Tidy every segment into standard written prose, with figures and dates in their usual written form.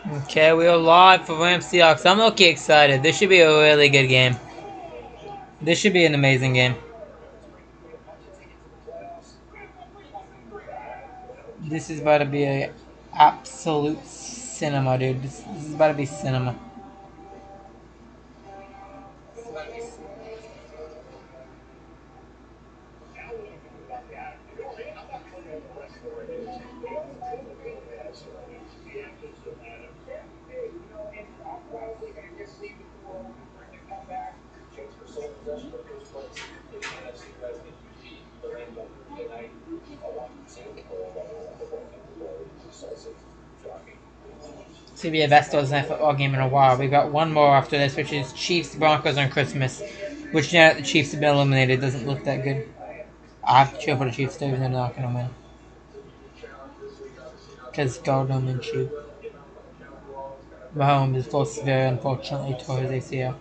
Okay, we are live for Rams Seahawks. I'm okay excited. This should be a really good game. This should be an amazing game. This is about to be a absolute cinema, dude. This is about to be cinema. It's gonna be the best Thursday night football game in a while. We've got one more after this, which is Chiefs Broncos on Christmas. Which now that the Chiefs have been eliminated doesn't look that good. I have to cheer for the Chiefs too, even though they're not gonna win. Because God and chew. Mahomes is forced very unfortunately tore his ACL.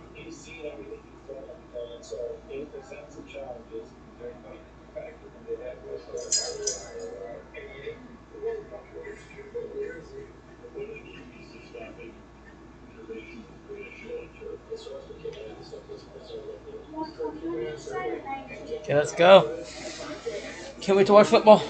Okay, let's go. Can't wait to watch football.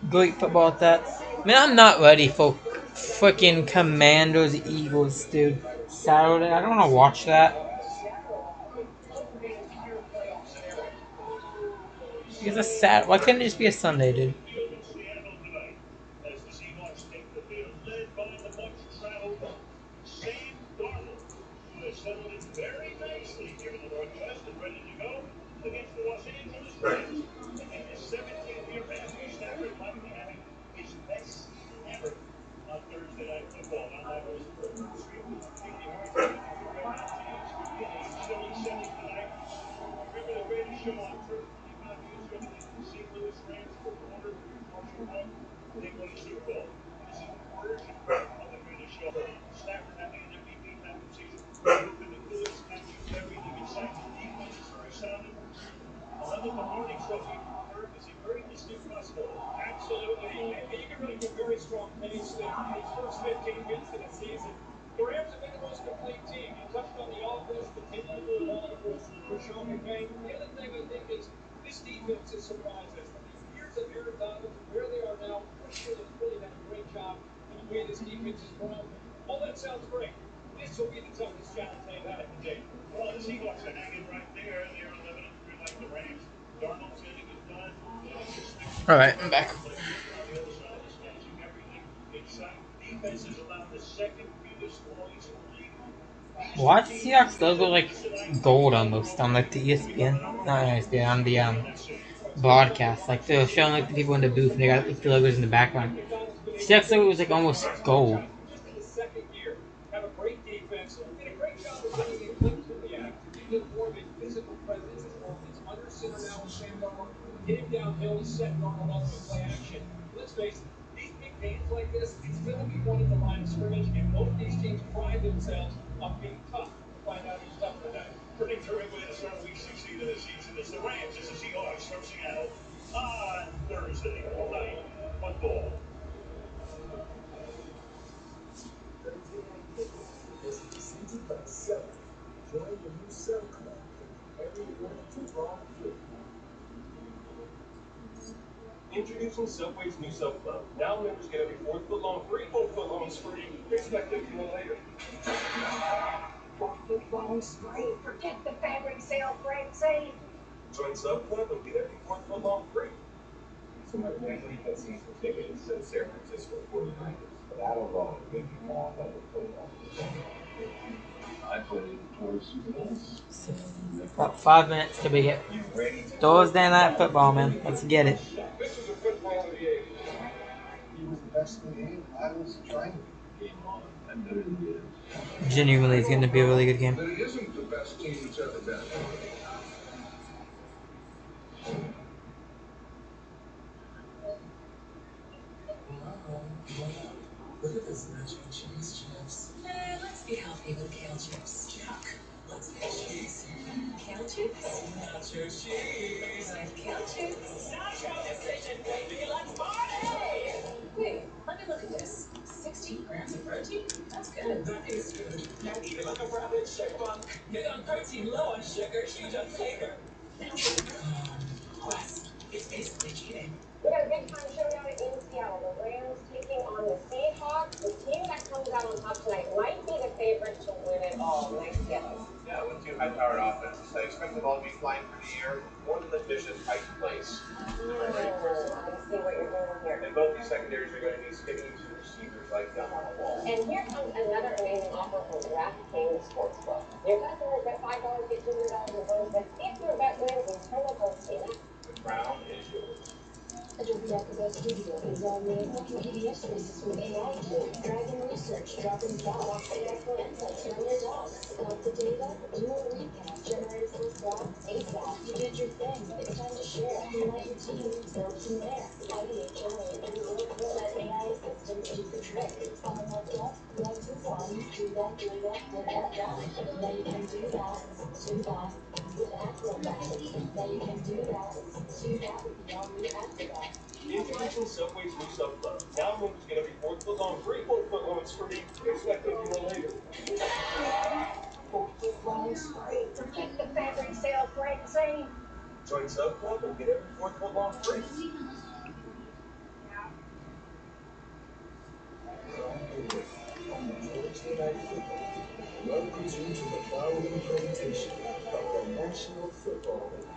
Great football at that. Man, I'm not ready for freaking Commanders Eagles, dude. Saturday. I don't want to watch that. It's a Sat. Why can't it just be a Sunday, dude? Alright, I'm back. Why does Seahawks logo like gold almost on like the ESPN? Not ESPN, on the broadcast. Like they're showing like the people in the booth and they got like, the logos in the background. Seahawks logo was like almost gold. About 5 minutes till we get Thursday night football, man. Let's get it. Genuinely, it's going to be a really good game. Look at this nacho cheese chips. Let's be healthy with kale chips. Yuck. Let's get cheese. Kale chips? Nacho cheese. Kale chips. Nacho decision, baby. Let's party! Wait, let me look at this. That is good. Now eat it like a rabbit chipmunk. Big on protein, low on sugar, huge on flavor. Quest. It's basically cheating. We got a big time showdown in Seattle. The Rams taking on the Seahawks. The team that comes out on top tonight might be the favorite to win it all. Nice together. Yeah, with two high-powered offenses, I expect the ball to be flying through the air with more than efficient tight place. I see what you're doing here. And both these secondaries are going to be skipping to receivers like gum on a wall. And here comes another amazing offer from DraftKings Sportsbook. Your customers bet $5, get $200 in bonus bets. If your bet wins, you turn the post in. The crown is yours. Adobe Acrobat Studio is our new PDF services with AI tools. Drag and research, drop and drop, excellent insights from your docs. Got the data? Do a recap. Generate a full graph ASAP. You did your thing. It's time to share. Unite your team. Build from there. Ideate, generate, and work. Let AI assistants do the trick. Someone left up, like to one. Do that, did that. Now you can do that. Do that. With Acrobat. Now you can do that. Do that with the all new Acrobat. Introducing Subway's new Sub Club. Now members get every 4th foot long free. 4th foot loans free. Expect a euro later. 4th foot loans free. To keep the fabric sale crazy. Join Sub Club and get every 4th foot loan free. On the Thursday Night Football, welcomes you to the following presentation of the National Football League.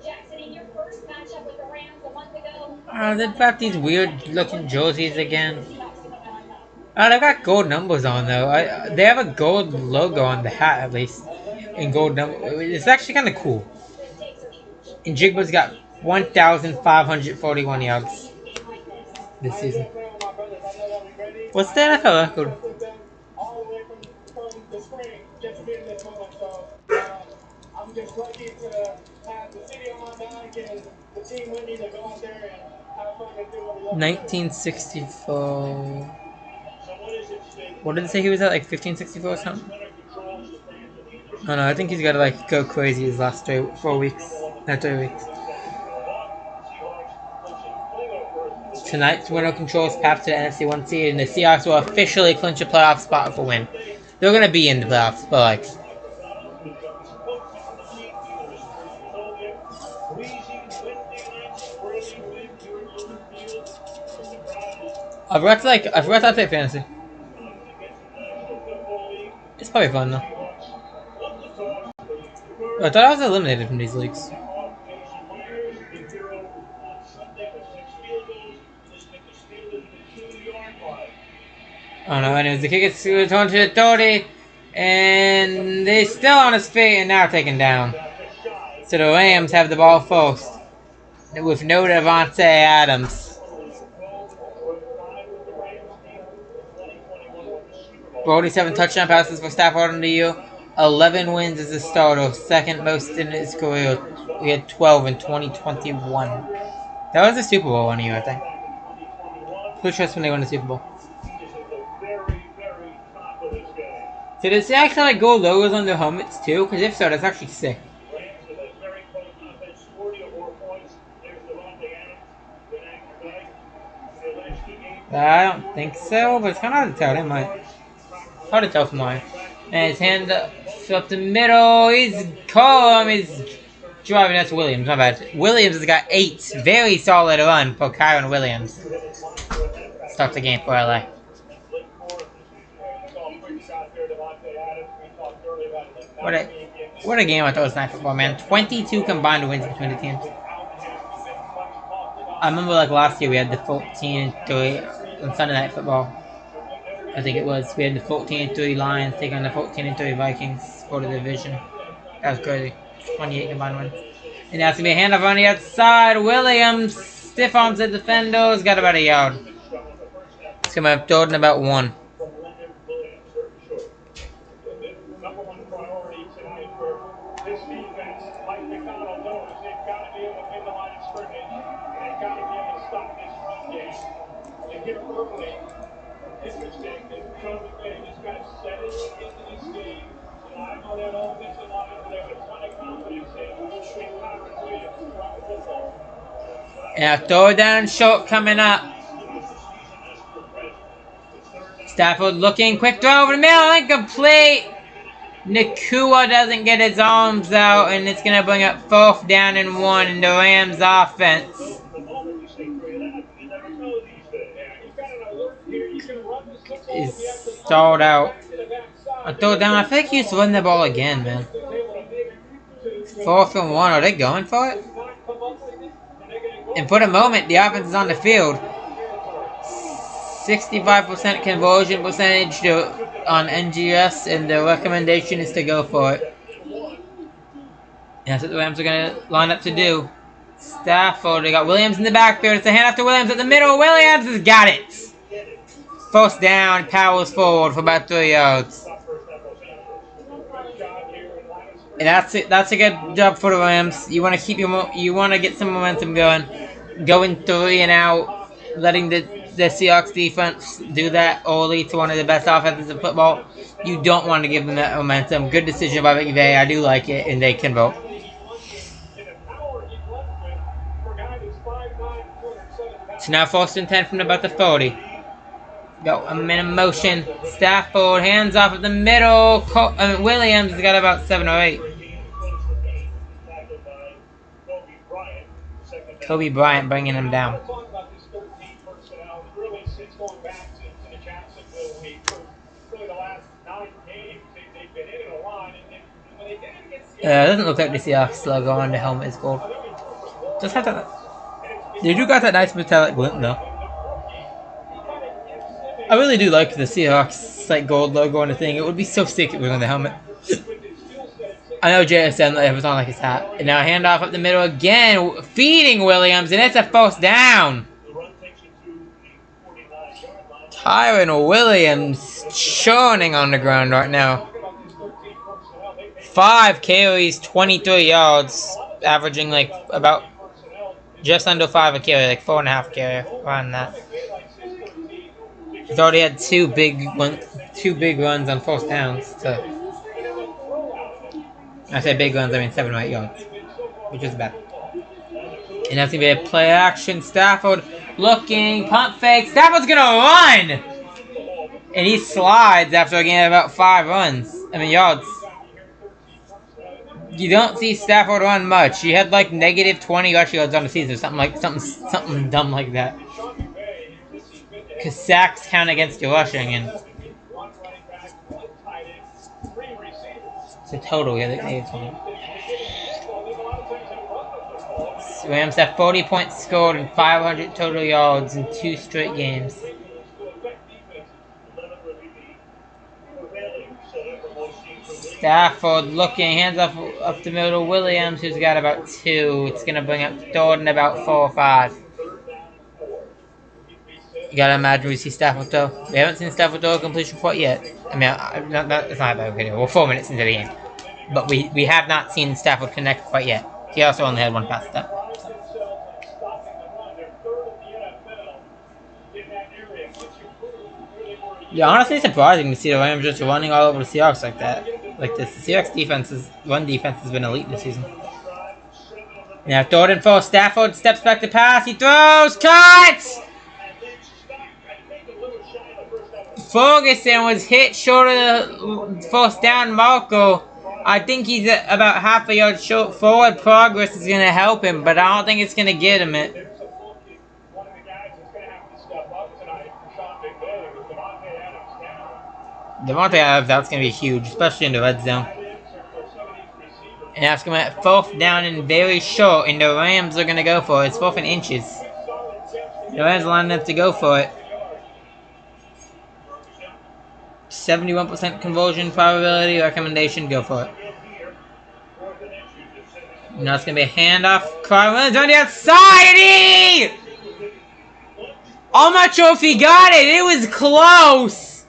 Jackson, in your first matchup with the Rams a month ago. They've got these weird looking jerseys again. They've got gold numbers on though. They have a gold logo on the hat at least, in gold number. It's actually kind of cool. And Jigba's got 1,541 yards this season. What's the NFL record? All the way from the spring just to be in this moment. So I'm just lucky to have the city on my back and the team with me to go out there and have fun and do what we love. 1964. What did it say he was at? Like 1564 or something? Oh no, I think he's got to like go crazy his last 4 weeks. No, 3 weeks. Tonight's winner controls path to the NFC 1 seed, and the Seahawks will officially clinch a playoff spot for win. They're gonna be in the playoffs, but like. I forgot to play fantasy. It's probably fun though. I thought I was eliminated from these leagues. Oh no, anyways, the kick is returned to the 30, and they're still on his feet and now taken down. So the Rams have the ball first, with no Devontae Adams. 47 touchdown passes for Stafford in the year. 11 wins as a starter, second most in his career. We had 12 in 2021. That was the Super Bowl one year, I think. Who trusts when they won the Super Bowl? So does they actually like gold logos on their helmets too? Because if so, that's actually sick. I don't think so, but it's kind of hard to tell. It might. Hard to tell from mine. And his hand up the middle. He's calm. He's driving. That's Williams. My bad. Williams has got 8. Very solid run for Kyron Williams. Starts the game for LA. What a game I thought was night football, man. 22 combined wins between the teams. I remember like last year we had the 14-3 on Sunday Night Football. I think it was. We had the 14-3 Lions take on the 14-3 Vikings for the division. That was crazy. 28 combined wins. And that's going to be a handoff on the outside. Williams stiff arms the defenders. Got about a yard. It's going to be third and about 1. And a throw down short coming up. Stafford looking, quick throw over the middle, incomplete. Nakua doesn't get his arms out, and it's going to bring up 4th down and 1 in the Rams offense. Is stalled out. A throw down, I think he used to run the ball again, man. 4th and 1, are they going for it? And for the moment, the offense is on the field. 65% conversion percentage on NGS, and the recommendation is to go for it. And that's what the Rams are going to line up to do. Stafford, they got Williams in the backfield. It's a handoff to Williams at the middle. Williams has got it. 1st down, powers forward for about 3 yards. And that's a good job for the Rams. You want to get some momentum going. Going 3 and out, letting the Seahawks defense do that early to one of the best offenses in football. You don't want to give them that momentum. Good decision by McVay. I do like it, and they can vote. So now 1st and 10 from about the 40. Go, I'm in motion. Stafford, hands off at the middle. Williams has got about 7 or 8. Kobe Bryant bringing him down. It doesn't look like the Seahawks logo on the helmet is gold. Just have to. They do got that nice metallic glint though. I really do like the Seahawks like gold logo on the thing. It would be so sick if it was on the helmet. I know JSN it was on like his hat. And now handoff up the middle again, feeding Williams, and it's a 1st down. Kyron Williams churning on the ground right now. 5 carries, 23 yards, averaging like about just under 5 a carry, like 4.5 carry around that. He's already had 2 big runs on 1st downs. I say big runs, I mean 7 or 8 yards, which is bad. And that's gonna be a play action. Stafford looking, pump fake. Stafford's gonna run, and he slides after getting about 5 yards. You don't see Stafford run much. He had like negative 20 rush yards on the season, something dumb like that. Because sacks count against your rushing, and it's a total. Yeah, negative 20. Rams have 40 points scored and 500 total yards in 2 straight games. Stafford looking, hands up the middle. Williams, who's got about 2. It's going to bring up 3rd and about 4 or 5. You got to imagine we see Stafford throw. We haven't seen Stafford throw a completion quite yet. I mean, it's not that video. We're 4 minutes into the game. But we have not seen Stafford connect quite yet. He also only had 1 pass step. Yeah, honestly surprising to see the Rams just running all over the Seahawks like that. Like this. The Seahawks run defense has been elite this season. Now 3rd and 4, Stafford steps back to pass, he throws, cuts! Ferguson was hit short of the first down marker. I think he's about half a yard short. Forward progress is going to help him, but I don't think it's going to get him it. There's a full kick. One of the guys that's going to have to step up tonight for Sean McVay with Devontae Adams down. Devontae Adams, that's going to be huge, especially in the red zone. And that's going to be 4th down and very short, and the Rams are going to go for it. It's 4th in inches. The Rams lining up to go for it. 71% conversion probability recommendation, go for it. Now it's going to be a handoff. Carlin's on the outside! I'm not sure if he got it. It was close.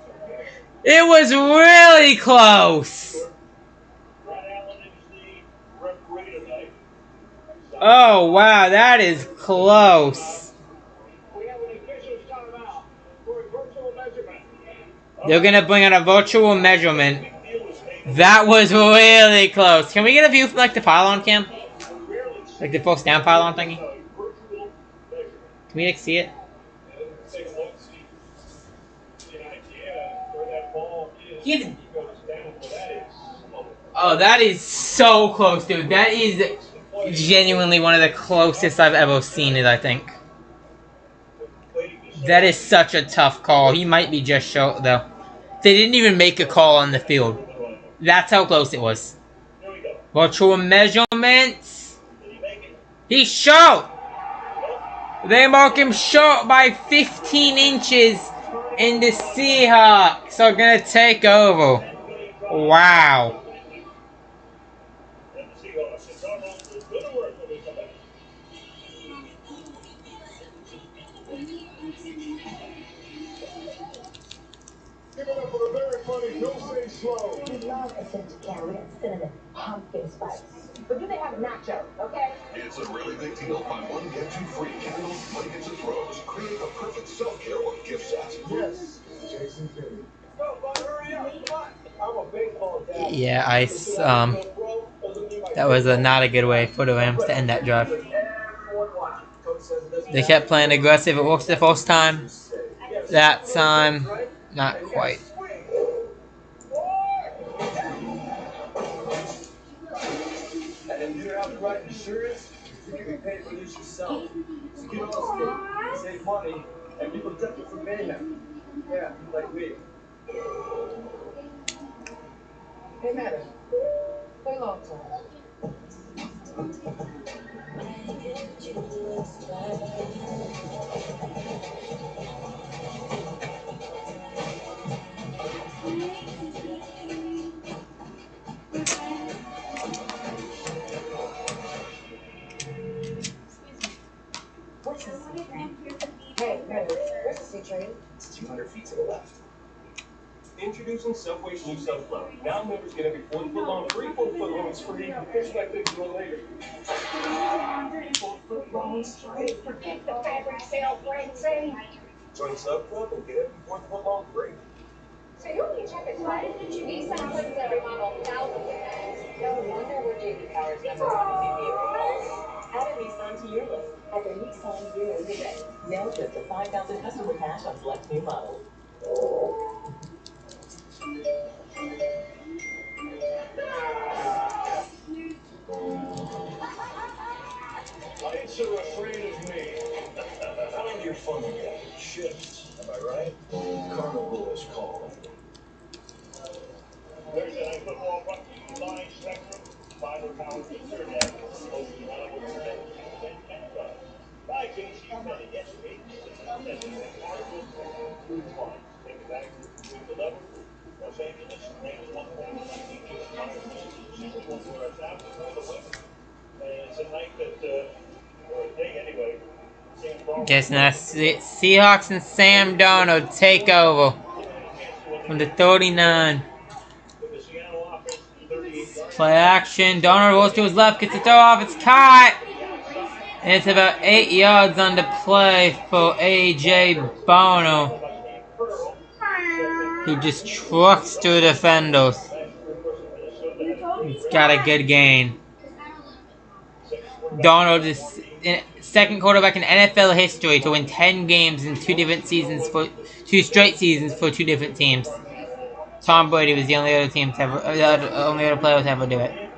It was really close. Oh, wow. That is close. They're going to bring out a virtual measurement. That was really close. Can we get a view from like the pylon cam? Like the first down pylon thingy? Can we like see it? Oh, that is so close, dude. That is genuinely one of the closest I've ever seen it, I think. That is such a tough call. He might be just short, though. They didn't even make a call on the field. That's how close it was. Virtual measurements. He's short. They mark him short by 15 inches. And the Seahawks are going to take over. Wow. Give it up for the very funny Don't Say Slow. We love essential carrot, cinnamon, pumpkin spice. But do they have nachos, okay? It's a really big deal. Buy one, get two free. Candles, blankets, and throws. Create the perfect self-care or gift set. Yes, Jason Finney. Go, bud, hurry up. Come on. I'm a baseball dad. Yeah, that was not a good way for the Rams to end that drive. They kept playing aggressive. It worked the first time. That time, not quite. And if you don't have the right insurance, you can pay for this yourself. So get Allstate, save money, and be protected from mayhem. Yeah, like me. Hey, Madam. Play long time. What's this? Hey, man, where's the sea train? It's 200 feet to the left. Introducing Subway's new Subflow. Now members get every 4th foot long, 3 4 foot longs free. Expect it to later. 4 foot long straight. Forget the fabric sale, Francie. Join Sub Club and get every 4th foot long free. So you only check it twice? These salads that remodel thousands of times. No wonder we're JD Power's number one in vehicles. Add a Nissan to your list at the Nissan dealers today. Now just a 5,000 customer cash on select new models. Lights are afraid of me. Find your fun again. Shift. Am I right? Carnival is calling. Thursday night football brought to you by Spectrum. Fiber powered internet. Most reliable internet. By JC Penney. Yes, 8 articles, food wines. Take it back to the level. Los Angeles, rated 1.9 inches. 61 for us out for the win. And it's a night that, or a day anyway. Guessing that's it. Seahawks and Sam Darnold take over from the 39. Play action. Darnold rolls to his left, gets the throw off. It's caught. And it's about 8 yards on the play for A.J. Bono, who just trucks through defenders. He's got a good gain. Darnold is second quarterback in NFL history to win 10 games in 2 straight seasons for 2 different teams. Tom Brady was the only other team to ever, only other player to ever do it.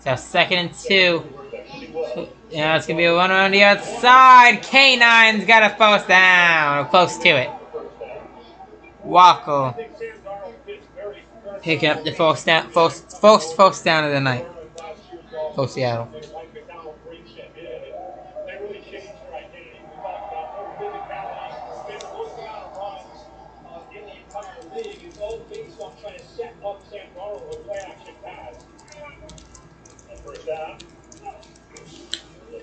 So 2nd and 2. Yeah, it's gonna be a run around the outside. K9's got a first down, or close to it. Walker picking up the first down of the night for Seattle.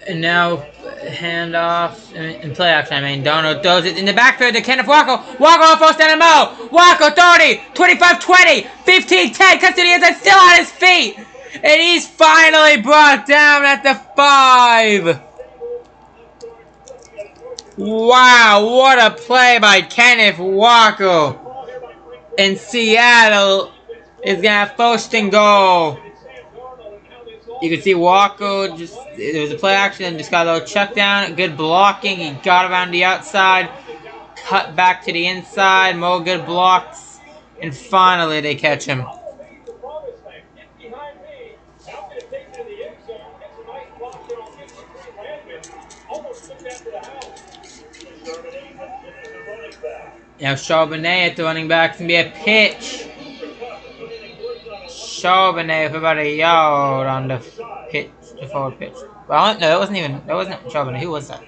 And now handoff and play action. I mean, Donald throws it in the backfield to Kenneth Walker. Walker on first down and Mo. Walker 30, 25, 20, 15, 10. Cuts to the inside, still on his feet. And he's finally brought down at the 5. Wow, what a play by Kenneth Walker. And Seattle is going to have first and goal. You can see Walker there was a play action and just got a little check down. Good blocking. He got around the outside. Cut back to the inside. More good blocks. And finally they catch him. Now Charbonnet at the running back. It's going to be a pitch. Charbonnet for about a yard on the pitch, the forward pitch. Well, no, that wasn't Charbonnet. Who was that?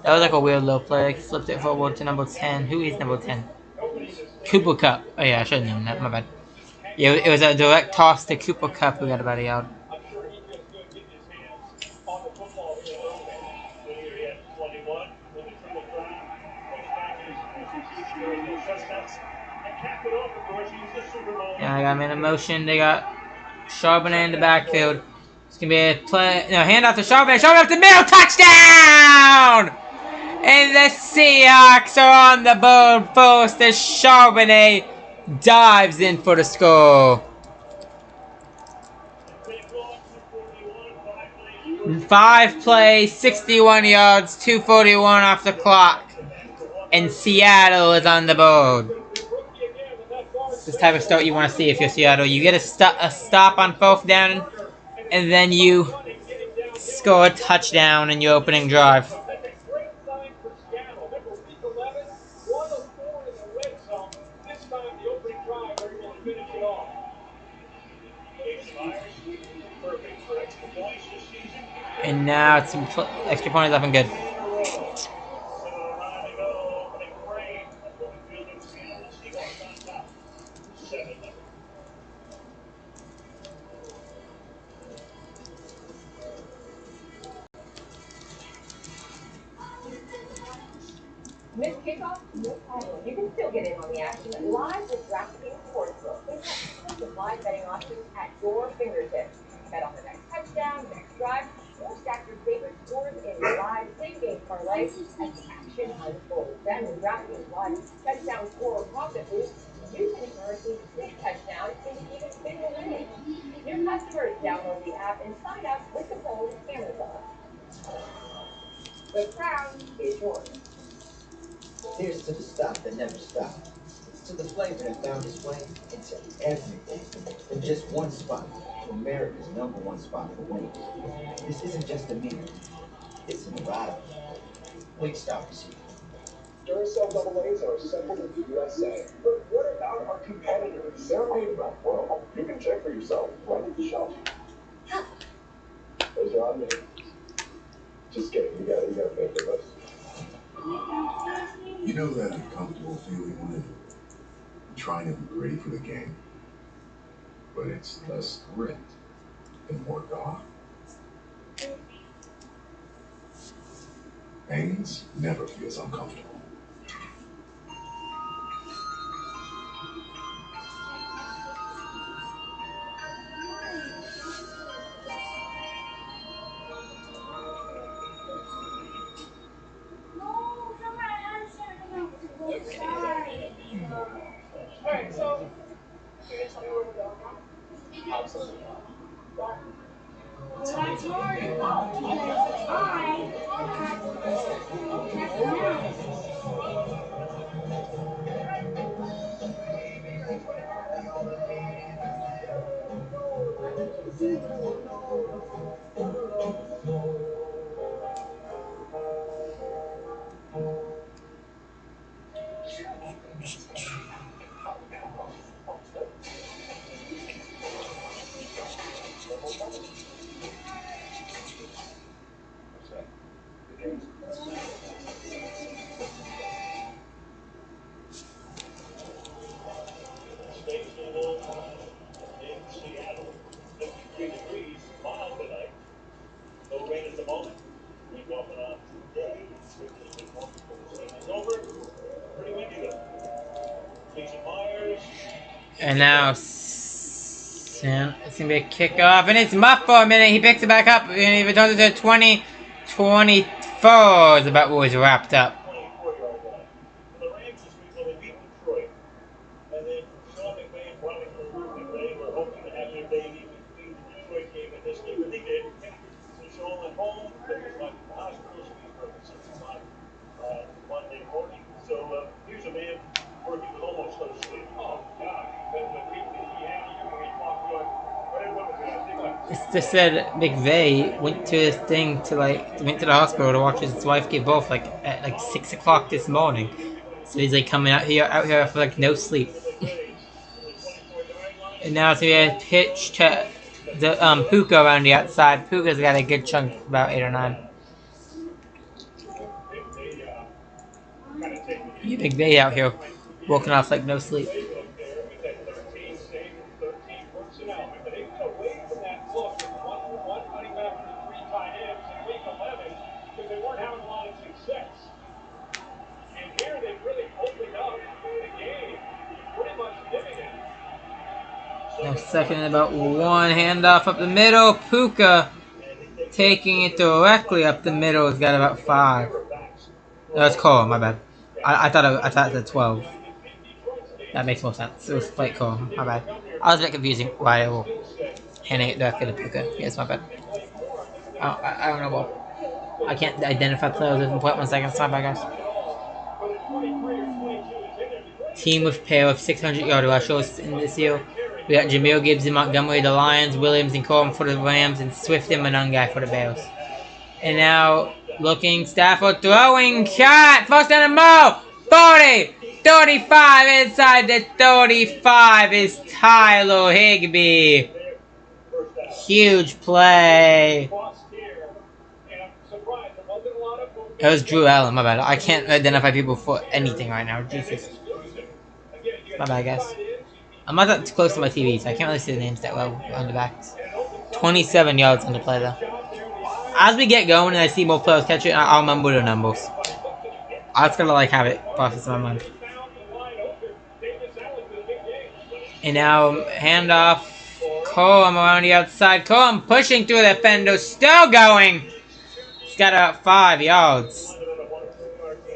That was like a weird little play. He flipped it forward to number 10. Who is number 10? Cooper Cup. Oh yeah, I should have known that. My bad. Yeah, it was a direct toss to Cooper Cup, who got about a yard. Yeah, I got him in a motion. They got Charbonnet in the backfield. It's going to be a play. No, handoff to Charbonnet. Charbonnet to the middle. Touchdown! And the Seahawks are on the board first as Charbonnet dives in for the score. 5 plays, 61 yards, 2:41 off the clock. And Seattle is on the board. This type of start you want to see if you're Seattle. You get a stop on 4th down, and then you score a touchdown in your opening drive. And now it's extra point is up and good. Missed kickoff? No problem. You can still get in on the action live with DraftKings Sportsbook. They've got exclusive live betting options at your fingertips. Bet on the next touchdown, next drive, or stack your favorite scores in live same-game parlays as the action unfolds. Then with DraftKings Live touchdown score or profit boost, you can turn each big touchdown into even bigger winnings. New customers download the app and sign up with the code Amazon. The crown is yours. Here's to the stuff that never stopped. It's to the flavor that found its way into everything. From just one spot, to America's #1 spot for winning. This isn't just a meal. It's an arrival. Quick stop receipt. Duracell AA's are assembled in the USA. But what about our competitors? They're made around the world. You can check for yourself right at the shelf. Those are our names. Just kidding. You gotta make the list. You know that uncomfortable feeling when you're trying to be ready for the game, but it's less grit and more God? Haynes never feels uncomfortable. Alright, so you're gonna tell me where we're In Seattle, 53 degrees, mild tonight. No rain at the moment. Rain off and on today. It's over. Pretty windy though. Jason Myers. And now, it's gonna be a kickoff, and it's muffed for a minute. He picks it back up, and he returns it to 20-24 is about what was wrapped up. 24-yard line. The Rams this week will beat Detroit. And then Sean McVay and Brian McVay were hoping to have their baby between the Detroit game and this game, but they did. So Sean at home, they was like the hospital suite for 6 o'clock Monday morning. So here's a man working with almost no sleep. Oh, God. That's the week that he had. He walked through it. They said McVay went to his thing to went to the hospital to watch his wife give birth at 6 o'clock this morning. So he's coming out here for no sleep. And now it's gonna be a pitch to the Puka around the outside. Puka's got a good chunk, about 8 or 9. McVay out here walking off no sleep. Now second and about 1, handoff up the middle. Puka taking it directly up the middle. He's got about 5. No, it's Cole. My bad. I thought it was 12. That makes more sense. It was quite Cole. My bad. I was a bit confusing why they were handing it directly to Puka. Yes, my bad. I don't know what. I can't identify players within 0.1 seconds. My bad, guys. Team with pair of 600-yard rushers in this year. We got Jameer Gibbs and Montgomery, the Lions, Williams and Corum for the Rams, and Swift and Monungai for the Bears. And now, looking, Stafford throwing, shot, first down and more, 40, 35, inside the 35 is Tyler Higbee. Huge play. It was Drew Allen, my bad. I can't identify people for anything right now, Jesus. My bad, guys. I'm not that close to my TV, so I can't really see the names that well on the backs. 27 yards on the play, though. As we get going and I see more players catch it, I'll remember the numbers. I just gotta have it process in my mind. And now, handoff. Corum around the outside. Corum pushing through the defender, still going. He's got about 5 yards.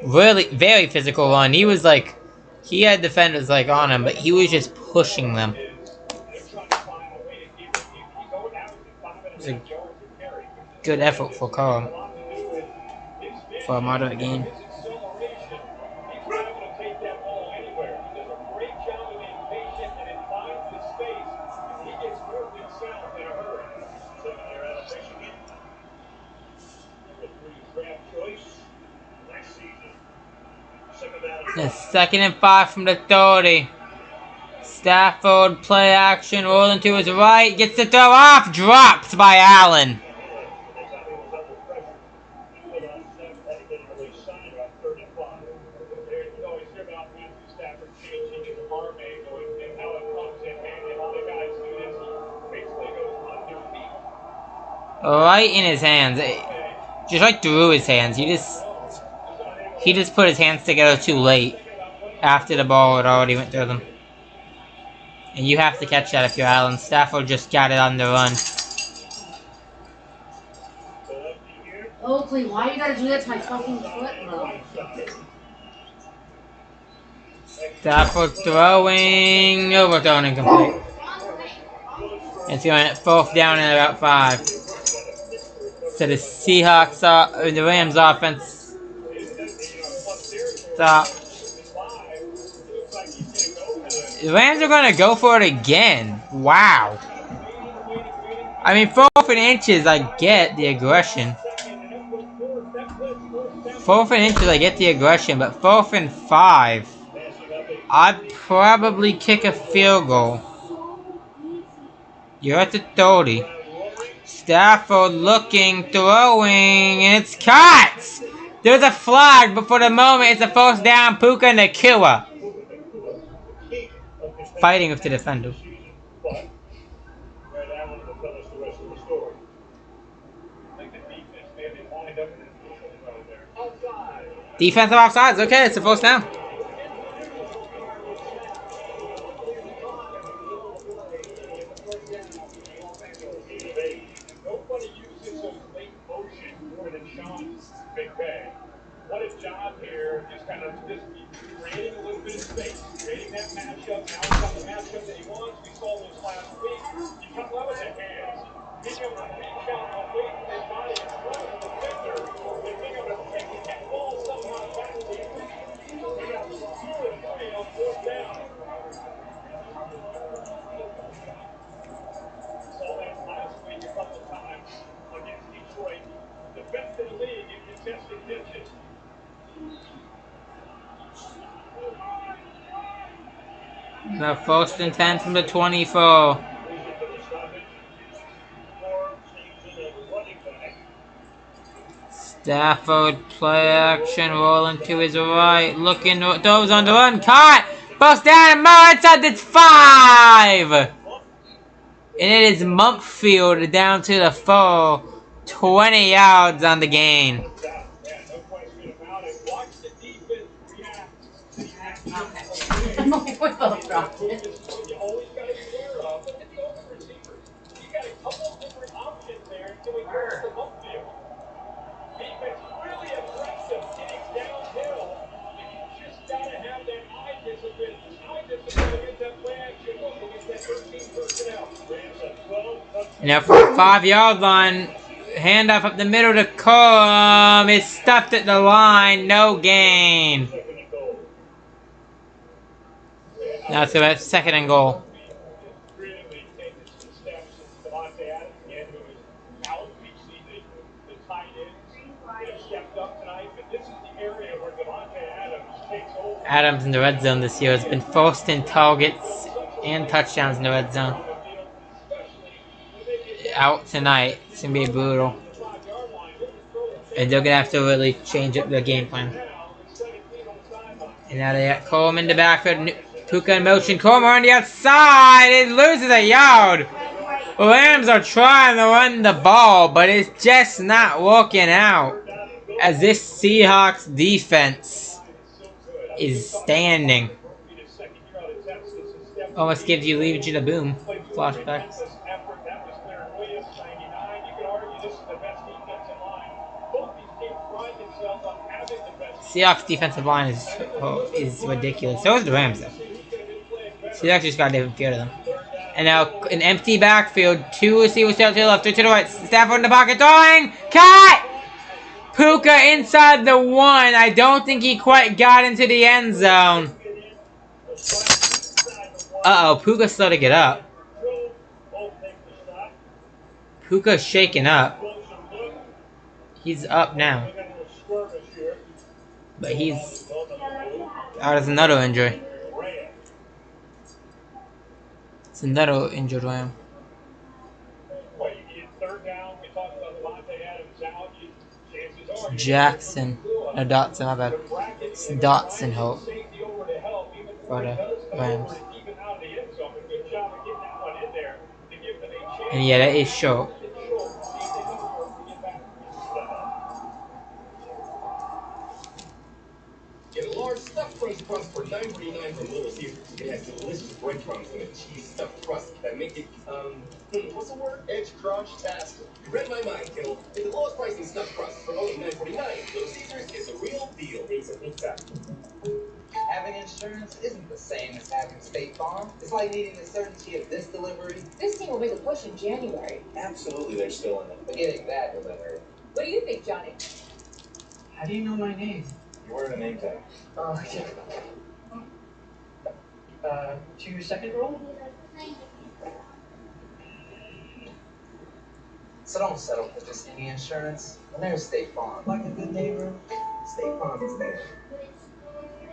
Really, very physical run. He was he had defenders on him, but he was just pushing them. It was a good effort for Corum for a moderate game. It's 2nd and 5 from the 30. Stafford play action, rolling to his right, gets the throw off, dropped by Allen. Right in his hands, just through his hands. He just put his hands together too late after the ball had already went through them. And you have to catch that if you're Allen. Stafford just got it on the run. Oakley, why you gotta do that to my fucking foot, bro? Stafford throwing, overthrown incomplete. It's going at 4th down and about 5. to the Seahawks, the Rams offense. Stop. The Rams are going to go for it again. Wow. I mean, 4th and inches, I get the aggression. 4th and inches, I get the aggression, but 4th and 5, I'd probably kick a field goal. You're at the 30. Stafford looking, throwing, and it's caught! There's a flag, but for the moment, it's a first down. Puka and Nakua fighting with the defender. Defensive offsides. Okay, it's a first down. What a job here, just kind of just creating a little bit of space, creating that matchup. Now he's got the matchup that he wants. We saw this last week. You come up with the hands, being able to reach out away from his body in front of the defender, and being able to take that ball somehow back to him. We got 2 and 3 on 4th down. Saw that last week a couple of times against Detroit. The best in the league in contested catches. The 1st and 10 from the 24. Stafford play action, rolling to his right, looking, throws on the run, caught, first down, and more inside, it's 5! And it is Mumpfield down to the 4, 20 yards on the gain. I'm only with those dropped it. You always got to be aware of. Look at the open receivers. You got a couple of different options there until we get to the upfield. Defense really aggressive getting downhill. You just got to have that eye discipline. Eye discipline against that play action look against that 13 personnel. Now for the 5-yard line, handoff up the middle to Corum. It's stuffed at the line, no gain. Now it's about 2nd and goal. Adams in the red zone this year has been first in targets and touchdowns in the red zone. Out tonight, it's going to be brutal. And they're going to have to really change up their game plan. And now they got Coleman in the backfield. Puka in motion. Coleman on the outside. It loses a yard. Rams are trying to run the ball, but it's just not working out. As this Seahawks defense is standing. Almost gives you leave you to boom flashbacks. Seahawks defensive line is ridiculous. So is the Rams though. Seahawks just got to fear of them. And now an empty backfield. 2 receivers out to the left, 3 to the right. Stafford in the pocket, throwing. Cut! Puka inside the 1. I don't think he quite got into the end zone. Uh-oh, Puka's slow to get up. Puka's shaking up. He's up now. But he's out as another injury. It's another injured Ram. Jackson. No, Dotson, my bad. It's Dotson Hope for the Rams. And yeah, that is short. Get a large stuffed crust for $9.49 from Little Caesars. It has delicious breadcrumbs and a cheese stuffed crust that make it, what's the word? Edge crunch-tastic. You read my mind, kiddo. It's the lowest price in stuffed crust for only $9.49. Little Caesars is a real deal. Pizza, pizza. Having insurance isn't the same as having State Farm. It's like needing the certainty of this delivery. This team will make a push in January. Absolutely, they're still in it. But getting that delivery. What do you think, Johnny? How do you know my name? You're wearing a name tag. Oh, yeah. 2-second rule? So don't settle for just any insurance. When there's State Farm, like a good neighbor, State Farm is there.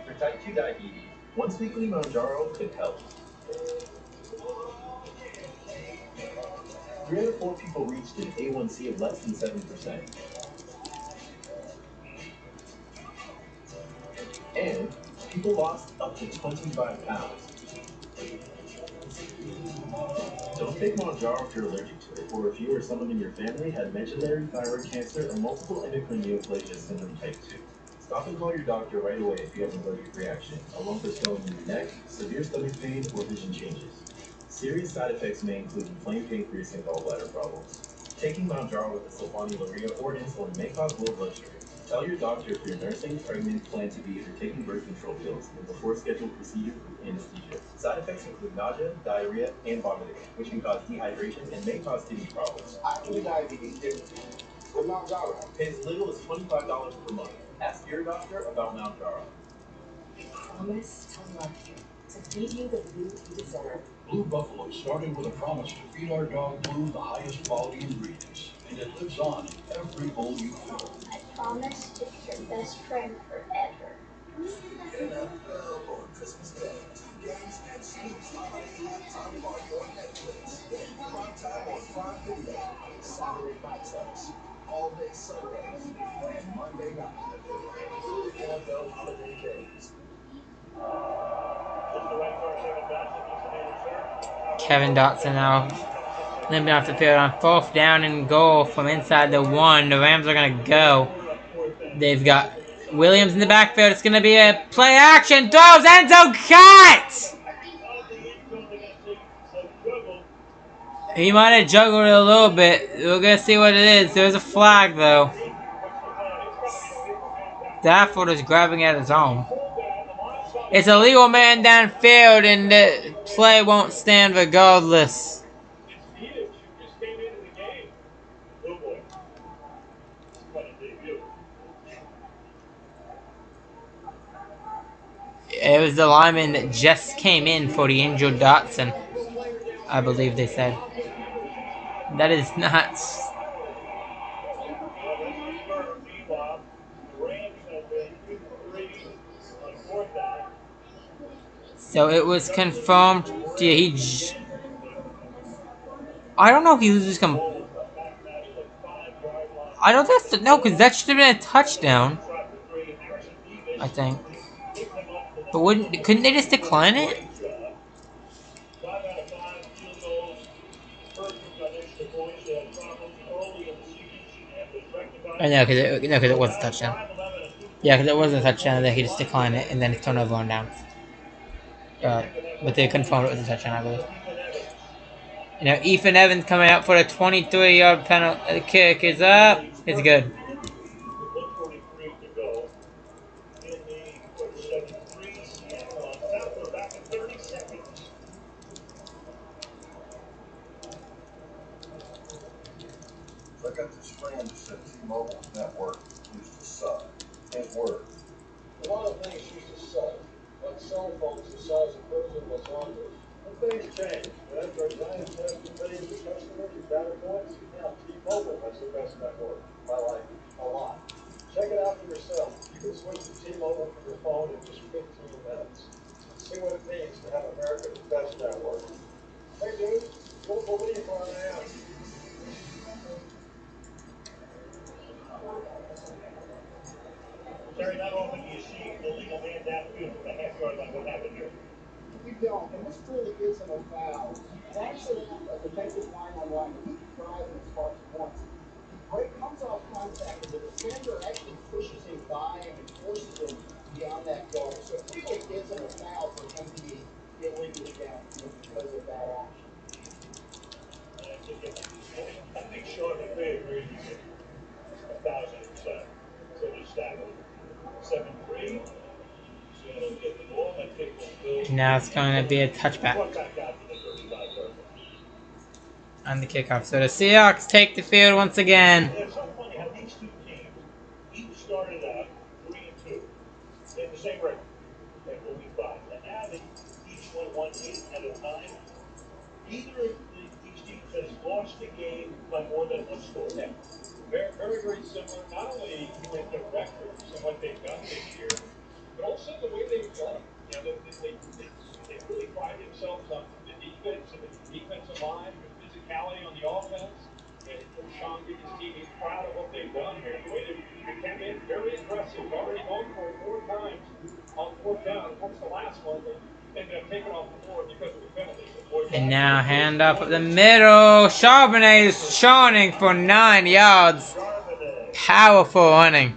For type 2 diabetes, once weekly Mounjaro could help. 3 out of 4 people reached an A1C of less than 7%. And people lost up to 25 pounds. Don't take Mounjaro if you're allergic to it, or if you or someone in your family had medullary thyroid cancer or multiple endocrine neoplasia syndrome type 2. Stop and call your doctor right away if you have an allergic reaction, a lump or swelling in your neck, severe stomach pain, or vision changes. Serious side effects may include inflamed pancreas and gallbladder problems. Taking Mounjaro with the sulfonylurea or insulin may cause low blood sugar. Tell your doctor if you're nursing, pregnant, plan to be, or taking birth control pills, and before scheduled procedure with anesthesia. Side effects include nausea, diarrhea, and vomiting, which can cause dehydration and may cause kidney problems. I do diabetes differently. With Mounjaro. Pay as little as $25 per month. Ask your doctor about Mounjaro. I promise to love you, to feed you the food you deserve. Blue Buffalo started with a promise to feed our dog Blue the highest quality ingredients, and it lives on in every bowl you fill. I promise to be your best friend forever. NFL on Christmas Day. 2 games and Snoop's holiday halftime party on Netflix. Prime time on Prime Video. Saturday night subs. All day Sundays. And Monday night. Truly NFL holiday games. Kevin Dotson now limping off the field on 4th down and goal from inside the 1. The Rams are going to go. They've got Williams in the backfield. It's going to be a play action. Throws, end zone, cut! He might have juggled it a little bit. We're going to see what it is. There's a flag, though. Stafford is grabbing at his own. It's a legal man downfield, and the play won't stand regardless. It was the lineman that just came in for the injured Dotson, I believe they said. That is nuts. So it was confirmed. Yeah, I don't know if he was just I don't think so. No, because that should have been a touchdown, I think. But couldn't they just decline it? I know, because it was a touchdown. Yeah, because it was a touchdown, then he just declined it, and then it's turnover on downs. But they confirmed it was a touchdown, I believe. You know, Ethan Evans coming out for the 23-yard penalty kick is up. It's good. I got this friend that said T-Mobile's network used to suck. His word. A lot of things used to suck, like cell phones the size of Persian lasagnas. But things change. But after a giant test of millions of customers and data points, now T-Mobile has the best network. I like it a lot. Check it out for yourself. You can switch to T-Mobile from your phone in just 15 minutes. See what it means to have America's best network. Hey, dude, you won't believe where I am. Terry, not often do you see the legal man downfield from the half-yard line. What happened here? You don't, and this really isn't a foul. It's actually a defensive line-on-line drive and it sparks points. Right comes off contact, and the defender actually pushes him by and forces him beyond that goal. So it really isn't a foul for him to be illegally downfield because of that action. I think Sean McVay agrees with you 1,000%. So just that 7-3. Seattle get the Now it's going to be a touchback on the kickoff. So the Seahawks take the field once again. It's so funny how these two teams each started out 3-2. They had the same record after week 5. And now they each won one game at a time. Neither of these teams has lost a game by more than one score. Yeah. Very, very, very similar, not only with their records and what they've done this year, but also the way they play. You know, they really pride themselves on the defense and the defensive line, the physicality on the offense. And Sean and his team, he's proud of what they've done here. The way they came in very aggressive, already gone for it 4 times on 4th down. Of course, the last one, they ended up taking off the board because of the penalty. And now hand up at the middle. Charbonnet is churning for 9 yards. Powerful running.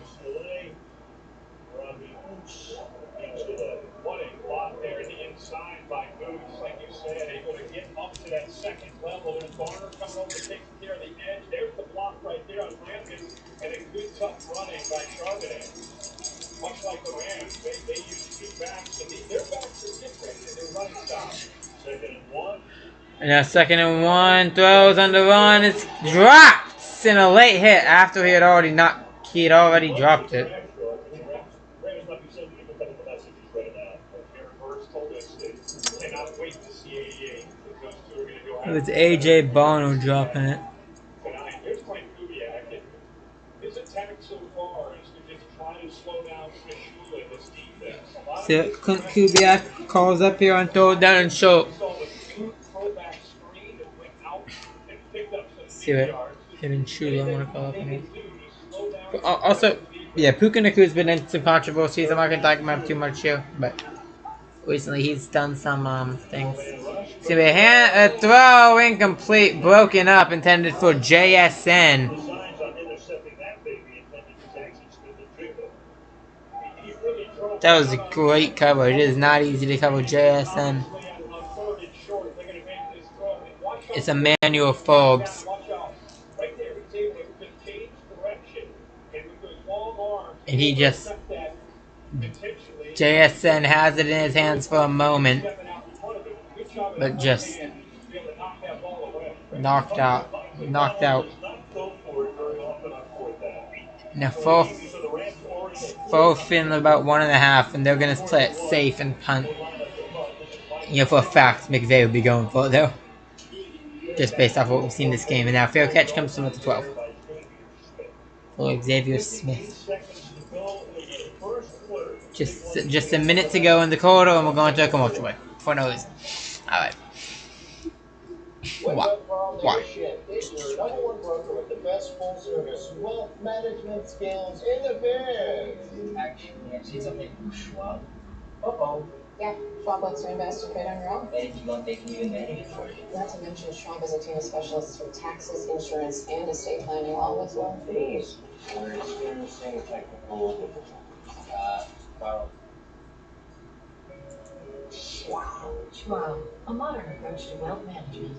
What a block there in the inside by Boots, like you said, able to get up to that second level. There's Garner coming over to take care of the edge. There's the block right there on Brandon, and a good tough running by Charbonnet. Much like the Rams, they use 2 backs, and their backs are different in their running style. 2nd and 1. And now 2nd and 1. Throws on the run. It's dropped in a late hit after he had already dropped it. It was AJ Bono dropping it. His attack so far is to just try to slow down Smith-Shula in this defense. So Clint Kubiak calls up here on 3rd down and short. See what him and Shula want to call up in it. Also, yeah, Puka Nakuma's been in some controversies. I'm not going to talk about him too much here, but recently he's done some things. So a throw incomplete, broken up, intended for JSN. That was a great cover. It is not easy to cover JSN. It's Emmanuel Forbes. And he just... JSN has it in his hands for a moment. But just... knocked out. Now 4th in about 1.5, and they're gonna play it safe and punt. You know, for a fact, McVay will be going for it though, just based off what we've seen this game. And now fair catch comes from at the 12 for Xavier Smith. Just a minute to go in the quarter, and we're going to a commercial break for no reason. All right. Why? Your number 1 broker with the best full-service wealth management skills in the biz. Actually, I've seen something from Schwab. Uh-oh. Yeah, Schwab lets you invest your trade on your own. And you don't think you even manage it for you. Not to mention, Schwab has a team of specialists for taxes, insurance, and estate planning, all with low fees. We're experiencing technical difficulties. Well, Schwab, a modern approach to wealth management.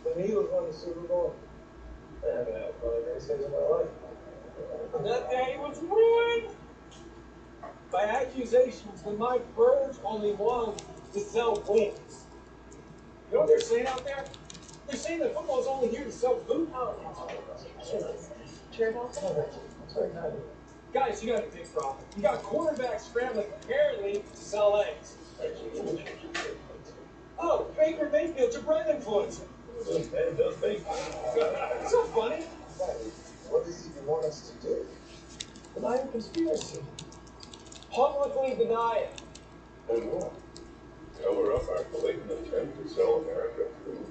When the Eagles won the Super Bowl, I haven't had one of the greatest days of my life. That day was ruined by accusations that my birds only want to sell wings. You know what they're saying out there? They're saying that football is only here to sell food. Turtle? That's very kind of you. Guys, you got a big problem. You got quarterbacks scrambling apparently to sell eggs. Oh, Baker Mayfield's a brand influencer. It does make it's so funny. What does he want us to do? Deny the conspiracy. Publicly deny it. And what? Cover up our blatant attempt to sell America food.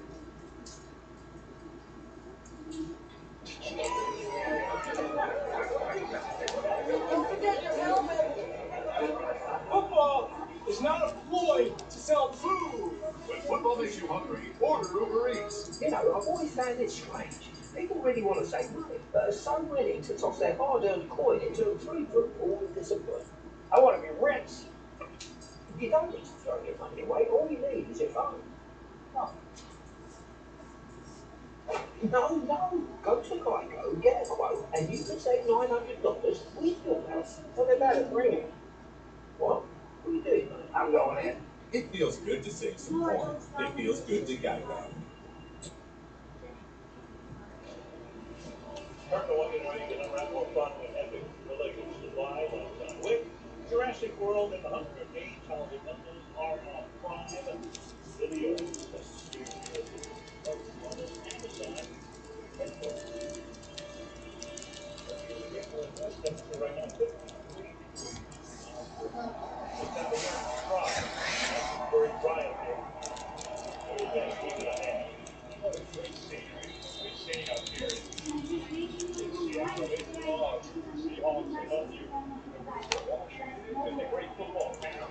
Football is not a ploy to sell food. When football makes you hungry, order Uber Eats. You know, I've always found it strange. People really want to save money, but are so willing to toss their hard-earned coin into a free-for pool of discipline. I want to be rich. You don't need to throw your money away. All you need is your phone. No. Go to Geico, get a quote, and you can save $900 with your house. What about a premium? What? What are you doing, mate? I'm going in. It feels good to save some coin. It feels good to Geico. Turn to what you're ready to have more fun with epic related supply like John Wick, Jurassic World, and the Hunger Games. Holiday bundles are on Prime Video. Amazon. Temperature right now, 53 degrees. It's not a dry. Very dry up there. What a great scenery. We're seeing up here. Seattle, it's dogs. Seahawks above you. Washington, a great football town.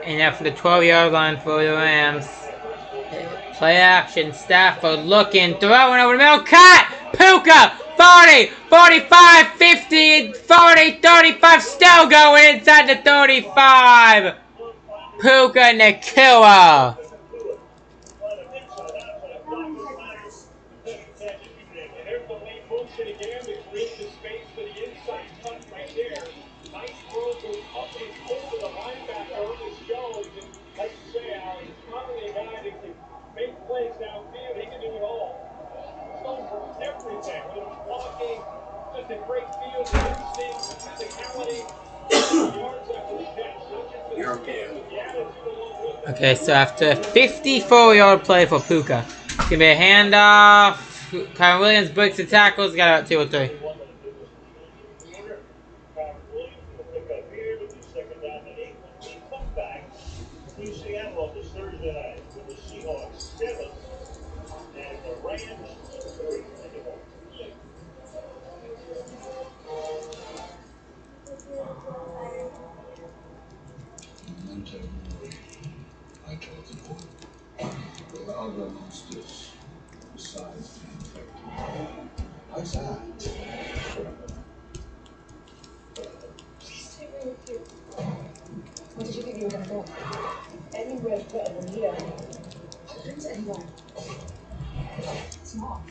And now for the 12-yard line for the Rams. Play action. Stafford looking, throwing over the middle. Cut! Puka! 40, 45, 50, 40, 35. Still going inside the 35. Puka and the killer. There's the lead motion again to create the space for the inside cut right there. Nice throw goes up and over the linebacker Ernest Jones. And like you say, Al, he's probably a guy that can make plays downfield. He can do it all. Stone for everything, whether it's blocking, just a great field, instinct, physicality, yards after the catch, searching for the speed with the attitude along with it. Okay, so after a 54-yard play for Puka, it's going to be a handoff. Kyron Williams breaks the tackles, got out 2 or 3. Seattle on this Thursday night with the Seahawks 7 and the Rams 3. I told the boy, the other monsters, besides the infected. How's that? Stay right with you. What did you think you were gonna go? Anywhere better than here. I've been to anywhere. Small.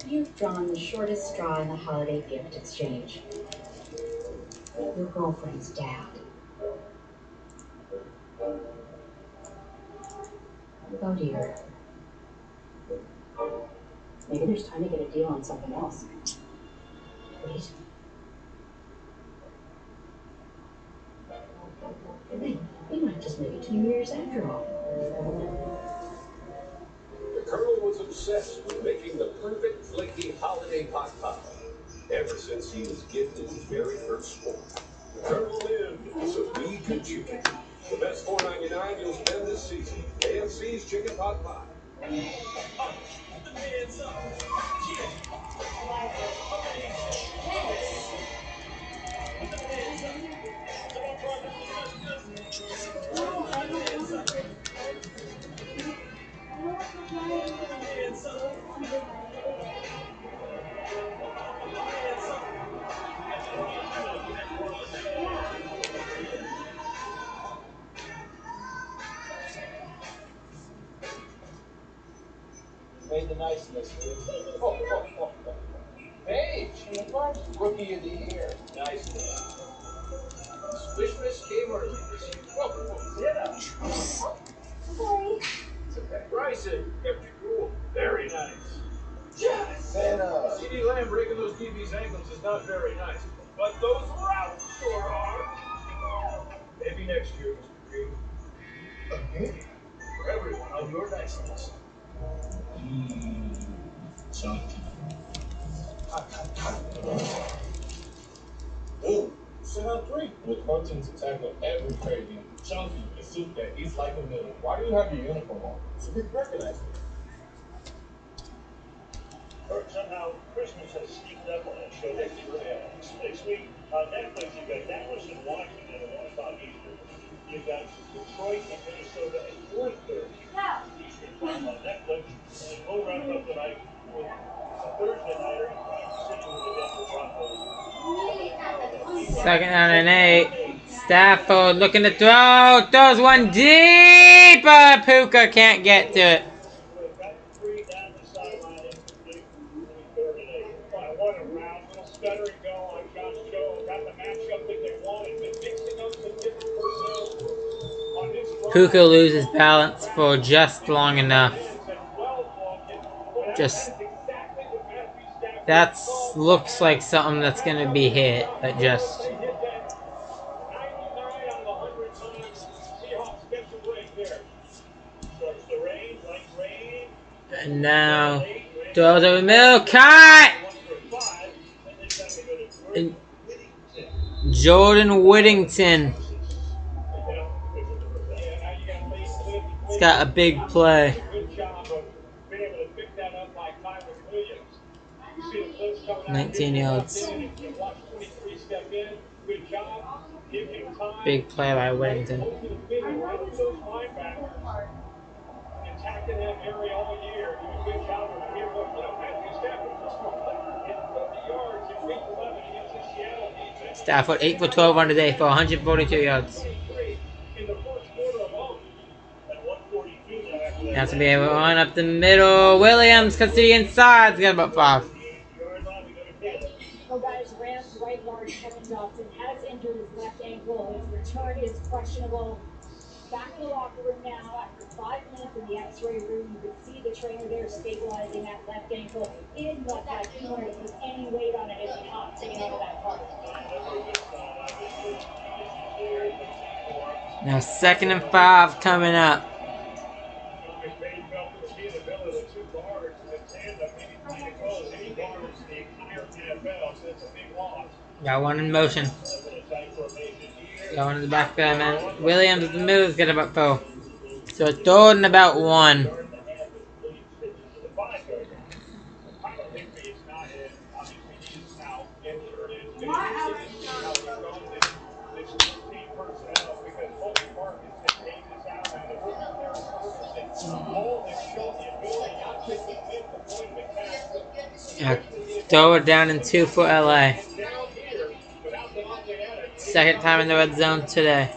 You've drawn the shortest straw in the holiday gift exchange. Your girlfriend's dad. Oh dear. Maybe there's time to get a deal on something else. Wait. We might just make it to New Year's after all. The Colonel was obsessed with making the perfect flaky holiday pot pie. Ever since he was gifted his very first sport. The Colonel lived so we could chicken. The best $4.99 you'll spend this season. KFC's chicken pot pie. Made the niceness. Paige, Rookie of the Year. Nice. Christmas came early this year. Sorry. Bryson kept you cool. Very nice. Yes. And CD Lamb breaking those DB's ankles is not very nice, but those routes sure are. Maybe next year, Mr. Green. Okay. For everyone on your nice list. Something. Ooh, sit on 3. With functions to tackle every craving, Chunky, a suit that eats like a million. Why do you have your uniform on? So people recognize me. Or somehow Christmas has sneaked up on that show. Next week on Netflix, you've got Dallas and Washington at 1 o'clock Eastern. You've got Detroit and Minnesota at 4:30 Eastern time on Netflix. And we'll wrap up tonight with a Thursday nighter, Kansas City with the Denver Broncos. Second down and 8. Stafford looking to throw. Throws one deep. Puka can't get to it. Puka loses balance for just long enough. Just that looks like something that's gonna be hit, but just. 99 out of 100 times, Seahawks get the break there. Starts the rain, light rain. And now, throws over the middle, cut! And Jordan Whittington. He's got a big play. Good job of being able to pick that up by Kyron Williams. You see the blitz coming out. 19 yards. Watch 23 step in. Good job. Give him time. Big play by Whittington. Over the middle, right to those linebackers. Attacking that area all year. Doing a good job of being able to Matthew Stafford just for 130 yards in week 11 against the Seattle defense. Stafford 8 for 12 on the day for 142 yards. In the first quarter alone. And 142 now after that. Has to be able to run up the middle. Williams cuts to the inside. He's got about 5. Well, guys, Rams right guard Kevin Dotson has injured his left ankle. His return is questionable. Back in the locker room now after 5 minutes in the X-ray room. You could see the trainer there stabilizing that left ankle. He didn't look like he wanted to put any weight on it as he hopped to get out of that part. Now 2nd and 5 coming up. Got one in motion. Got one in the backfield, man. Williams with the moves, get about 4. So it's third and about 1. Yeah, throw it down in 2 for LA. 2nd time in the red zone today.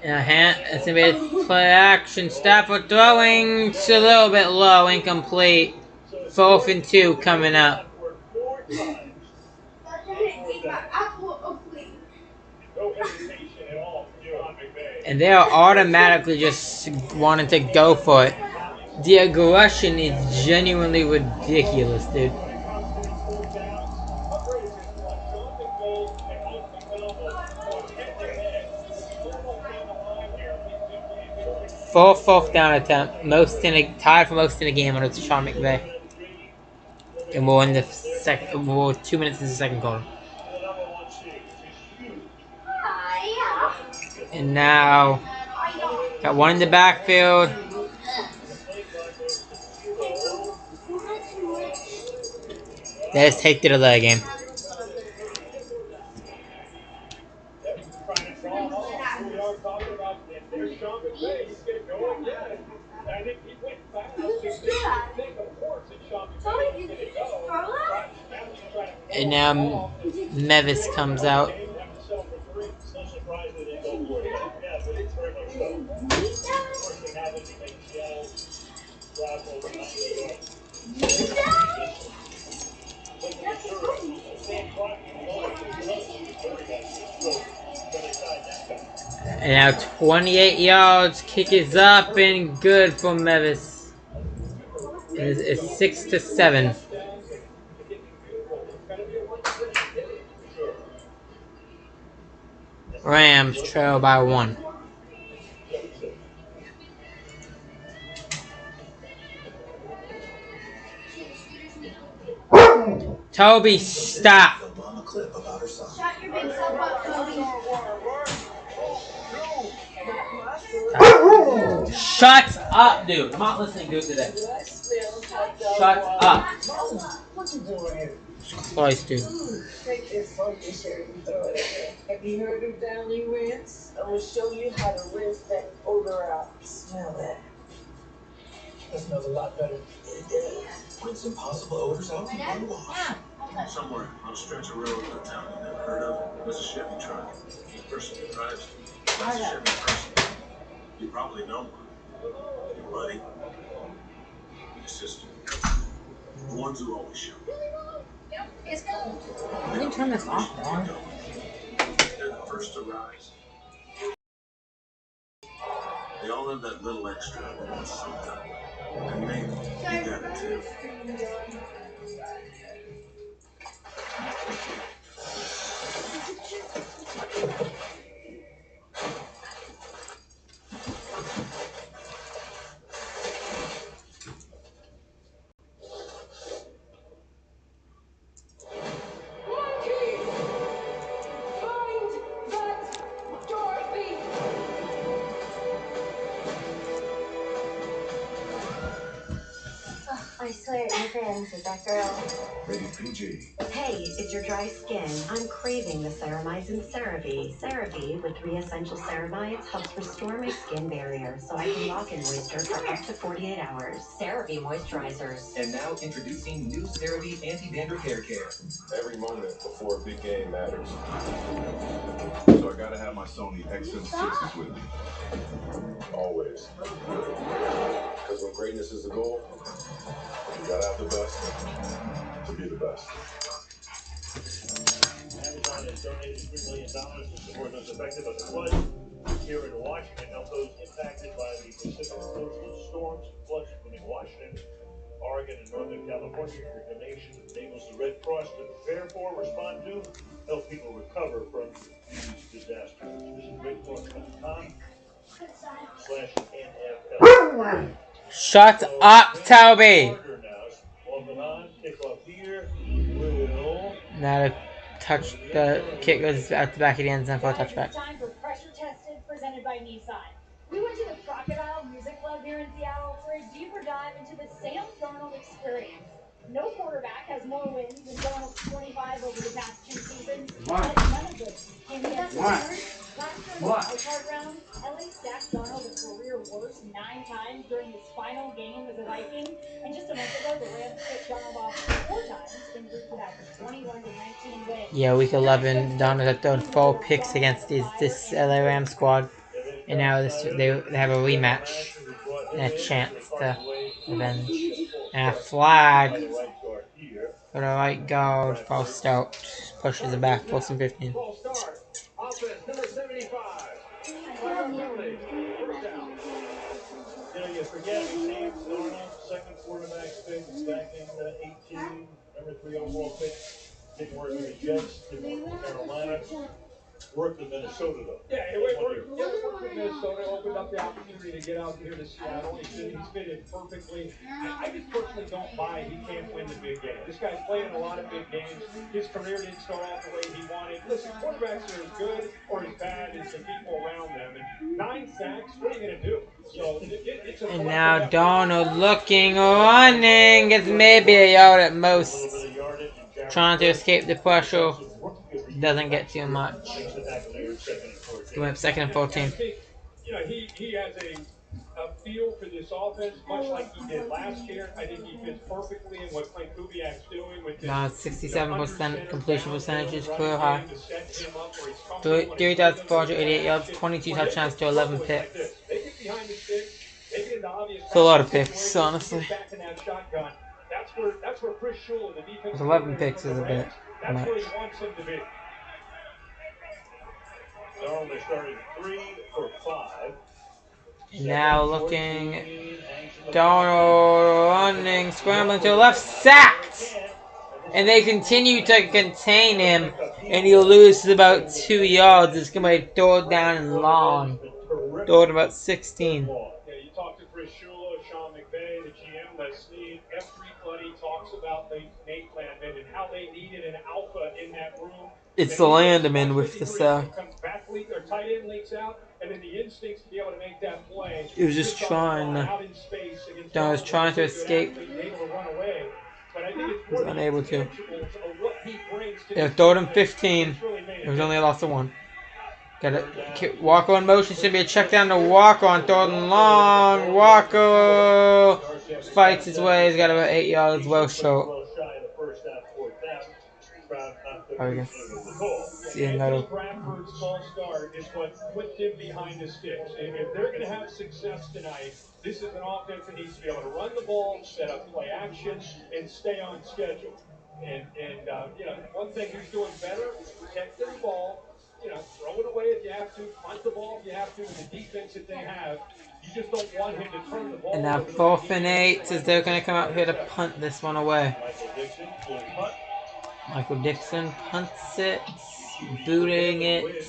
And it's gonna be play action. Stafford throwing. It's a little bit low, incomplete. 4th and 2 coming up. And they are automatically just wanting to go for it. The aggression is genuinely ridiculous, dude. Fourth down attempt, tied for most in a game under Sean McVay. And we're in the second. We're 2 minutes into the second quarter. And now, got one in the backfield. They just take to the leg game. And now Mevis comes out. And now 28 yards, kick is up and good for Mevis. It's 6-7. Rams trail by 1. Toby, stop. Shut your big self up, Toby. Shut up, dude. I'm not listening good today. Shut up. What you doing here? Christ, dude. Take this funky shirt and throw it in there. Have you heard of Downey Rinse? I'm gonna show you how to rinse that odor out. Smell that. That smells a lot better. Rinse impossible odors out in one wash. Somewhere on a stretch of road in a town you never heard of, there's a Chevy truck. The person who drives it, that's a Chevy person. You probably know one. Your buddy. Your sister. The ones who always show. is cold. I didn't turn this off, dog. They're the first to rise. They all have that little extra that wants something. And maybe you got it too. I swear, my friends is that girl. Rated PG. Hey, it's your dry skin. I'm craving the Ceramizing CeraVe. CeraVe with 3 essential ceramides helps restore my skin barrier so I can lock in moisture for up to 48 hours. CeraVe moisturizers. And now introducing new CeraVe Anti-Dandruff Hair Care. Every moment before a big game matters. So I gotta have my Sony XM6s with me. Always. Because when greatness is the goal, you gotta have the best to be the best. Amazon has donated $3 million to support those affected by the flood here in Washington. Help those impacted by the Pacific coastal storms and floods, including Washington, Oregon, and Northern California. Your donation enables the Red Cross to prepare for, respond to, help people recover from these disasters. Visit redcross.com/NFL. Shut up, Toby! Now to touch the kick goes out the back of the end zone for a touchback. Time for Pressure Tested, presented by Nissan. We went to the Crocodile Music Club here in Seattle for a deeper dive into the Sam Darnold experience. No quarterback has more wins than Darnold's 25 over the past 2 seasons. But none of this came against the Bears. Last year in the wildcard round, LA stacked Darnold a career worst 9 times during his final game as a Viking. And just a month ago, the Rams kicked Darnold off 4 times in route to that 21-19 win. Yeah, week 11, Donald had thrown 4 picks against this LA Rams squad. And now they have a rematch and a chance to avenge. And a flag for the right guard, false start. Pushes it back, 4th and 15. Offense number 75. You know, you forget Sam Darnold, second quarterback pick back in 18, number 3 overall pick. Didn't work with the Jets, didn't work with Carolina. Worked with Minnesota, though. Yeah, he worked with Minnesota, opened up the opportunity to get out here to Seattle. He's fit in perfectly. I just personally don't buy he can't win the big game. This guy's playing a lot of big games. His career didn't start off the way he wanted. Listen, quarterbacks are as good or as bad as the people around them. And 9 sacks, what are you going to do? So it's a And now Donald looking, running, gets maybe a yard at most. Trying to escape the pressure. Doesn't get too much. He went up 2nd and 14. You know, he has a feel for this offense, much like he did last year. I think he fits perfectly in what Clint Kubiak's doing with this. Now 67% completion percentage, career high. 3,488 yards, 22 touchdowns to 11 picks. It's a lot of picks, honestly. That's where Chris Shula, the defensive 11 picks is a bit much. Darnold started 3 for 5. Now looking, Donald running, scrambling to the left, sacked! And they continue to contain him, and he'll lose about 2 yards. It's going to be 3rd down and long. 3rd about 16. Yeah, you talk to Chris Shula, Sean McVay, the GM, Les Snead. Everybody talks about Nate Landman and how they needed an alpha in that room. It's the Landerman with the sack. Tight end leaks out, and then the instincts to be able to make that play. He was just trying to. Don was trying to escape. He was unable to. Yeah, 3rd and 15. It was only a loss of 1. Got it. Walker in motion. Should be a check down to Walker on 3rd and long. Walker fights his way. He's got about 8 yards. Well short. Probably see another. Bradford's false start is what put them behind the sticks. If they're going to have success tonight, this is an offense that needs to be able to run the ball, set up play action, and stay on schedule. And you know, one thing he's doing better is protecting the ball. You know, throw it away if you have to, punt the ball if you have to with the defense that they have. You just don't want him to turn the And ball now over to a 4th and defense 8 as they're going to come out here to punt this one away. Michael Dixon will punt. Michael Dixon punts it, booting it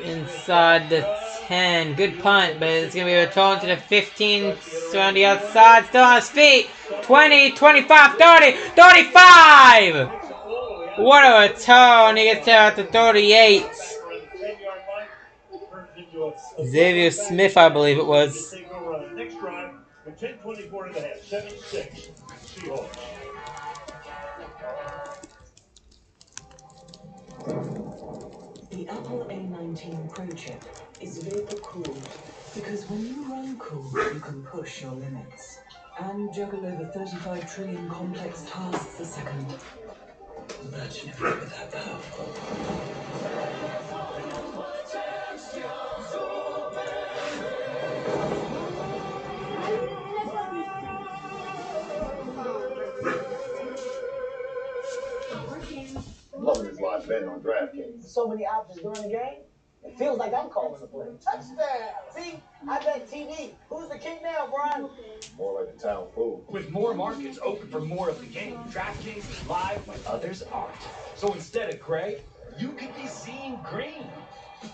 inside the 10. Good punt, but it's going to be returned to the 15, around the outside, still on his feet. 20, 25, 30, 35! What a return! He gets there at the 38. Xavier Smith, I believe it was. Next drive with 10:24 in the half, 7-6 Seahawks. The Apple A19 Pro chip is vehicle cooled because when you run cool, you can push your limits and juggle over 35 trillion complex tasks a second. Imagine if we were that powerful. I'm loving this live betting on DraftKings. So many options during the game. It feels like I'm calling the play. Touchdown! See, I bet TV. Who's the king now, Brian? More like the town fool. With more markets open for more of the game, DraftKings is live when others aren't. So instead of gray, you could be seeing green.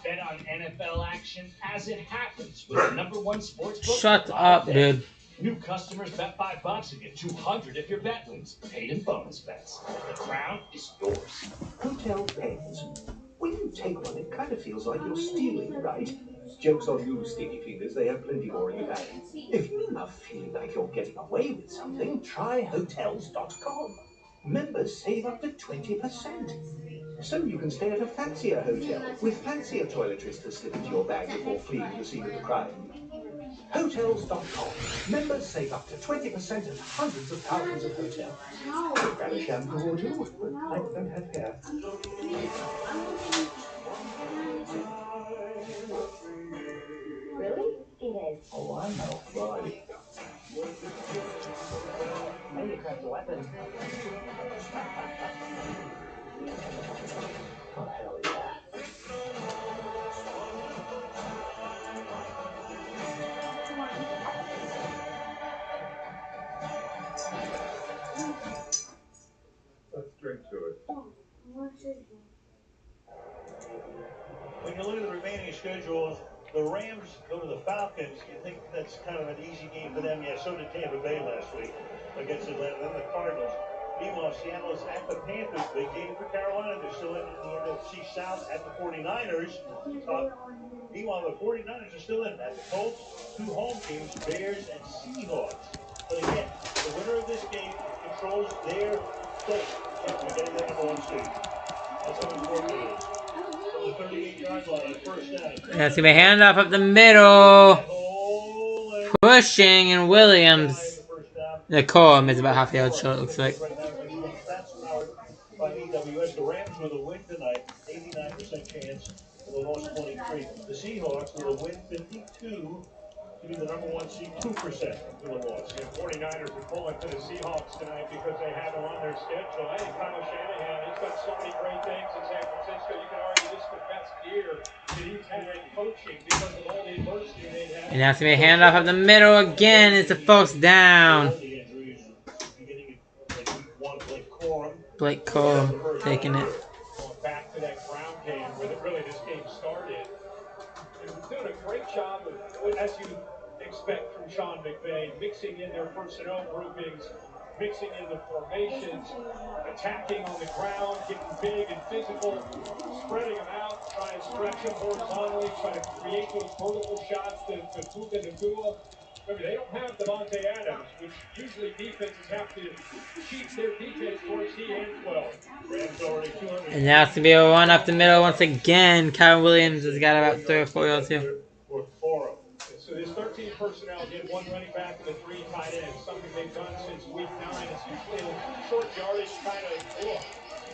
Bet on NFL action as it happens with the #1 sports book. Shut up, dude. New customers bet $5 and get $200 if your bet wins. Paid in bonus bets. The crown is yours. Hotel pens. When you take one, it kind of feels like you're stealing, right? Joke's on you, sticky fingers. They have plenty more in the bag. If you love feeling like you're getting away with something, try Hotels.com. Members save up to 20%. So you can stay at a fancier hotel with fancier toiletries to slip into your bag before fleeing the scene of the crime. Hotels.com. Members save up to 20% at hundreds of thousands of hotels. Grab a shampoo or two, but I don't have hair. Really? It is. Oh, I know, right. And you cracked a weapon. Oh, hell yeah. Let's drink to it. When you look at the remaining schedules, the Rams go to the Falcons. You think that's kind of an easy game for them. Yeah, so did Tampa Bay last week against Atlanta. Then the Cardinals. Meanwhile, Seattle's at the Panthers. Big game for Carolina. They're still in the NFC South at the 49ers. Meanwhile, the 49ers are still in at the Colts. Two home teams, Bears and Seahawks. But again, the winner of this game controls their fate after getting the #1 seed. That's how important it is. From the 38-yard line, first down. That's going to be handoff up the middle. Pushing, and Williams. The column is about half the yard short, it looks like. By EWS, the Rams with a win tonight, 89% chance of a loss 23. The Seahawks with a win 52 to be the #1 seed, 2% for the loss. The 49ers are pulling to the Seahawks tonight because they have them on their schedule. I think Kyle Shanahan, he's got so many great things in San Francisco. You can argue this is the best year that he's had in coaching because of all the adversity they've had. And that's going to be handoff up the middle again. It's a first down. Blake Corum taking it. Going back to that ground game where really this game started. They're doing a great job of, as you expect from Sean McVay, mixing in their personnel groupings, mixing in the formations, attacking on the ground, getting big and physical, spreading them out, trying to stretch them horizontally, trying to create those vertical shots to Puka Nacua. Remember, they don't have Devontae Adams, which usually defenses have to cheat their defense towards. He and 12. And now it's going to be a run up the middle once again. Kyron Williams has got about 3 or 4 yards here. So this 13 personnel did 1 running back and 3 tight ends, something they've done since week 9. It's usually a short yardage kind of look.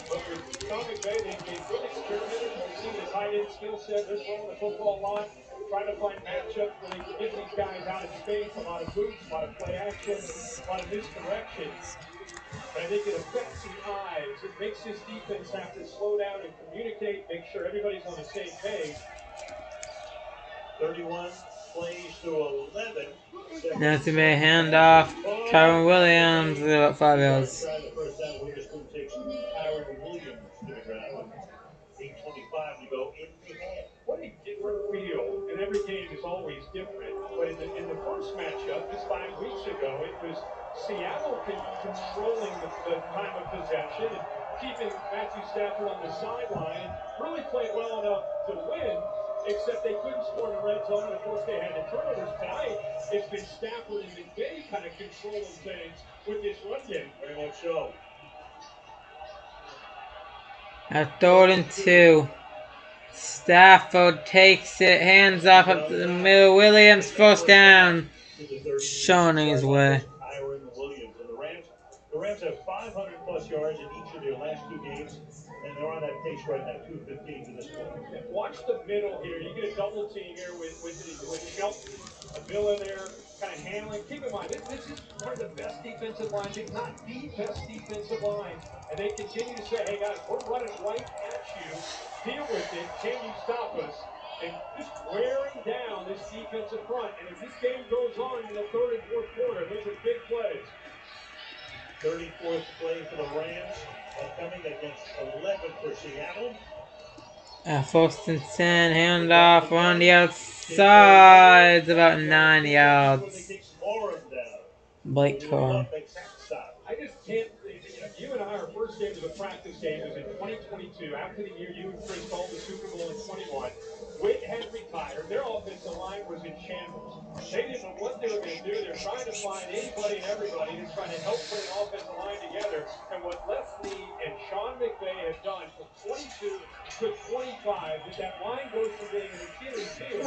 But with Sean McVay, they've really experimented. We've seen the tight end skill set. They're throwing the football a lot, trying to find matchups where they can get these guys out of space, a lot of boots, a lot of play action, a lot of misdirection. And I think it affects the eyes. It makes this defense have to slow down and communicate, make sure everybody's on the same page. 31 plays to 11. Now it's gonna be a handoff. Kyron Williams, about 5 yards. Try the first down. Witherspoon takes Kyron Williams to the ground with 8:25 to go in the half. What a different feel, and every game is always different. But in the first matchup, just 5 weeks ago, it was Seattle controlling the time of possession and keeping Matthew Stafford on the sideline and really played well enough to win, except they couldn't score in the red zone, and of course they had the turnovers. Tonight, it's been Stafford and McVay kind of controlling things with this run game. Very much so. A 3rd and 2. Stafford takes it, hands off up to the middle. Williams, first down. Showing his way. Kyron Williams and the Rams have 500 plus yards in each of their last 2 games, and they're on that pace right now, 215 to this point. Watch the middle here. You get a double team here with Shelton, Miller there, kind of handling. Keep in mind, this is one of the best defensive lines, if not the best defensive line, and they continue to say, "Hey guys, we're running right at you. Deal with it. Can you stop us?" And just wearing down this defensive front. And if this game goes on in the 3rd and 4th quarter, those are big plays. 34th play for the Rams, coming against 11 for Seattle. 1st and 10, handoff on the outside. It's about 9 yards. Blake Corum. I just can't. You and I, our first game as a practice game was in 2022. After the year you and Chris called the Super Bowl in 21, Witt had retired. Their offensive line was in shambles. They didn't know what they were going to do. They're trying to find anybody and everybody to try to help put an offensive line together. And what Les Snead and Sean McVay have done from 22 to 25, that line goes from being an Achilles heel.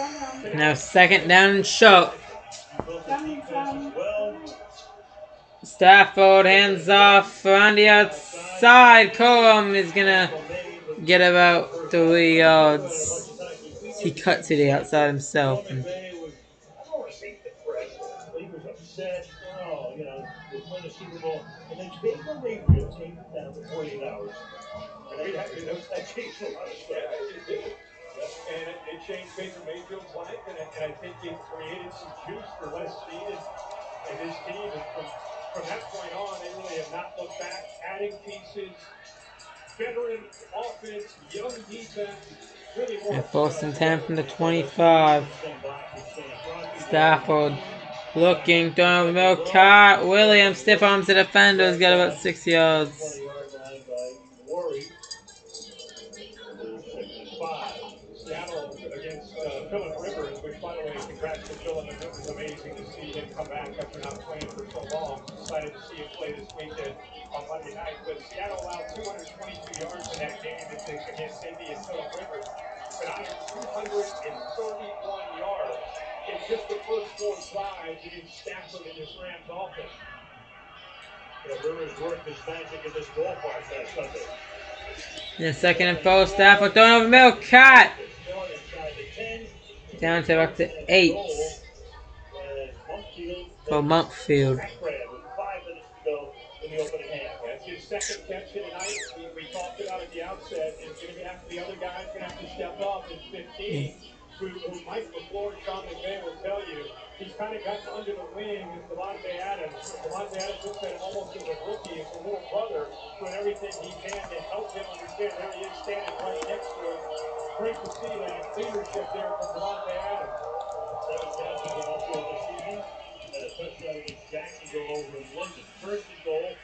Now 2nd down and short. Stafford hands off on the outside. Corum is gonna get about 3 yards. He cut to the outside himself. And He was upset. Oh, they win a Super Bowl. And then Baker Mayfield taped it down for 48 hours. And that changed a lot of stuff. Yeah, it did. Yeah. And it changed Baker Mayfield's life, and I think it created some juice for Les Snead and his team. And from that point on, they really have not looked back, adding pieces, veteran offense, young defense. Really more. 1st and 10 from the 25. Stafford looking, throwing over the middle. Cut. Williams, stiff arms the defenders, got about 6 yards. 5. Seattle against Phillip Rivers, which, by the way, congrats to Phillip. It was amazing to see him come back after not playing for so long. Excited to see him play this weekend on Monday night. But Seattle allowed 222 yards in that game against Indy and Phillip Rivers. But out of 231 yards in just the first 4 drives against Stafford and this Rams offense. Rivers worked his magic in this ballpark last Sunday. Then 2nd and 4, Stafford throwing over the middle. Cut. Down to up to 8 for Montfield. With 5 minutes to go in the opening half. That's his 2nd catch of the night. We talked about at the outset, and going to have the other guys going to have to step up in 15. Who Mike LaFleur and Sean McVay will tell you, he's kind of gotten under the wing of Devontae Adams. Devontae Adams looks at him almost as a rookie, as a little brother, doing everything he can to help him understand. There he is standing right next to him. Great to see that leadership there from Devontae Adams. 7 catches in all field this season. And a touchdown against Jacksonville over in London. 1st and goal,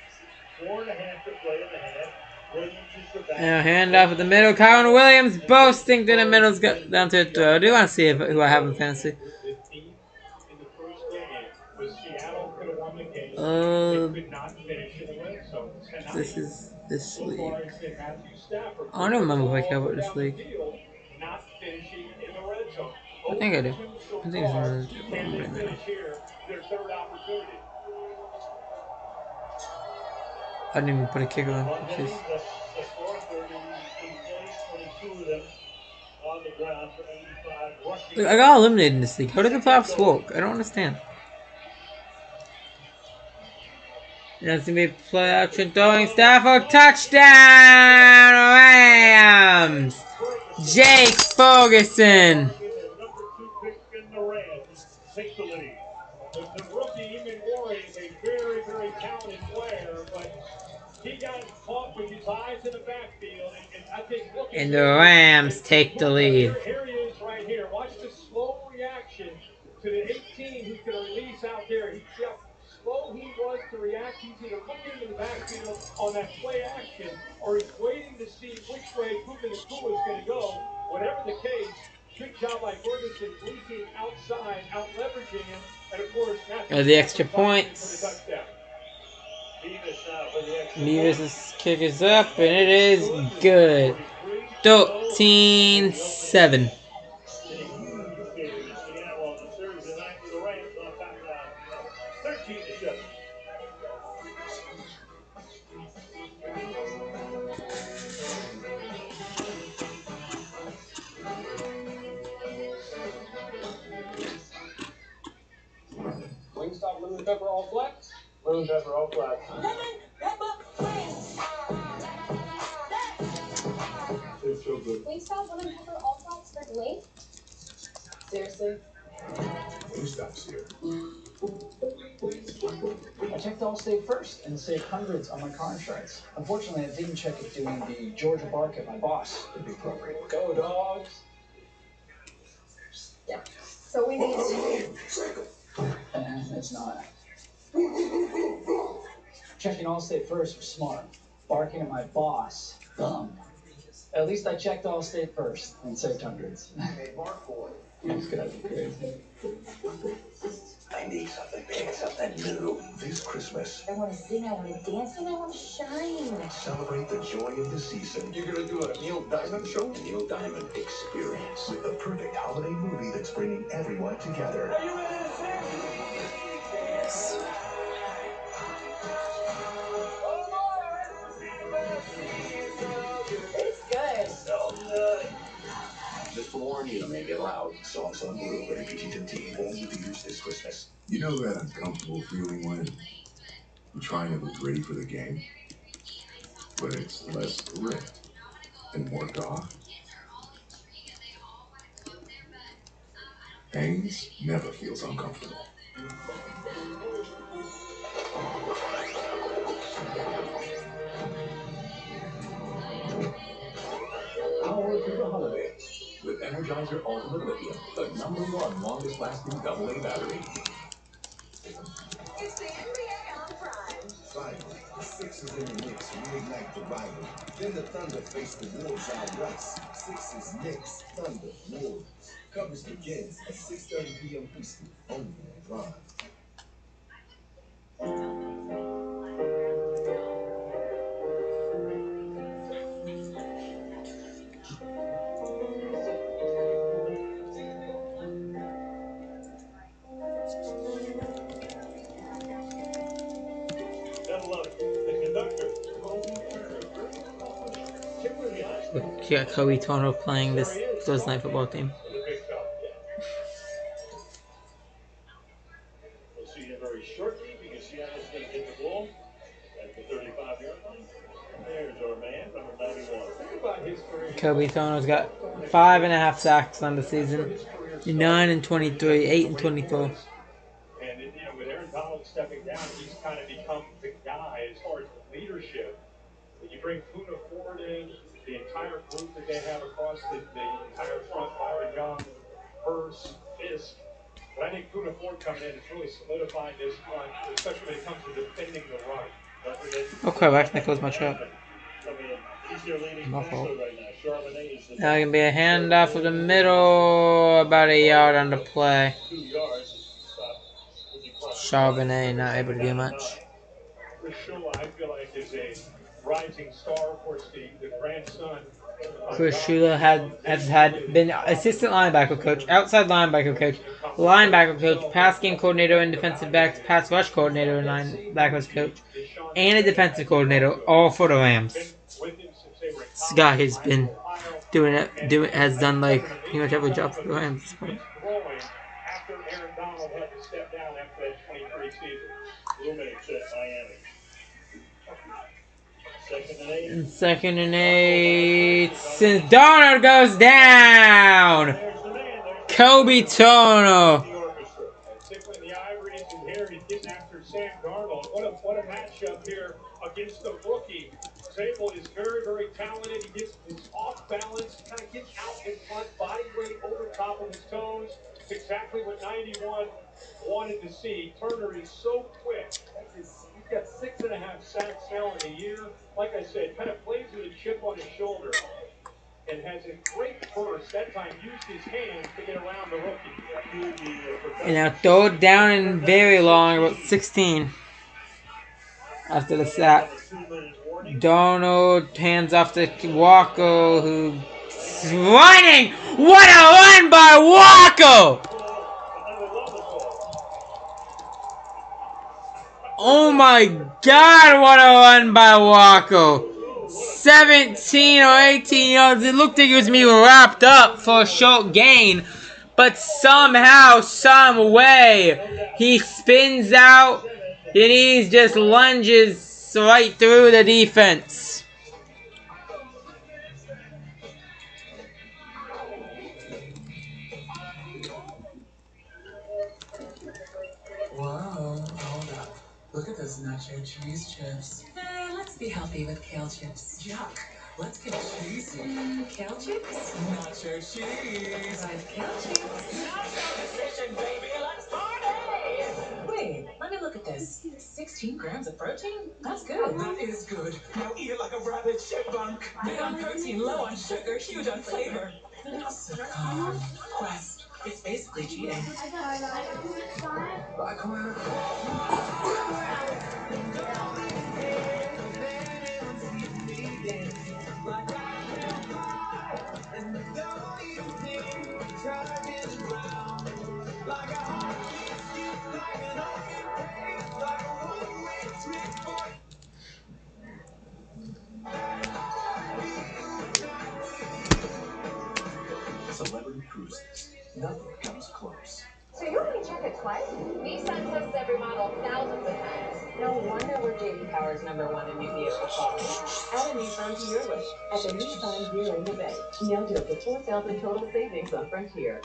4.5 to play in the half. Williams is the back. Now handoff at the middle. Kyron Williams boasting to the middle. Got down to a throw. I do want to see who I have in fantasy. In the first inning, was Seattle could have won the game. They could not finish in the red zone. This is this So league. far, it's been Matthew Stafford. I don't remember if I care about this league. Not finishing in the red zone. I think I do. I think it's in the Can they finish here? Their 3rd opportunity. I didn't even put a kicker on. Which is The score 33 plays, 22 of them on the ground for 85 rushing. look, I got eliminated in this league. How did the playoffs work? I don't understand. That's gonna be play action throwing Stafford touchdown Rams. Jake Ferguson. Number 2 pick in the Rams take the lead. The rookie Eamon is a very, very talented player, but he got caught with his eyes in the backfield, and I think looking And the Rams take the lead. here he is right here. Watch the slow reaction to the 18 who's going to release out there. He see how slow he was to react. He's either looking in the backfield on that play action, or he's waiting to see which way Puka Nakua is going to go. Whatever the case, good job by Ferguson leaking outside, out leveraging him, and of course, The extra points. Beavis kick is up, and it is good. 13-7. Wingstop lemon pepper all flats. Lemon pepper all flats. It's so good. Wingstop lemon pepper all flats for late? Seriously? Wingstop's here. I checked Allstate first and saved hundreds on my car insurance. Unfortunately, I didn't check if doing the Georgia bark at my boss would be appropriate. Go, dogs! Yeah. So we need It's not. Checking Allstate first was smart. Barking at my boss, dumb. At least I checked Allstate first and saved hundreds. Hey, Mark boy. These guys are crazy. I need something big, something new. This Christmas, I want to sing, I want to dance, and I want to shine. celebrate the joy of the season. You're gonna do a Neil Diamond show? Neil Diamond Experience. With the perfect holiday movie that's bringing everyone together. Are you ready to sing? It's good. So good. Just forewarn you, may get loud. Songs on Blue, rated PG-13. Only theaters this Christmas. You know that uncomfortable feeling when you're trying to look ready for the game, but it's less grit and more goth? Haynes never feels uncomfortable. Power through the holidays with Energizer Ultimate Lithium, the #1 longest lasting AA battery. It's the NBA on Prime. Finally, the Sixers in the Knicks reignite the rivalry. Then the Thunder face the Wolves out west. Sixers, Knicks, Thunder, Wolves. Coverage begins at 6:30 p.m. Eastern, only on Prime. Yeah, Kobe Tono playing this Thursday night football team. We'll see him very shortly because Seattle's going to get the ball at the 35-yard line. There's our man, number 91. Think about his career. Kobe Tono's got 5.5 sacks on the season. 9 and 23, 8 and 24. And with Aaron Donald stepping down, he's kind of become the guy as far as leadership. When you bring Puna Ford in, the entire group that they have across the entire front, Byron Young, Hurst, Fisk. But I think Puna Ford coming in has really solidified this front, especially when it comes to defending the run. Okay, I actually closed my shot. My fault. Now it can be a handoff of the middle, about a yard on the play. Charbonnet not able to do much. I feel like is a rising star. Of course, the grandson. Chris Shula has been assistant linebacker coach, outside linebacker coach, pass game coordinator and defensive backs, pass rush coordinator and linebackers coach, and a defensive coordinator, all for the Rams. This guy has been has done like pretty much every job for the Rams at this point. After Aaron Donald had to step down after that 23 season. Roommates at Miami. Second and 8. Since Darnold goes down, Kobe Tono. Tickling the ivories, and here he's getting after Sam Darnold. What a matchup here against the rookie. Zabel is very, very talented. He gets his off balance, kind of gets out in front, body weight over top of his toes. It's exactly what 91 wanted to see. Turner is so quick. He's got 6.5 sacks now in a year. Like I said, kind of plays with a chip on his shoulder and has a great burst. That time used his hands to get around the rookie. And now throw it down and very long, about 16. After the sack, Donald hands off to Walker, who's running. What a run by Walker! Oh my God, what a run by Walker! 17 or 18 yards. It looked like it was me wrapped up for a short gain, but somehow, some way, he spins out and he just lunges right through the defense. Whoa, hold up. Look at those nacho cheese chips. Let's be healthy with kale chips. Yuck. Let's get cheesy. Kale chips? Nacho cheese. Fried kale chips. Nacho decision, baby. Let's party. Wait, let me look at this. 16 grams of protein? That's good. That is good. Now eat it like a rabbit chipmunk. Big on protein, low on sugar, huge on flavor. Succumb. Quest. It's basically cheating. Celebrity cruises. Nothing comes close. So you only check it twice? Nissan tests every model thousands of times. No wonder we're JD Power's #1 in new vehicle quality. Add a Nissan to your list at the Nissan dealer in the Bay. Now to up to $4,000 total savings on Frontier.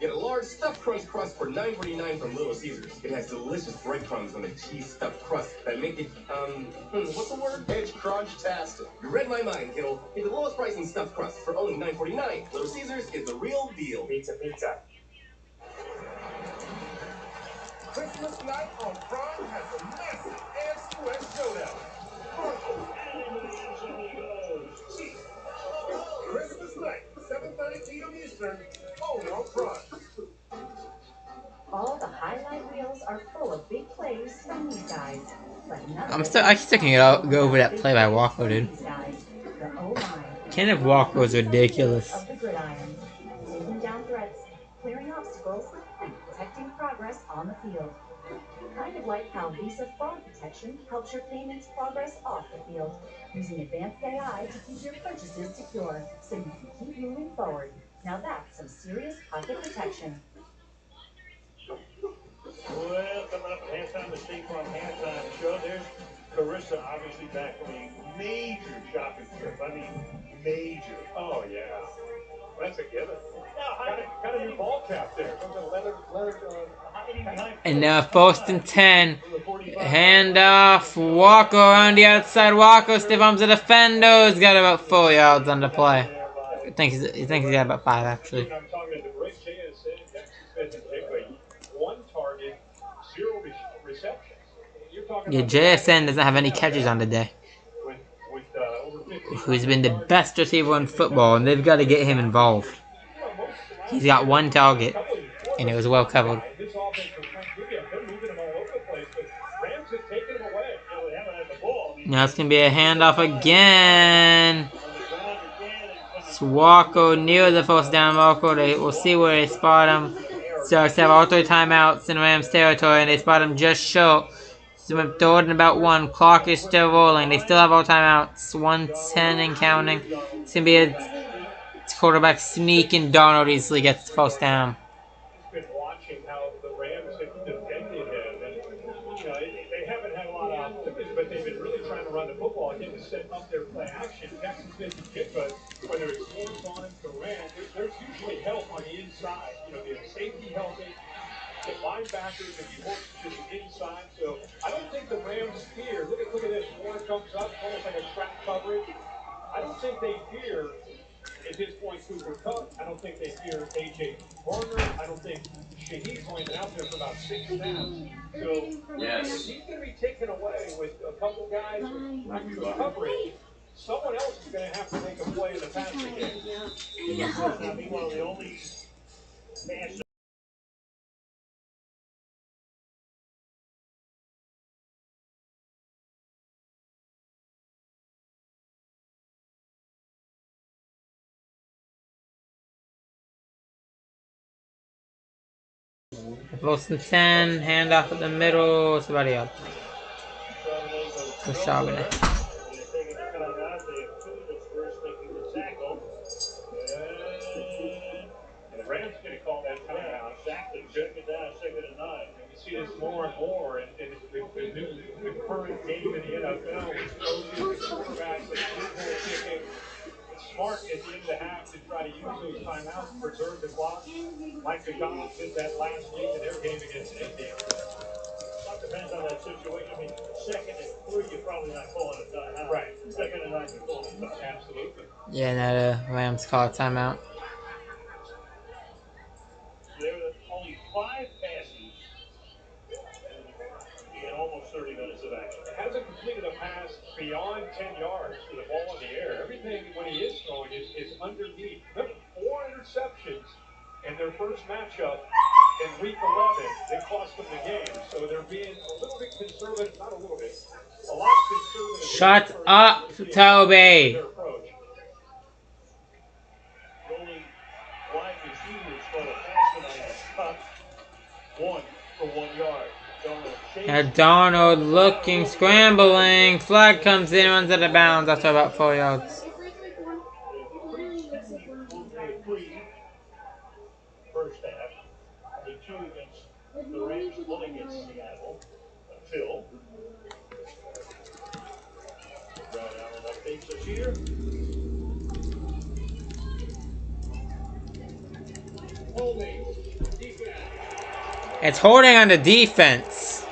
Get a large stuffed crunch crust for $9.49 from Little Caesars. It has delicious breadcrumbs on the cheese stuffed crust that make it, what's the word? Edge crunch-tastic. You read my mind, kiddo. Get the lowest price in stuffed crust for only $9.49. Little Caesars is the real deal. Pizza, pizza. Christmas night on Prime has a massive air-to-air showdown. Christmas night, 7:30 p.m. Eastern, only on Prime. All the highlight reels are full of big plays from these guys. But I still can't go over that play by Walker, dude. Kenneth Walker was ridiculous. Of the gridiron, taking down threats, clearing obstacles, and protecting progress on the field. Kind of like how Visa Fraud Protection helps your payments progress off the field, using advanced AI to keep your purchases secure, so you can keep moving forward. Now that's some serious pocket protection. Well, coming up at halftime, the State Farm halftime show. There's Carissa, obviously back from a major shopping trip. I mean, major. Oh, yeah. That's a given. Got a new ball cap there. And now first and 10. Hand off. Walker around the outside. Walker stiff arms the defender. He's got about 4 yards on the play. I think he's got about 5 actually. I'm talking to Rick JSN, one target, 0 receptions. You're talking Yeah, JSN doesn't have any catches on the day. Who's been the best receiver in football, and they've got to get him involved. He's got 1 target, and it was well covered. Now it's going to be a handoff again. It's Walker near the first down marker. We'll see where they spot him. Seahawks have all 3 timeouts in Rams territory, and they spot him just short. So third and about 1. Clock is still rolling. They still have all timeouts. 1:10 and counting. It's going to be a quarterback sneak, and Darnold easily gets the first down. Been watching how the Rams have defended him, and they haven't had a lot of opportunities, but they've been really trying wanted to set up their play action. Texas didn't get, but whether it's Lawrence on him, Durant, there's usually help on the inside. You know, the safety helping, the linebackers, if you work to the inside. So I don't think the Rams fear. Look at this. Warner comes up, almost like a trap coverage. I don't think they fear at this point Cooper Kupp. I don't think they fear A.J. Varner. I don't think Shaheed's only been out there for about 6 snaps. So if he's going to be taken away with a couple guys with extra coverage, someone else is going to have to make a play in the passing game. Now, meanwhile, the only pass. Close to 10, hand off at the middle, somebody up. Charbonnet. And the Rams going to call that timeout. Exactly. Second down, 2nd and 9. And we see this more and more in the current game in the NFL with coaches and quarterbacks and field goal kicking. It's smart at the end of the half to try to use those timeouts to preserve the clock. Mike McDonald did that last week in their game against Indy. It depends on that situation. I mean, 2nd and 3, you're probably not calling a timeout. Right. 2nd and 9, you're calling a timeout. Absolutely. Yeah, now the Rams call a timeout. There were only 5 passes in almost 30 minutes of action. Hasn't completed a pass beyond 10 yards with the ball in the air. Everything when he is throwing is underneath. Remember, 4 interceptions in their first matchup in week 11 that cost them the game. So they're being a little bit conservative, not a little bit, a lot conservative. Shut up, Toby. The only wide receivers for the pass tonight is Kupp, 1 for 1 yard. Now Donald looking, scrambling. Flag comes in, runs out of bounds after about 4 yards. First half, the 2 against the Rams, 1 against Seattle. Phil. Brad Allen updates us here. Holding. Defense. It's holding on the defense.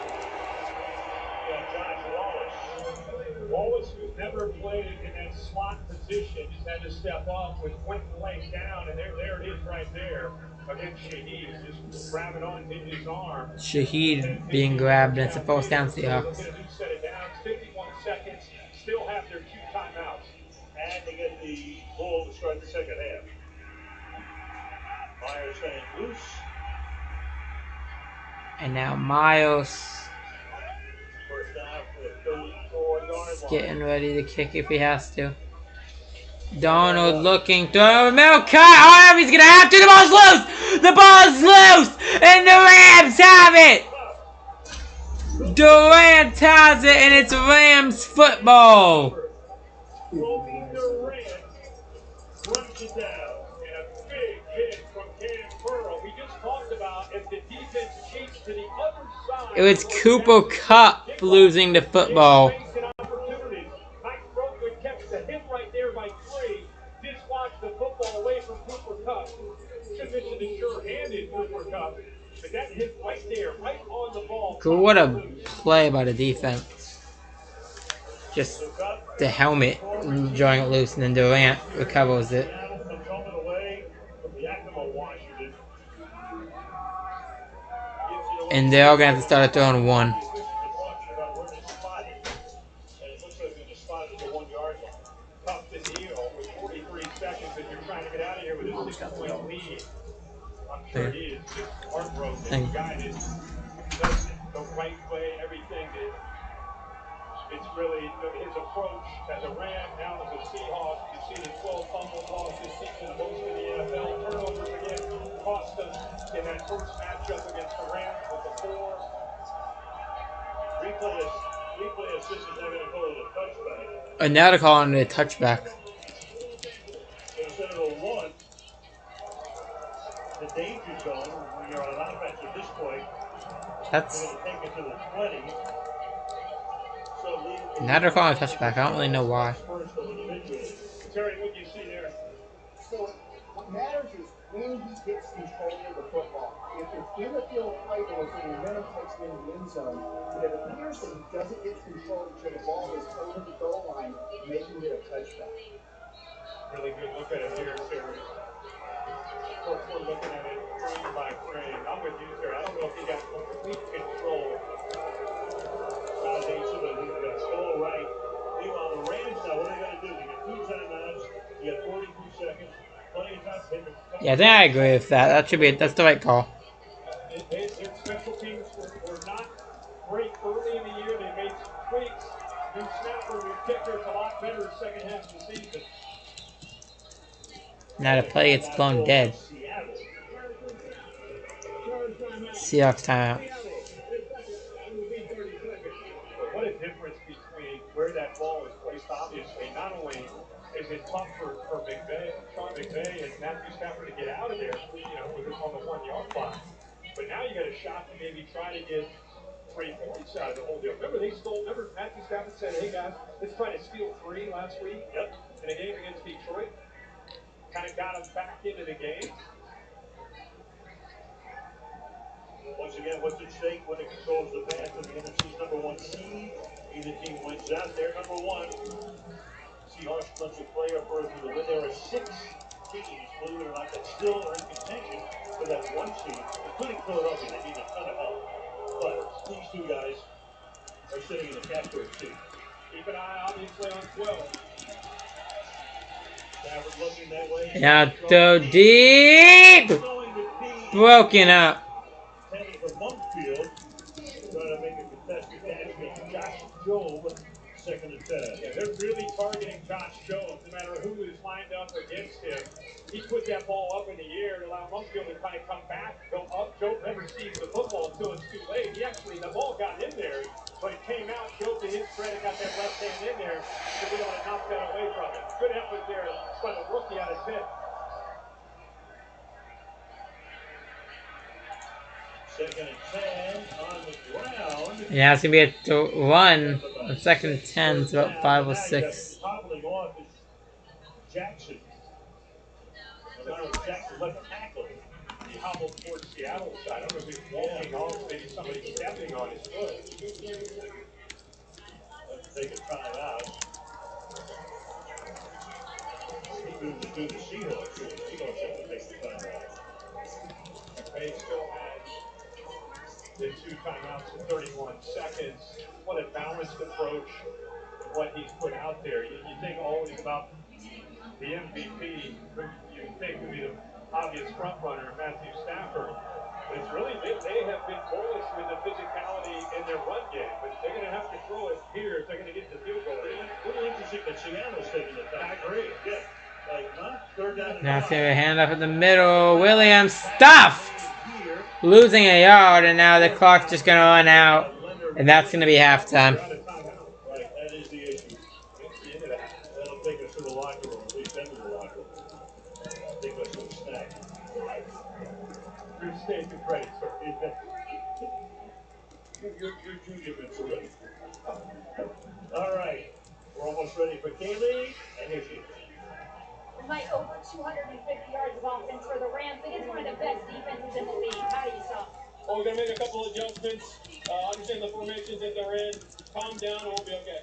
Wallace, who's never played in that slot position, has had to step up with Quentin laying down, and there it is right there against Shaheed. Just grabbing onto his arm. Shaheed being grabbed, and it's a first down Seahawks. Set it down. 51 seconds. Still have their 2 timeouts. And they get the ball to start the second half. Myers staying loose. And now Miles First down for the 34-yard line. getting ready to kick if he has to. Donald looking, throw, middle cut. Oh, he's gonna have to. The ball's loose. The ball's loose, and the Rams have it. Durant has it, and it's Rams football. Kobe Durant runs it down. And a big hit from Cam Burrow. We just talked about if the defense cheats to the other side. It was Cooper Kupp losing the football. Mike Broke would catch the hit right there by 3. Dislodge the football away from Cooper Kupp. Should mention the sure-handed Cooper Kupp. But that hit right there, right on the ball. What a play by the defense. Just the helmet drawing it loose, and then Durant recovers it. And they're all going to have to start throwing 1. Sure he is just heartbroken. The guy that does it the right way, everything that it's really his approach as a Ram, now as a Seahawk. You see the 12 fumble loss this season, the most in the NFL. Turnovers again cost them in that first matchup against the Rams with the 4. Replay assistants are going to call it a touchback. And now they're calling it a touchback. So instead of a 1, the danger zone when you're on offense at this point. That's They're going to take it to the 20. So Now they're calling a touchback. I don't really know why. Terry, what do you see there? So what matters is when he gets control of the football. If it's in the field of play and the momentum takes him into the end zone, but it appears that he doesn't get control until the ball is over the goal line, making it a touchback. Really good look at it here, Terry. Of course, we're looking at it frame by frame. I'm with you, Terry. I don't know if he got complete control. That's all right. Meanwhile, the Rams now, what are they going to do? They got 2 timeouts. You got 42 seconds. Plenty of time to hit the. Yeah, I think I agree with that. That's the right call. Their special teams were not great early in the year. They made some tweaks. New snapper, new kickers, a lot better second half of the season. Now the play gets blown dead. Seahawks timeout. What a difference between where that ball is placed, obviously. Not only is it tough for Sean McVay and Matthew Stafford to get out of there, on the 1-yard line, but now you got a shot to maybe try to get 3 points out of the whole deal. Remember, Matthew Stafford said, hey, guys, let's try to steal 3 last week in a game against Detroit. Kind of got him back into the game. Once again, what's at stake when it controls the path to the NFC's #1 seed? Either team wins out. They're #1. Seahawks must play a further to win. There are 6 teams, believe it or not, that still are in contention for that 1 seed, including Philadelphia. They need a ton of help. But these 2 guys are sitting in the catbird seat. Keep an eye, obviously, on 12. Stafford looking that way. Now so deep, broken up. Heading for Monkfield. Trying to make a contested catch against Josh Jobe. 2nd and 10. Yeah, they're really targeting Josh Jobe. No matter who is lined up against him, he put that ball up in the air to allow Monkfield to kind of come back, go up. Jobe never sees the football until it's too late. The ball got in there, but it came out. Jobe, to his credit, got that left hand in there to be able to knock that away from him. Good effort there by the rookie out of Pitt. 2nd and 10 on the ground. Yeah, it's gonna be a run on 2nd and 10. It's about 5 or 6. Hobbling off is Jackson. Jackson left tackle. He hobbled towards Seattle side. I don't know if he's walking off, maybe somebody stepping on his foot. Let's take a timeout. He moved to do the Seahawks. The Seahawks have to take a timeout. They still has the 2 timeouts in 31 seconds. What a balanced approach. What he's put out there. You think always about the MVP, who you think would be the obvious front runner, Matthew Stafford. But it's really, they have been bullish with the physicality in their run game. But they're going to have to throw it here if they're going to get the field goal. A little interesting that Seattle's taking the time. I agree. Yeah. Like, huh? 3rd down and 5. Now it's gonna hand up in the middle. Williams stuffed, losing a yard, and now the clock's just gonna run out, and that's gonna be halftime. Right, that is the issue. That'll take us to the locker room, at least into the locker room. Take us to a snack. You're staying to credit, sir. You're junior been ready. All right. We're almost ready for Kaylee, and here she is. Mike, over 250 yards of offense for the Rams. It is one of the best defenses in the league. How do you stop? Well, we're going to make a couple adjustments. Understand the formations that they're in. Calm down, and we'll be okay.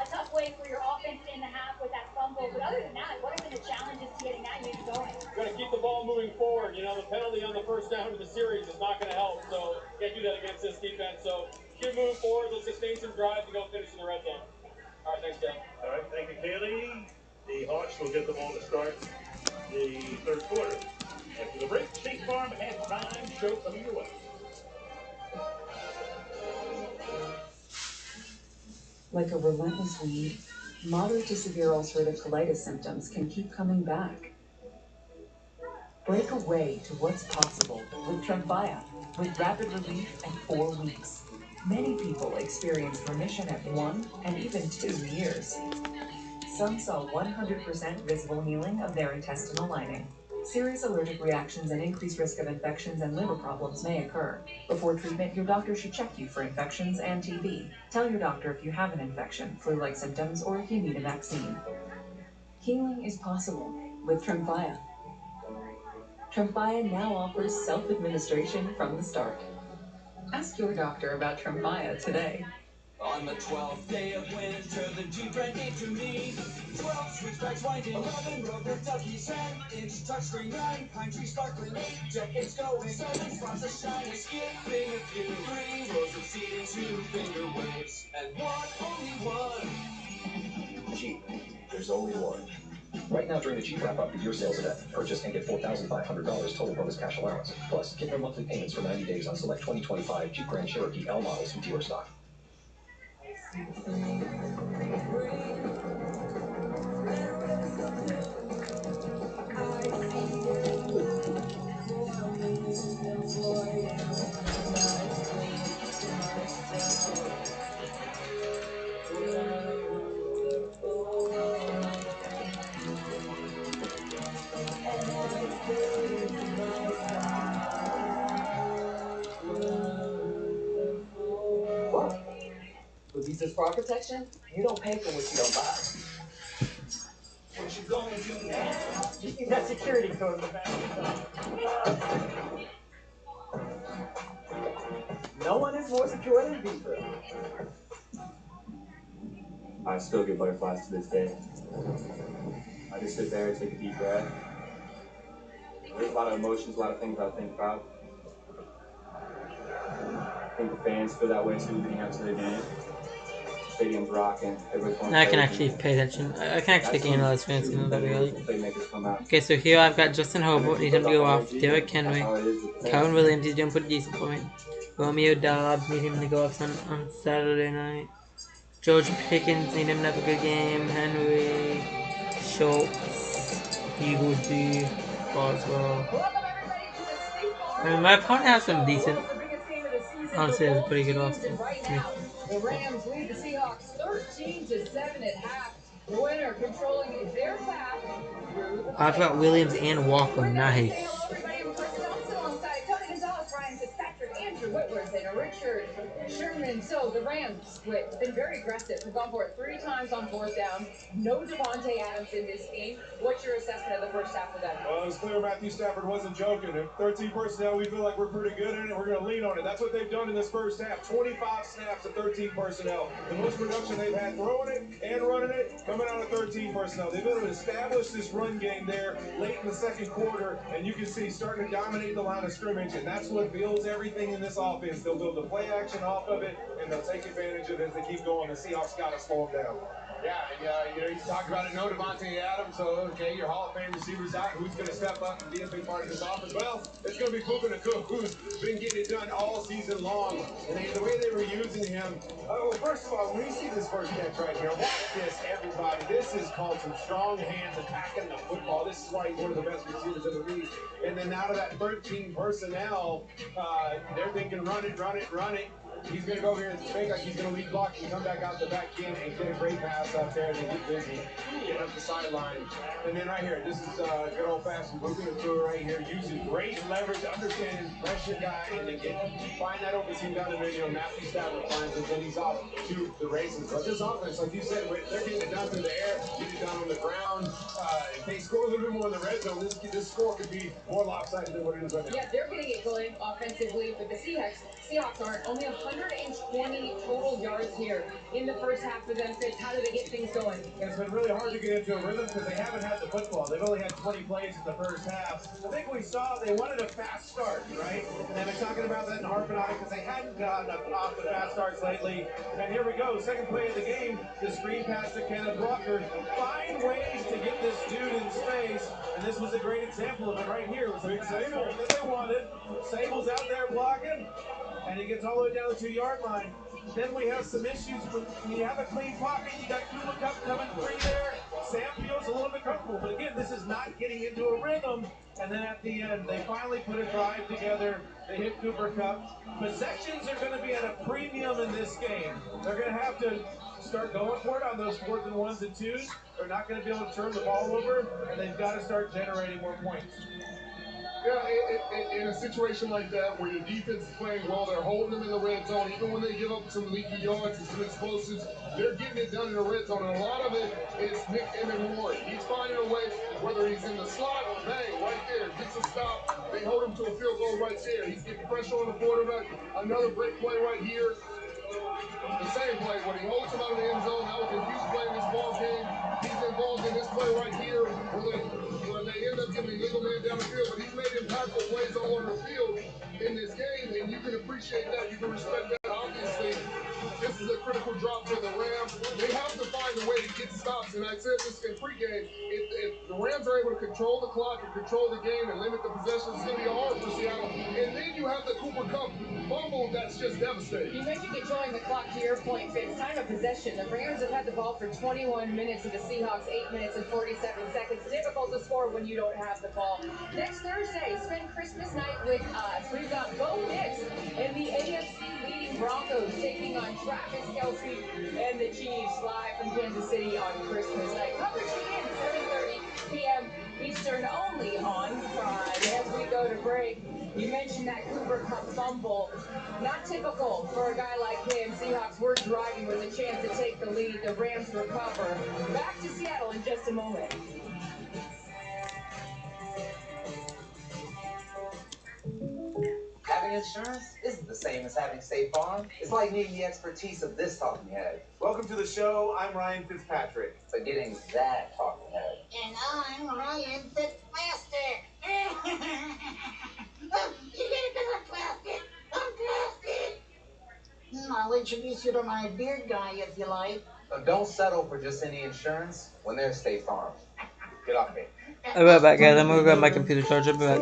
A tough way for your offense in the half with that fumble. But other than that, what have been the challenges to getting that unit going? We're going to keep the ball moving forward. The penalty on the first down of the series is not going to help. So, can't do that against this defense. So, keep moving forward. Let's sustain some drives and go finish in the red zone. All right, thanks, Dan. All right, thank you, Kaylee. The Hawks will get the ball to start the 3rd quarter. After the break, State Farm halftime show coming your way. Like a relentless weed, moderate to severe ulcerative colitis symptoms can keep coming back. Break away to what's possible with Tremfya, with rapid relief in 4 weeks. Many people experienced remission at 1 and even 2 years. Some saw 100% visible healing of their intestinal lining. Serious allergic reactions and increased risk of infections and liver problems may occur. Before treatment, your doctor should check you for infections and TB. Tell your doctor if you have an infection, flu-like symptoms, or if you need a vaccine. Healing is possible with Tremfya. Tremfya now offers self-administration from the start. Ask your doctor about Tremfya today. On the 12th day of winter, the Jeep brand gave to me 12 switchbacks winding, 11 Rover duckies, 10-inch touchscreen, 9 pine tree sparkling, 8 decades going, 7 spots of shiny, skipping a few, 3 rows of seating, 2 finger waves, and one, only one. Jeep. There's only one. Right now during the Jeep wrap-up, the year sales event, purchase and get $4,500 total bonus cash allowance. Plus, get no monthly payments for 90 days on select 2025 Jeep Grand Cherokee L models from dealer stock. What? With Visa's fraud protection, you don't pay for what you don't buy. What you gonna do now? Just need that security code in the back. No one is more secure than Visa. I still get butterflies to this day. I just sit there, take a deep breath. There's a lot of emotions, a lot of things I think about. I think the fans feel that way too leading up to the game. Stadium's rocking. Everybody's going I can crazy. actually pay attention. I can actually take analyze fantasy that really. Playmakers come out. Okay, so here I've got Justin Hobart, need him to go off. Derrick Henry. Calvin Williams, he's doing pretty decent for me. Romeo Dobbs, need him to go off on Saturday night. George Pickens, need him to have a good game. Henry, Schultz, Eaglesby, Boswell. I mean, my opponent has some decent. Honestly, has a pretty good roster. The Rams lead the Seahawks 13-7 at half. The winner controlling their path. I've got Williams and Walker. Nice. Alongside Tony Gonzalez, Ryan Fitzpatrick, Andrew Whitworth, and Richard Sherman. So the Rams have been very aggressive. They've gone for it 3 times on 4th down. No Devontae Adams in this game. What's your assessment of the first half of that? Well, it's clear Matthew Stafford wasn't joking. If 13 personnel, we feel like we're pretty good in it, we're going to lean on it. That's what they've done in this first half. 25 snaps of 13 personnel. The most production they've had throwing it and running it, coming out of 13 personnel. They've been able to establish this run game there late in the second quarter, and you can see starting to dominate the line of scrimmage, and that's what builds everything in this offense. They'll build the play action off of it, and they'll take advantage of it as they keep going. The Seahawks got to slow them down. Yeah, you know, you talk about it, no Devontae Adams, so okay, your Hall of Fame receivers out. Who's going to step up and be a big part of this offense? Well, it's going to be Puka Nacua, who's been getting it done all season long. And the way they were using him, well, first of all, when you see this first catch right here, watch this, everybody. This is called some strong hands attacking the football. This is why he's one of the best receivers in the league. And then out of that 13 personnel, they're thinking run it, run it, run it. He's going to go here and fake like he's going to lead block and come back out the back end and get a great pass out there and get busy, get up the sideline. And then right here, this is good old-fashioned moving it through right here, using great leverage, understanding pressure guy, and then find that open seam down the middle. Matthew Stafford finds it, then he's off to the races. But this offense, like you said, they're getting it done through the air, getting it done on the ground. If they score a little bit more in the red zone, this score could be more lopsided than what it is right now. Yeah, they're getting it going offensively, but the Seahawks aren't. Only 120 total yards here in the first half for them. Fitz, how do they get things going? It's been really hard to get into a rhythm because they haven't had the football. They've only had 20 plays in the first half. I think we saw they wanted a fast start, right? And they've been talking about that and harping on it because they hadn't gotten off the fast starts lately. And here we go, second play of the game. The screen pass to Kenneth Walker. Find ways to get this dude in space. And this was a great example of it right here. It was a big Sable that they wanted. Sable's out there blocking. And he gets all the way down the 2-yard line. Then we have some issues when you have a clean pocket. You got Cooper Cup coming free there. Sam feels a little bit comfortable. But again, this is not getting into a rhythm. And then at the end, they finally put a drive together. They hit Cooper Cup. Possessions are going to be at a premium in this game. They're going to have to start going for it on those 4th and 1s and 2s, they're not going to be able to turn the ball over, and they've got to start generating more points. Yeah, in a situation like that where your defense is playing well, they're holding them in the red zone. Even when they give up some leaky yards and some explosives, they're getting it done in the red zone. And a lot of it is Nick Emmanwori. He's finding a way, whether he's in the slot, bang, right there, gets a stop. They hold him to a field goal right there. He's getting pressure on the quarterback. Another great play right here. The same play, when he holds him out of the end zone, that was a huge play in this ball game. He's involved in this play right here, where they end up getting the illegal man down the field, but he's made impactful plays all over the field in this game, and you can appreciate that. You can respect that. Obviously, this is a critical drop for the Rams. They have to find a way to get stops, and I said this in pregame. If the Rams are able to control the clock and control the game and limit the possessions, it's going to be hard for Seattle. And then you have the Cooper Kupp fumble that's just devastating. You mentioned controlling the clock. To your point, Fitz, time of possession. The Rams have had the ball for 21 minutes, and the Seahawks 8 minutes and 47 seconds. Difficult to score when you don't have the ball. Next Thursday, spend Christmas night with us. We've got Bo Nix and the AFC leading Broncos taking on Travis Kelce and the Chiefs live from Kansas City on Christmas night. Coverage begins 7:30 p.m. Eastern only on Friday. As we go to break, you mentioned that Cooper Kupp fumble. Not typical for a guy like him. Seahawks were driving with a chance to take the lead. The Rams recover. Back to Seattle in just a moment. Having insurance isn't the same as having State Farm. It's like needing the expertise of this talking head. Welcome to the show. I'm Ryan Fitzpatrick. But getting that talking head. And I'm Ryan Fitzplastic. You get it because I'm plastic. I'm plastic. I'll introduce you to my beard guy if you like. So don't settle for just any insurance when there's State Farm. Get off me. I'll be right back, guys. I'm gonna grab my computer charger. I'll be back.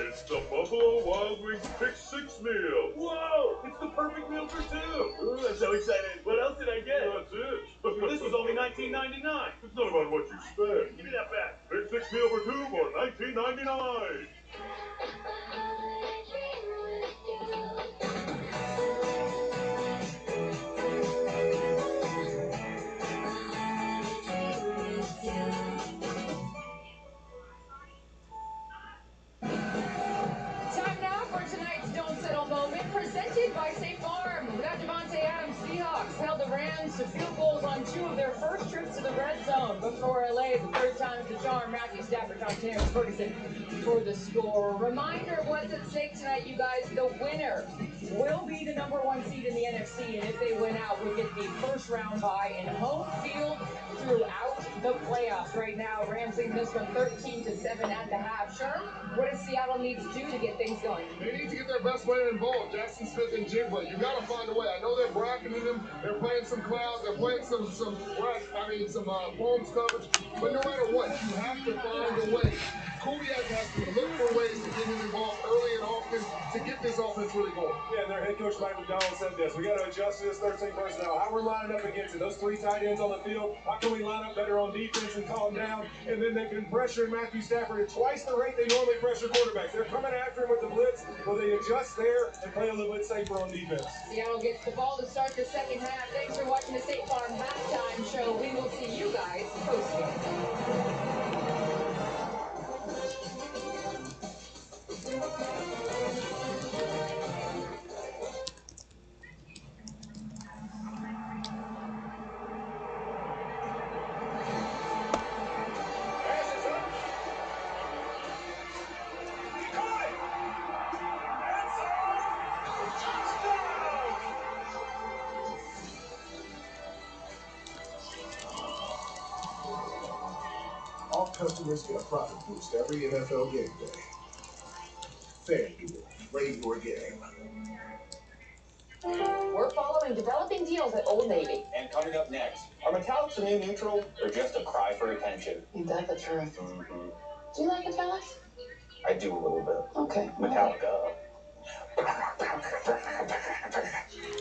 It's the Buffalo Wild Wings Pick 6 meal. Whoa! It's the perfect meal for two. Ooh, I'm so excited. What else did I get? That's it. This was only $19.99. It's not about what you spend. Give me that back. Pick 6 meal for two for $19.99. Time now for tonight's Don't Settle moment, presented by State Farm. We got Devontae Adams. Seahawks held the Rams to field goals on 2 of their first trips to the red zone before LA. The third time's the charm. Matthew Stafford on Terrence Ferguson for the score. Reminder of what's at stake tonight, you guys. The winner will be the #1 seed in the NFC, and if they win out, will get the first round bye and home field throughout the playoffs. Right now, Rams leading this one 13-7 at the half. Sure, what does Seattle need to do to get things going? They need to get their best player involved, Jackson Smith and Jigba. You got to find a way. I know they're bracketing them. They're playing some clouds. They're playing some Holmes coverage. But no matter what, you have to find a way. Kubiak has to look for ways to get him involved early and often to get this offense really going. Yeah, and their head coach Mike McDonald said this. We got to adjust to this 13 personnel. How we're lining up against it. Those 3 tight ends on the field. How can we line up better on defense and calm down? And then they can pressure Matthew Stafford at twice the rate they normally pressure quarterbacks. They're coming after him with the blitz. Will they adjust there and play a little bit safer on defense? Seattle gets the ball to start the second half. Thanks for watching the State Farm halftime show. We will see you guys post-game. All customers get a profit boost every NFL game day. FanDuel, play your game. We're following developing deals at Old Navy. And coming up next, are metallics a new neutral or just a cry for attention? Ain't that the truth? Do you like metallics? I do a little bit. Okay. Metallica.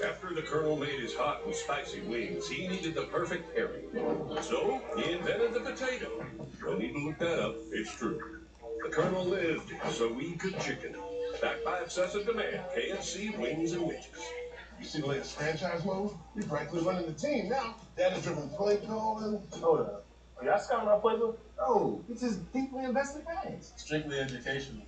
After the Colonel made his hot and spicy wings, he needed the perfect pairing. So he invented the potato. Don't need to look that up. It's true. The Colonel lived so we could chicken. Backed by obsessive demand, KFC wings and witches. You see the latest franchise mode? You're practically running the team now. Data-driven play calling. Hold up. Are y'all scouting our playbook? Oh, it's just deeply invested fans. Strictly educational.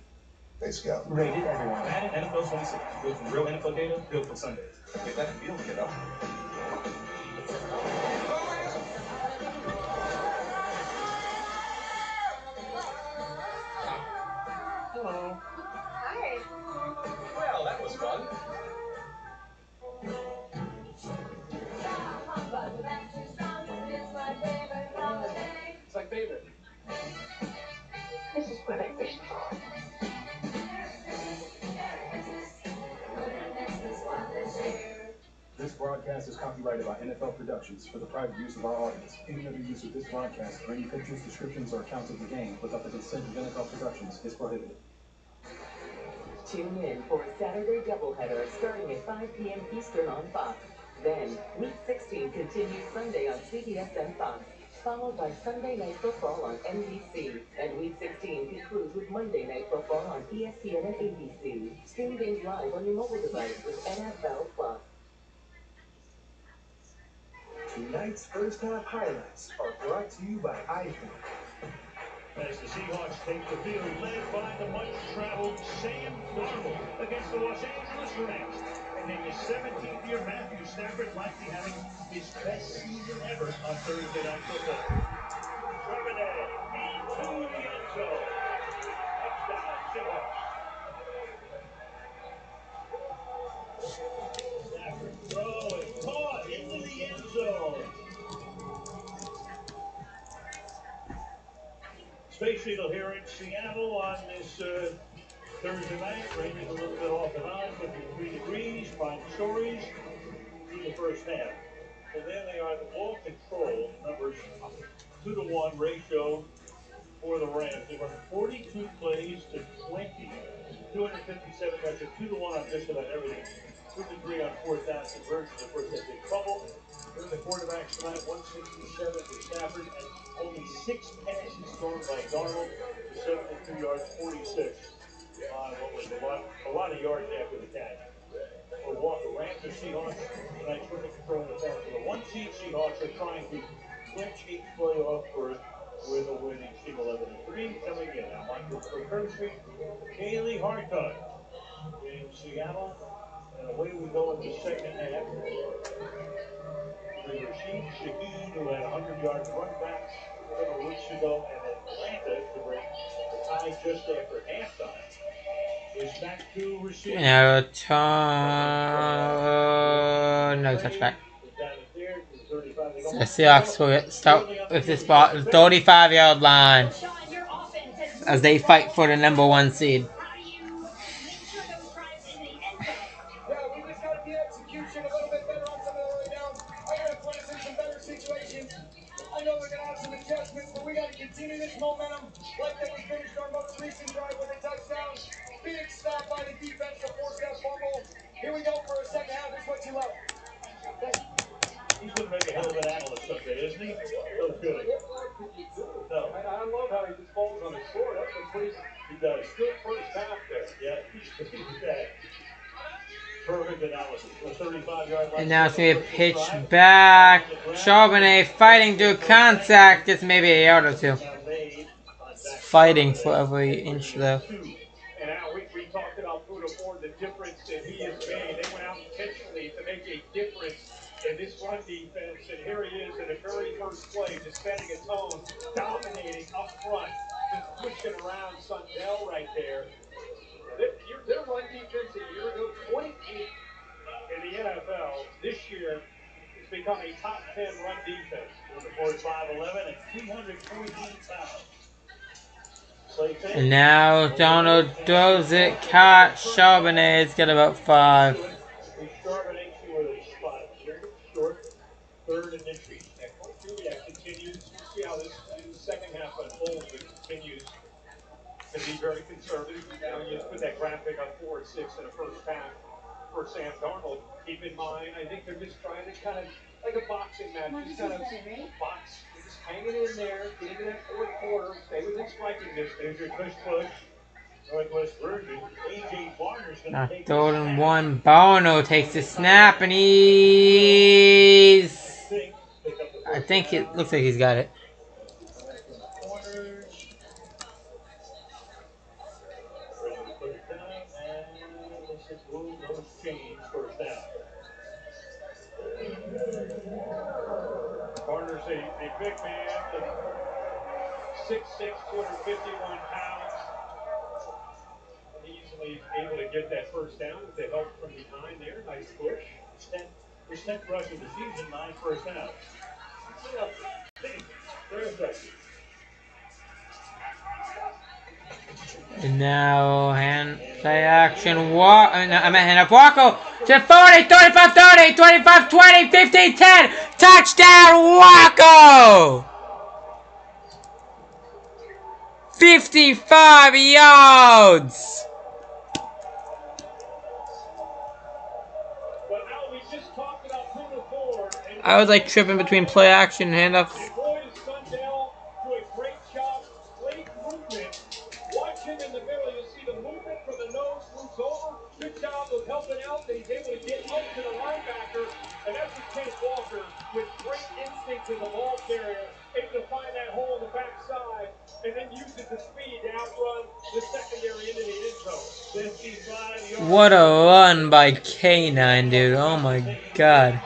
They scout. Rated everyone. Madden NFL 26. Built from real NFL data, built for Sundays. Get that feel, kiddo. Hello. Hi. Well, that was fun. It's like favorite. This is what I wished for. This broadcast is copyrighted by NFL Productions for the private use of our audience. Any other use of this broadcast or any pictures, descriptions, or accounts of the game without the consent of NFL Productions is prohibited. Tune in for a Saturday doubleheader starting at 5 p.m. Eastern on Fox. Then, Week 16 continues Sunday on CBS and Fox, followed by Sunday Night Football on NBC. And Week 16 concludes with Monday Night Football on ESPN and ABC. Stream games live on your mobile device with NFL Plus. Tonight's first half highlights are brought to you by iPhone. As the Seahawks take the field, led by the much-traveled Sam Darnold against the Los Angeles Rams. And in his 17th year, Matthew Stafford likely having his best season ever on Thursday Night Football. Charbonnet feeds to the end zone. Touchdown, Seahawks. Stafford throwing, caught into the end zone. Space Needle here in Seattle on this Thursday night, raining a little bit off and on, 53 degrees, 5 stories through the first half. And then they are the ball control numbers 2-to-1 ratio for the Rams. They run 42 plays to 20, 257. That's a 2-to-1 on just about everything. 2-to-3 on fourth down conversions. Of course, they had trouble. Here's the quarterbacks tonight, 167 for Stafford, and only 6 passes thrown by Darnold to 72 yards, 46 on what was a lot of yards after the catch. For Walker, Rams or Seahawks tonight, trying to control the pass. The 1-seed Seahawks are trying to clinch a playoff berth with a winning team 11-3. Coming in now, Michael Kirkpatrick, Kaylee Hartung in Seattle, and away we go in the second half. Rashid Shaheed, who had 100-yard run back several weeks ago in Atlanta to break the tie just after halftime, is back to receive. No, no touchback. So the Seahawks will start with this ball 35-yard line as they fight for the #1 seed. Yeah, we just got to be execution a little bit better on some of the early downs. I got to put us in some better situations. I know we're going to have some adjustments, but we got to continue this momentum like that we finished our most recent drive with a touchdown. Big stop by the defense to force that fumble. Here we go for a second half. This is what you love. He's going to make a hell of an analyst someday, isn't he? No kidding. No. I love how he just falls on his sword. That's a pretty He does. Good first half there. Yeah, he's that. Perfect analysis. The 35-yard line. And now it's going to be a pitch back. Charbonnet fighting through contact. Just maybe a yard or two. Fighting for every inch though. And now we talked about Buddha Ford, the difference that he has made. They went out intentionally to make a difference in this run defense. And here he is in the very first play, just setting a tone, dominating up front, just pushing around Sundell right there. Their run defense a year ago, 28th in the NFL. This year, it's become a top 10 run defense. Buddha Ford 5'11" and 214 pounds. And now Donald throws it. Caught. Charbonnet's got about 5. Charbonnet see where they spot him. A little bit short. Third initial. Juliak continues. We'll see how this second half unfolds, but continues to be very conservative. Now you put that graphic on 4 and 6 in the first half for Sam Darnold. Keep in mind, I think they're just trying to kind of, like a boxing match, just kind of box, just hanging in there, get into that fourth quarter, stay within striking distance. There's your push. Northwest Version. AJ Barner's going to Now take third the and snap. one. Bono takes the snap and he's. I think it looks like he's got it. Corners. Ready to put it down, and this is rule no change, first down. Barner's a big man, 6'6", 251 pounds. Easily able to get that first down with the help from behind there. Nice push. His 10th rush of the season, 9 first downs. Very effective. And now hand play action walk. I'm at hand up Waco to 40, 35, 30, 25, 20, 15, 10. Touchdown Waco! 55 yards. But Al, we just talked about Puna Ford. I was like tripping between play action and handoffs. And boy, does Sundell do a great job. Late movement. Watch him in the middle. You'll see the movement from the nose moves over. Good job of helping out. That he's able to get up to the linebacker. And that's what Kenneth Walker, with great instinct as a ball carrier, able to find that hole in the backside and then uses the speed to outrun the secondary into the end zone. 55 yards. What a run by K9, dude. Oh my god.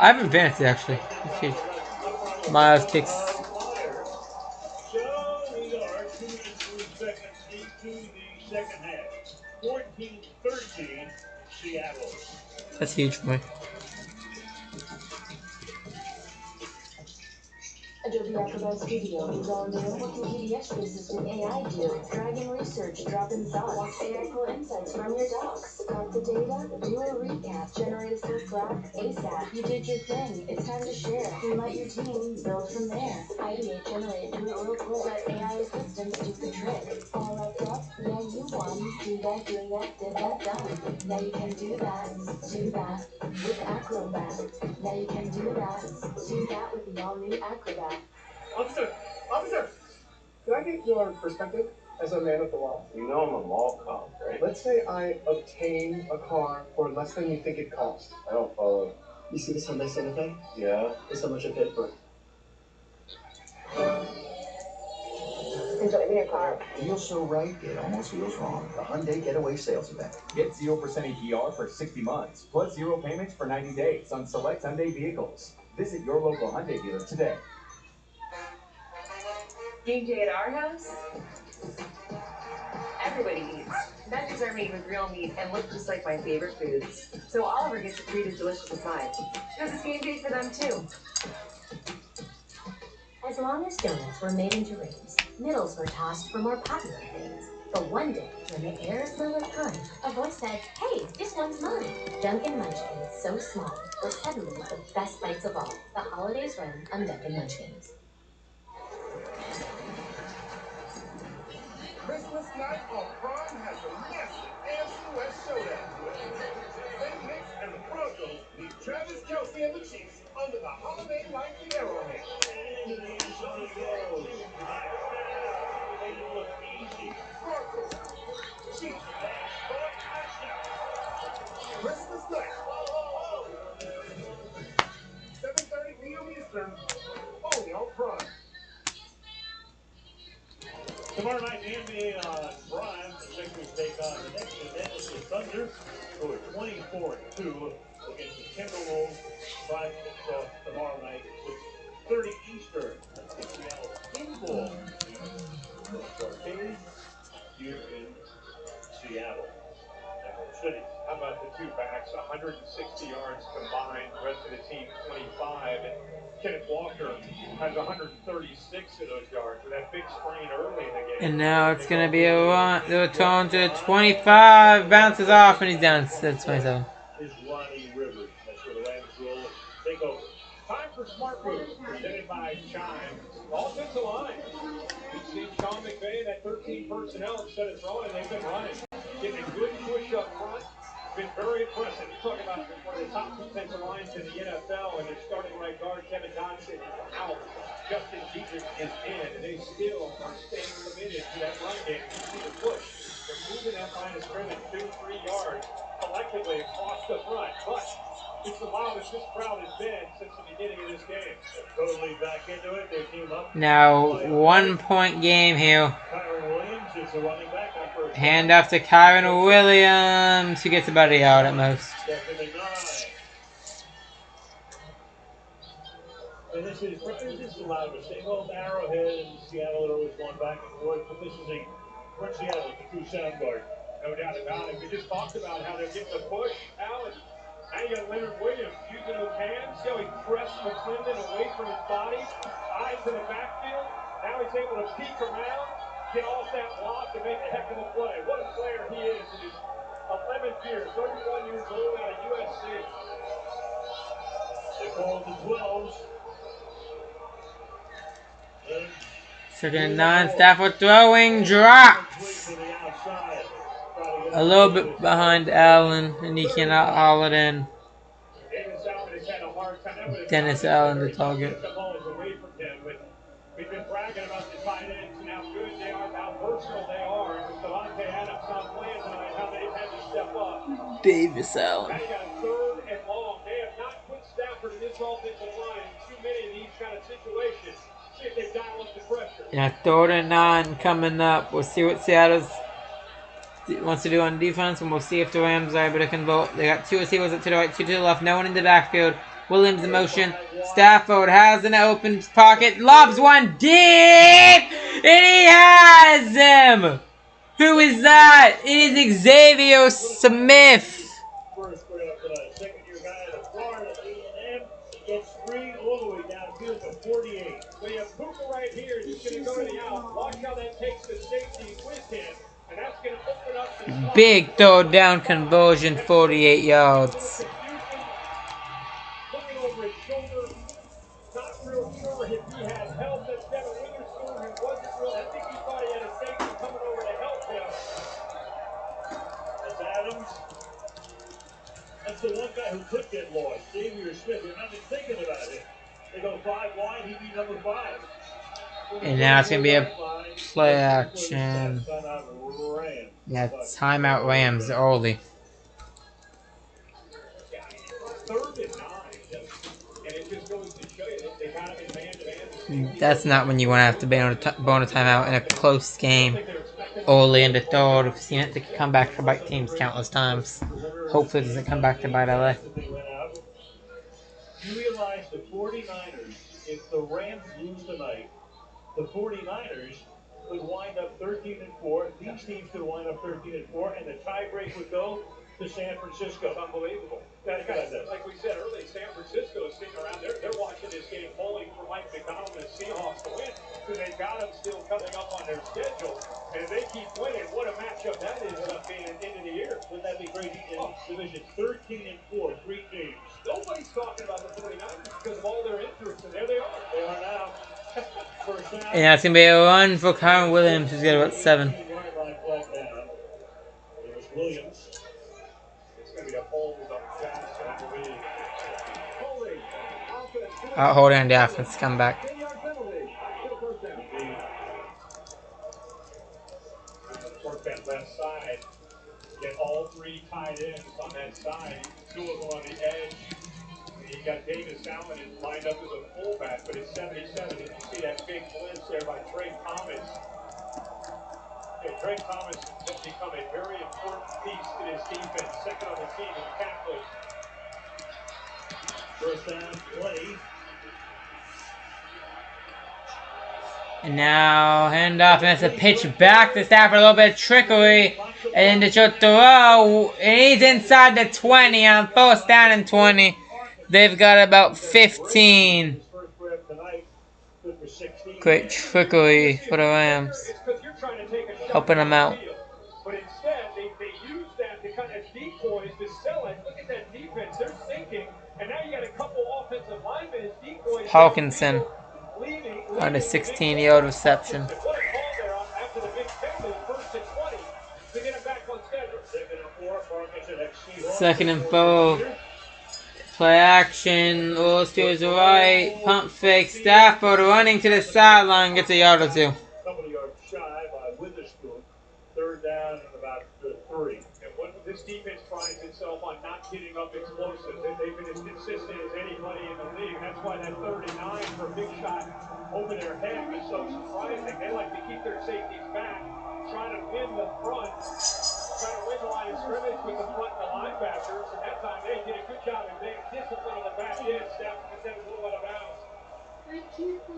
I have advanced actually. Let's see. Miles kicks. So we are 2 and 3 seconds into the second half. 14-13, Seattle. That's huge for me. Adobe Acrobat Studio is all new. What can PDF spaces with AI do? Drag and research, drop in thoughts. Want AI pull insights from your docs. Got the data? Do a recap. Generate a swift graph ASAP. You did your thing. It's time to share. And let your team build from there. Ideate, generate, do it real quick. Let AI assistants do the trick. All wrapped up? Yeah, you won. Do that, did that, done. Now you can do that with Acrobat. Now you can do that with the all-new Acrobat. Officer, can I get your perspective as a man of the law? You know I'm a mall cop, right? Let's say I obtain a car for less than you think it cost. I don't follow. You see this Hyundai Santa Fe? Yeah? This is how much I paid for it. Enjoy your car. Feels so right, it almost feels wrong. The Hyundai Getaway Sales Event. Get 0% APR for 60 months, plus 0 payments for 90 days on select Hyundai vehicles. Visit your local Hyundai dealer today. Game day at our house? Everybody eats. Veggies are made with real meat and look just like my favorite foods. So Oliver gets to treat his delicious aside. Because it's game day for them too. As long as donuts were made into rings, middles were tossed for more popular things. But one day, when the air smelled of crunch, a voice said, "Hey, this one's mine." Dunkin' Munchkins, so small, were suddenly the best bites of all. The holidays run on Dunkin' Munchkins. Christmas night on Prime has a massive AFC West showdown. St. Nick's and the Broncos meet Travis Kelce and the Chiefs under the holiday lights at Arrowhead. Broncos, Chiefs, for a touchdown. Christmas night, 7:30 p.m. Eastern, only on Prime. Tomorrow night, the NBA on Prime. The Sixers take on the Knicks, and then the Thunder go at 24-2 against the Timberwolves. Prime kicks off tomorrow night at 6:30 Eastern. That's the Seattle Pinball Arcade here in Seattle. Emerald City. How about the two backs? 160 yards combined. The rest of the team 25. And Kenneth Walker has 136 of those yards with that big sprain early in the game. And now it's going to be a run. The tone to 25. Bounces off and he's down at 27. Is Ronnie Rivers. That's where the Rams will take over. Time for Smart Moves, presented by Chime. Offensive line. You've seen Sean McVay and that 13 personnel instead of throwing, they've been running. Getting a good push up front. been very impressive. You talk about one of the top defensive lines in the NFL, and their starting right guard, Kevin Dotson, is out. Justin Dietrich is in, and they still are staying committed to that run game. You see the push. They're moving that line of scrimmage 2-3 yards collectively across the front. But it's the loudest this crowd has been since the beginning of this game. Totally back into it. They came up. Now, 1 point game here. Kyron Williams is the running back. Hand off to Kyron Williams, who gets about a yard at most. And this is the loudest thing. Well, Arrowhead and Seattle are always going back and forth, but this is from Seattle, the true sound guard. No doubt about it. We just talked about how they're getting the push, Alan. Now you got Leonard Williams using those hands. See how he pressed McClendon away from his body, eyes to the backfield. Now he's able to peek around, get off that block, and make a heck of a play. What a player he is in his 11th year, 31 years old, out of USC. They call the 12s. Second and 9, Stafford throwing, drops. A little bit behind Allen, and he cannot haul it in. Dennis Allen, the target. We've been bragging about the tight ends and how good they are, how versatile they are. And with Devontae Adams not playing tonight, how they've had to step up. Davis Allen. Now you got a 3rd and long. They have not put Stafford in this offensive line in too many of these kind of situations. See if they dial up the pressure. Yeah, 3rd and 9 coming up. We'll see what Seattle wants to do on defense, and we'll see if the Rams are able to convert. They got 2 receivers up to the right, 2 to the left, no one in the backfield. Williams in motion. Stafford has an open pocket, lobs one deep, and he has him. Who is that? It is Xavier Smith. First second-year guy out of Florida A&M gets 3 all the way downfield to 48. So you have Puka right here, just going to go to the out. Watch how that takes the safety with him, and that's going to open up the slot. Big throw down conversion, 48 yards. Looking over his shoulder, not real sure if he had help. That's Devin Witherspoon, who wasn't real. I think he thought he had a safety coming over to help him. That's Adams. That's the one guy who could get lost. Xavier Smith. You're not even thinking about it. They go 5 wide, he'd be number 5. And now it's going to be a play action. Yeah, timeout Rams early. 3rd and 9. And it just goes to show you that they got him in man-to-man. That's not when you want to have to be on a timeout in a close game. Early in the 3rd. We've seen it to come back to bite teams countless times. Hopefully it doesn't come back to bite LA. You realize the 49ers, if the Rams lose tonight, the 49ers could wind up 13-4. These teams could wind up 13-4, and the tiebreak would go to San Francisco. It's unbelievable. Like we said earlier, San Francisco is sitting around. They're watching this game, polling for Mike McDonald and the Seahawks to win. So they've got them still coming up on their schedule. And if they keep winning, what a matchup that is up being at the end of the year. Wouldn't that be great? Division 13-4, 3 teams. Nobody's talking about the 49ers because of all their injuries, and there they are. They are now. First down. And that's going to be a run for Kyron Williams, who's got about 7. It was Williams. It's going to be a hold up pass, I believe. Out holding on the offense, come back. Work that left side. Get all 3 tight ends on that side. 2 of them on the edge. And you got Davis Allen lined up as a fullback, but it's 77. Did you see that big blitz there by Trey Thomas? Yeah, Trey Thomas has become a very important piece to this defense. Second on the team in tackles. First down play. And now handoff, and it's a pitch back to Stafford, a little bit of trickery, and then the short throw, and he's inside the 20 on 1st down and 20. They've got about 15. Great trickery for the Rams, helping them out. But instead, they use that to kind of decoys to sell it. Look at that defense. They're sinking, and now you got a couple offensive linemen as decoys. Hawkinson on a 16-yard reception. What a call there after the big penalty, 1st and 20, to get him back on schedule. 2nd and 4, Parkinson at Seahawks. Second and 4. Play action. Willis goes right. Pump fake. Stafford running to the sideline. Gets a yard or 2. Couple of yards shy by Witherspoon. Third down and about 3. And what this defense prides itself on not giving up explosives. They've been as consistent as anybody in the league. That's why that 39 for a big shot over their head was so surprising. They like to keep their safeties back, try to pin the front, try to win the line of scrimmage with the front and the linebackers. And that time they did a good job of being disciplined on the back end. Stafford just had a little out of bounds.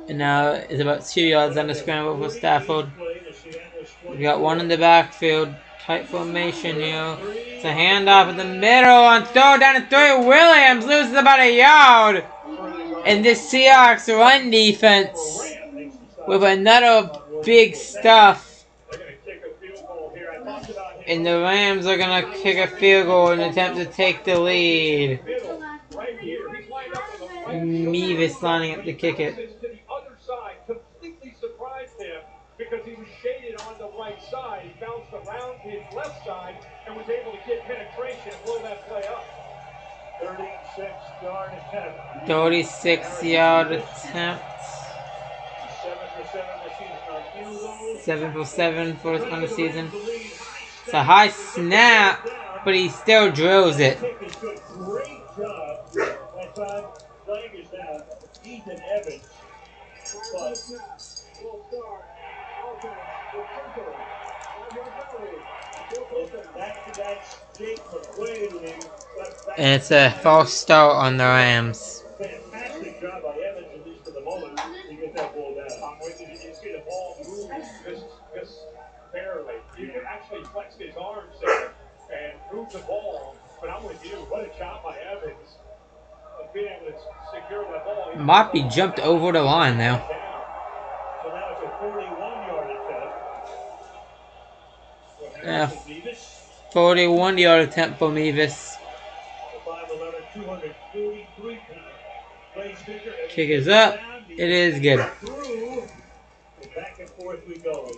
And now it's about 2 yards on the scramble for Stafford. We got one in the backfield. Tight formation here. It's a handoff in the middle and throw down to 3. Williams loses about a yard. And this Seahawks run defense with another big stuff. And the Rams are going to kick a field goal and attempt to take the lead. Mevis lining up to kick it. Completely surprised him because he was shaded on the right side. He bounced around his left side and was able to get penetration and blow that play up. 36-yard attempt. 36-yard attempt. 7 for 7 this season on field goals. 7 for 7 on the season. It's a high snap, but he still drills it. Great job. That time, flag is down. Ethan Evans. But and it's a false start on the Rams. Fantastic job by Evans, at least for the moment, to get that ball down. Did you see the ball move just barely? He actually flexed his arms there and moved the ball. But I'm with you. What a job by Evans of being able to secure that ball. Moppy jumped over the line now. So now it's a 41-yard attempt. Yeah, 41-yard attempt for Mevis. 5'11", 243 pound. Kick is up. It is good. Back and forth we go.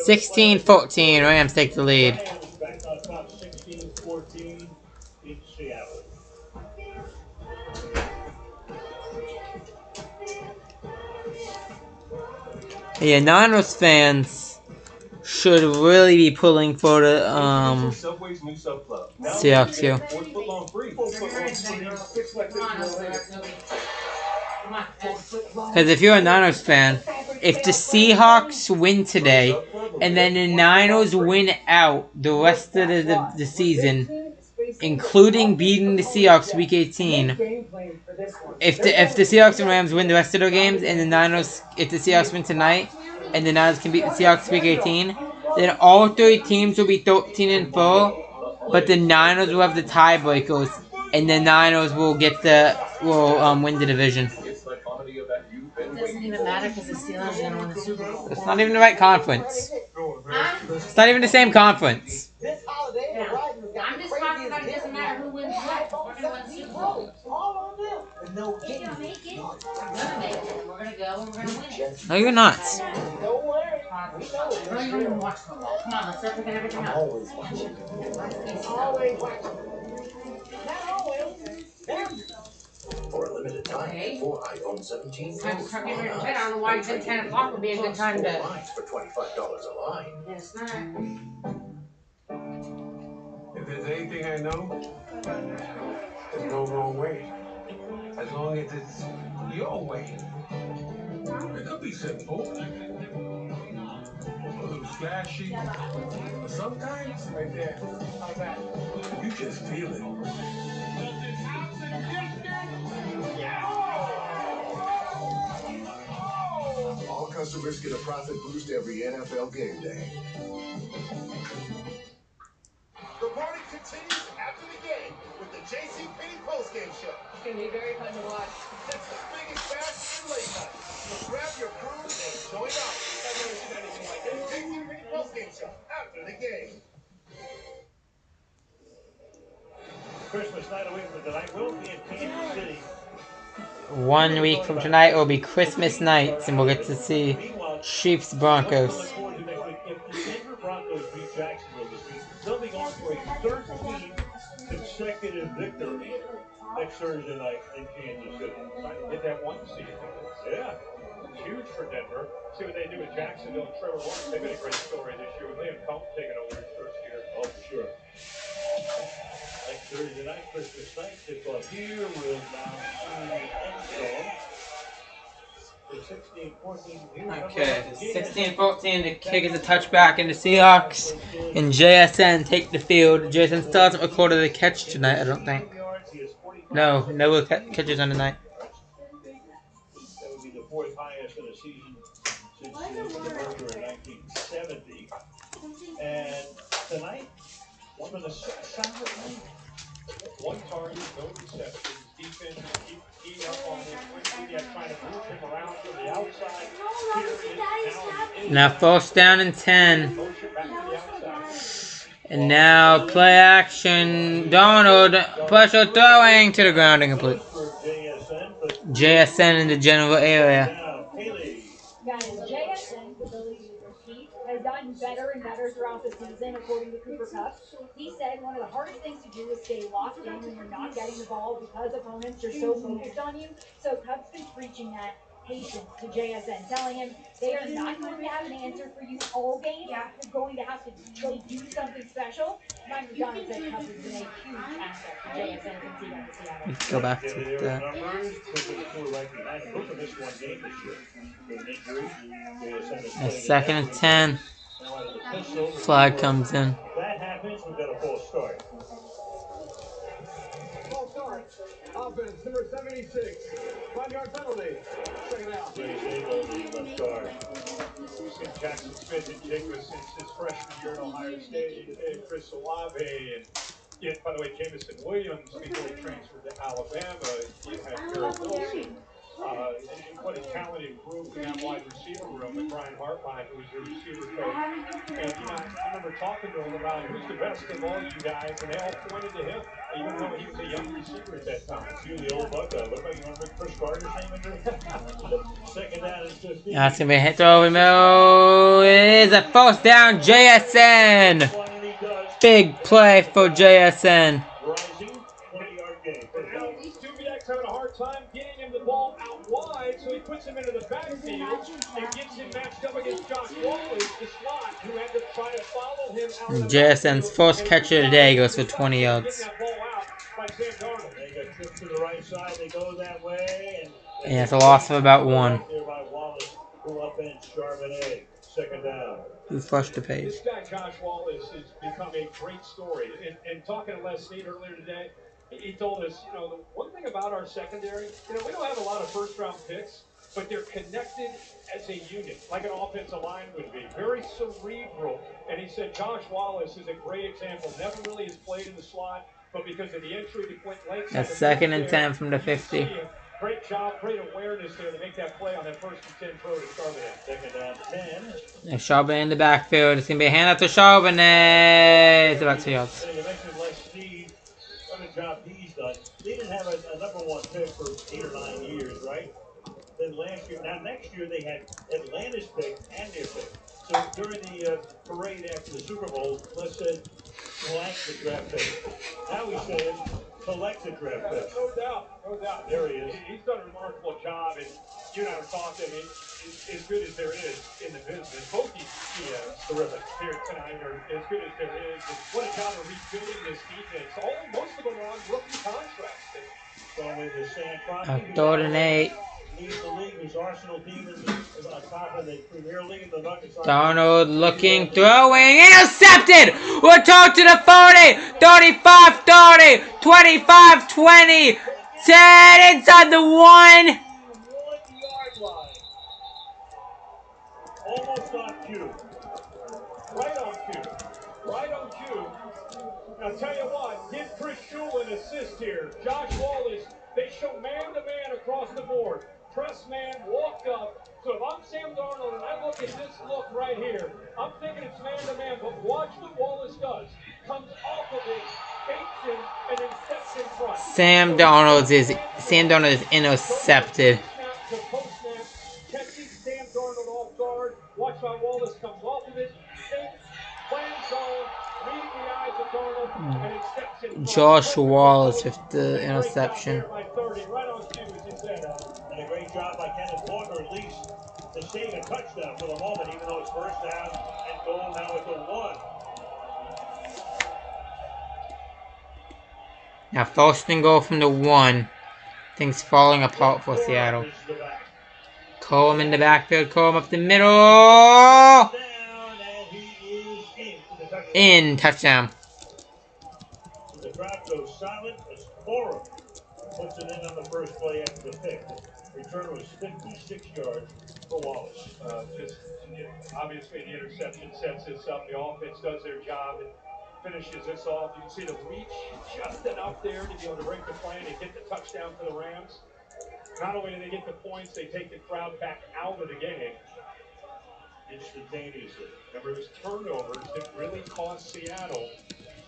16-14. Rams take the lead. Back on top, 16-14 in Seattle. Yeah, Niners fans should really be pulling for the Seahawks here. Because if you're a Niners fan, if the Seahawks win today, and then the Niners win out the rest of the season, including beating the Seahawks Week 18, if the Seahawks and Rams win the rest of their games, and the Niners, if the Seahawks win tonight, and the Niners can beat the Seahawks Week 18, then all 3 teams will be 13-4, but the Niners will have the tiebreakers, and the Niners will win the division. It doesn't even matter because the Steelers are going to win the Super Bowl. It's not even the right conference. It's not even the same conference. Yeah. I'm just talking about it doesn't matter who wins what. We're going to win the Super Bowl. We're going to make it. We're going to go and we're going to win it. No, you're not. Don't worry. We're not even watch football. Come on, let's start picking everything up. Always watching. Always watching. Not always. For a limited time, 4 iPhone 17 Time to Pros start getting ready to on bed. I don't know why you said 10 o'clock would be a good time to... lines for $25 a line. Yeah, it's not. If there's anything I know, there's no wrong way. As long as it's your way. It could be simple. A little flashy. But sometimes, right there, how's that? You just feel it. All customers get a profit boost every NFL game day. The party continues after the game with the JCPenney postgame show. It's going to be very fun to watch. It's the biggest bash and late night. So grab your crew and join up. I've never seen anything like this. JCPenney postgame show after the game. Christmas night away from tonight will be in Kansas City. 1 week from tonight will be Christmas nights, and we'll get to see Chiefs Broncos. If the Denver Broncos beat Jacksonville this week, they'll be going for a 13th consecutive Seahawks Thursday night in Kansas City. Trying to get that 1 seed. Yeah. Huge for Denver. See what they do with Jacksonville and Trevor Lawrence. They've been a great story this year with Liam Cohen taking over his first year. Oh, for sure. Like Thursday night, Christmas night, tip off here. We'll down to the end zone. So 16-14. Okay, 16-14. The kick is a touchback, and the Seahawks and JSN take the field. JSN still hasn't recorded a catch tonight, I don't think. No catches on tonight. That would be the 4th highest in a season since the merger in 1970. And tonight, one of the solid night. 1 target, no receptions. Defense keep keying up on him. Trying to move him around from the outside. Now first down and 10. And now play action. Donald pressure throwing to the ground incomplete. JSN in the general area. Guys, JSN's ability to compete has gotten better and better throughout the season, according to Cooper Kupp. He said one of the hardest things to do is stay locked in when you're not getting the ball because opponents are so focused on you. So Kupp's been preaching that patience to JSN, telling him they are not going to have an answer for you all game. You're going to have to do something special. Mike McDonald said Kupp has been a huge asset for JSN since he got to Seattle. Let's go back to that. A 2nd and 10. Flag comes in. That happens, we've got a false start. False start. Offense number 76. 5-yard penalty. Second out. Left guard. Seen Jackson Smith and Jacobs since his freshman year at Ohio State. And Chris Olave and by the way, Jameson Williams, before he transferred to Alabama, you had Garrett Wilson. What a talented group in that wide receiver room with Brian Hartline, who was their receiver coach. And I remember talking to him about who's the best of all you guys, and they all pointed to him, even though he was a young receiver at that time. You, the old Buckeye. What about you? Want to make Chris Carter's name in there? 2nd down and 15. That's going to be a hit throw over middle. It is a first down, JSN. Big play for JSN. Rising 20-yard gain. Now, Dubiak's having a hard time getting him the ball out wide, so he puts him into the backfield and gets him matched up against Josh Wallace, the slot, who had to try to follow him out of the JSN's first catch of the day goes for 20 yards. They got tripped to the right side. They go that way. And it's a loss of about 1. There by Wallace, who up in Charbonnet. 2nd down. Who flushed the page. This guy, Josh Wallace, has become a great story. And talking to Les Snead earlier today, he told us, the one thing about our secondary, we don't have a lot of first-round picks, but they're connected as a unit, like an offensive line would be. Very cerebral. And he said Josh Wallace is a great example. Never really has played in the slot, but because of the entry to Quentin Lake. That's 2nd and 10 from the 50. Great job, great awareness there to make that play on that 1st and 10 throw to Charbonnet. 2nd down 10. And Charbonnet in the backfield. It's going to be a handout to Charbonnet. It's about 2 yards. You mentioned Les Snead. What a job he's done. They didn't have a number 1 pick for 8 or 9 years, right? Then last year, now next year they had Atlanta's pick and their pick. So during the parade after the Super Bowl, Les said, blank the draft pick. Now he's saying, collect the draft pick. No doubt. There he is. He's done a remarkable job, and you and I were talking, as good as there is in the business. Both these terrific here tonight are as good as there is. And what a job of rebuilding this defense. Most of them are on rookie contracts. So with the San A 3rd and 8. Leads the league, whose Arsenal team is on top of the Premier League, and the Nuggets are Donald looking, throwing, intercepted! Return to the 40, 35, 30, 25, 20, 10, inside the 1. 1-yard line. Almost on cue. Right on cue. Right on cue. Now, tell you what, give Chris Shule an assist here. Josh Wallace, they show man-to-man across the board. Press man, walked up. So if I'm Sam Darnold and I look at this look right here, I'm thinking it's man-to-man, but watch what Wallace does. Comes off of it, fakes him, and then steps in front. Sam Darnold is intercepted. Snap to post-snap, catches Sam Darnold off guard. Watch how Wallace comes off of it, fakes, plans zone, reading the eyes of Darnold, and it steps in Josh Wallace with the interception. By 30, right on cue, as you said. And a great job by Kenneth Walker, at least, to save a touchdown for the moment, even though it's first down and goal now at the 1. Now, first and goal from the 1. Things falling apart for Seattle. Colm in the backfield. Colm up the middle. In. Touchdown. The crowd goes silent as Corum puts it in on the first play after the pick. Return was 56 yards for Wallace. Obviously, the interception sets this up. The offense does their job and finishes this off. You can see the reach just enough there to be able to break the play and get the touchdown for the Rams. Not only do they get the points, they take the crowd back out of the game instantaneously. Remember, it was turnovers that really cost Seattle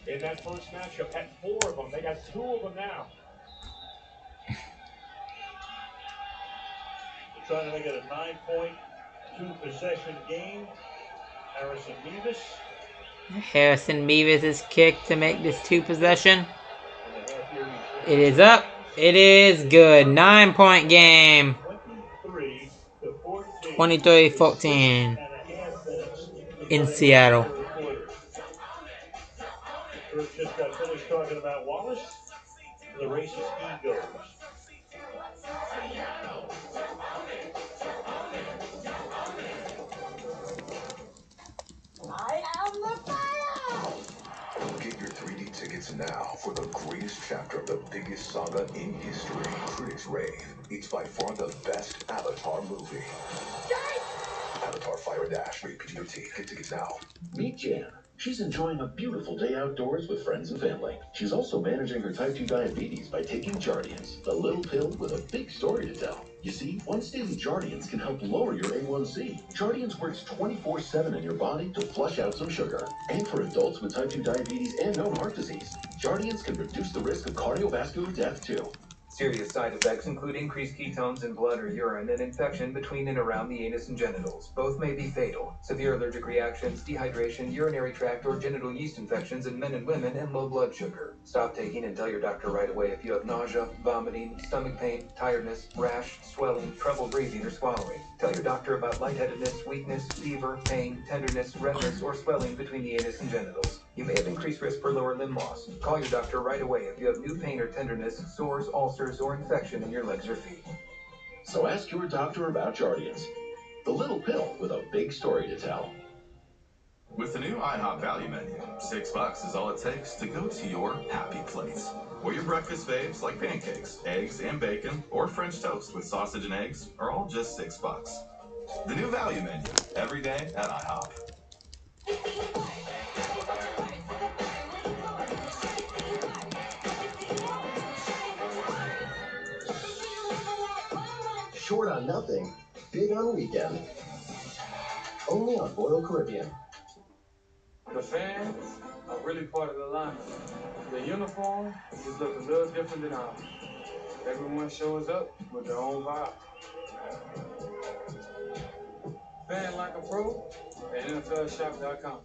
in that first matchup. Had 4 of them. They got 2 of them now. They're trying to make it a 9-point, 2-possession game. Harrison Mevis' kick to make this 2-possession. It is up. It is good. 9-point game. 23-14 in Seattle. Kurt just got finished talking about Wallace. The racist egos. I am the fire! Get your 3D tickets now for the greatest chapter of the biggest saga in history. Critics rave. It's by far the best Avatar movie. Avatar Fire and Ash, rated PG-13. Get tickets now. Meet Jan. She's enjoying a beautiful day outdoors with friends and family. She's also managing her type 2 diabetes by taking Jardians, a little pill with a big story to tell. You see, once daily Jardians can help lower your A1C. Jardians works 24/7 in your body to flush out some sugar. And for adults with type 2 diabetes and known heart disease, Jardians can reduce the risk of cardiovascular death too. Serious side effects include increased ketones in blood or urine and infection between and around the anus and genitals. Both may be fatal. Severe allergic reactions, dehydration, urinary tract or genital yeast infections in men and women, and low blood sugar. Stop taking and tell your doctor right away if you have nausea, vomiting, stomach pain, tiredness, rash, swelling, trouble breathing or swallowing. Tell your doctor about lightheadedness, weakness, fever, pain, tenderness, redness, or swelling between the anus and genitals. You may have increased risk for lower limb loss. Call your doctor right away if you have new pain or tenderness, sores, ulcers, or infection in your legs or feet. So ask your doctor about Jardians, the little pill with a big story to tell. With the new IHOP value menu, $6 is all it takes to go to your happy place. Where your breakfast faves like pancakes, eggs, and bacon, or French toast with sausage and eggs are all just $6. The new value menu, every day at IHOP. Short on nothing, big on weekend. Only on Royal Caribbean. The fans are really part of the lineup. The uniform just looks a little different than ours. Everyone shows up with their own vibe. Fan like a pro at NFLShop.com.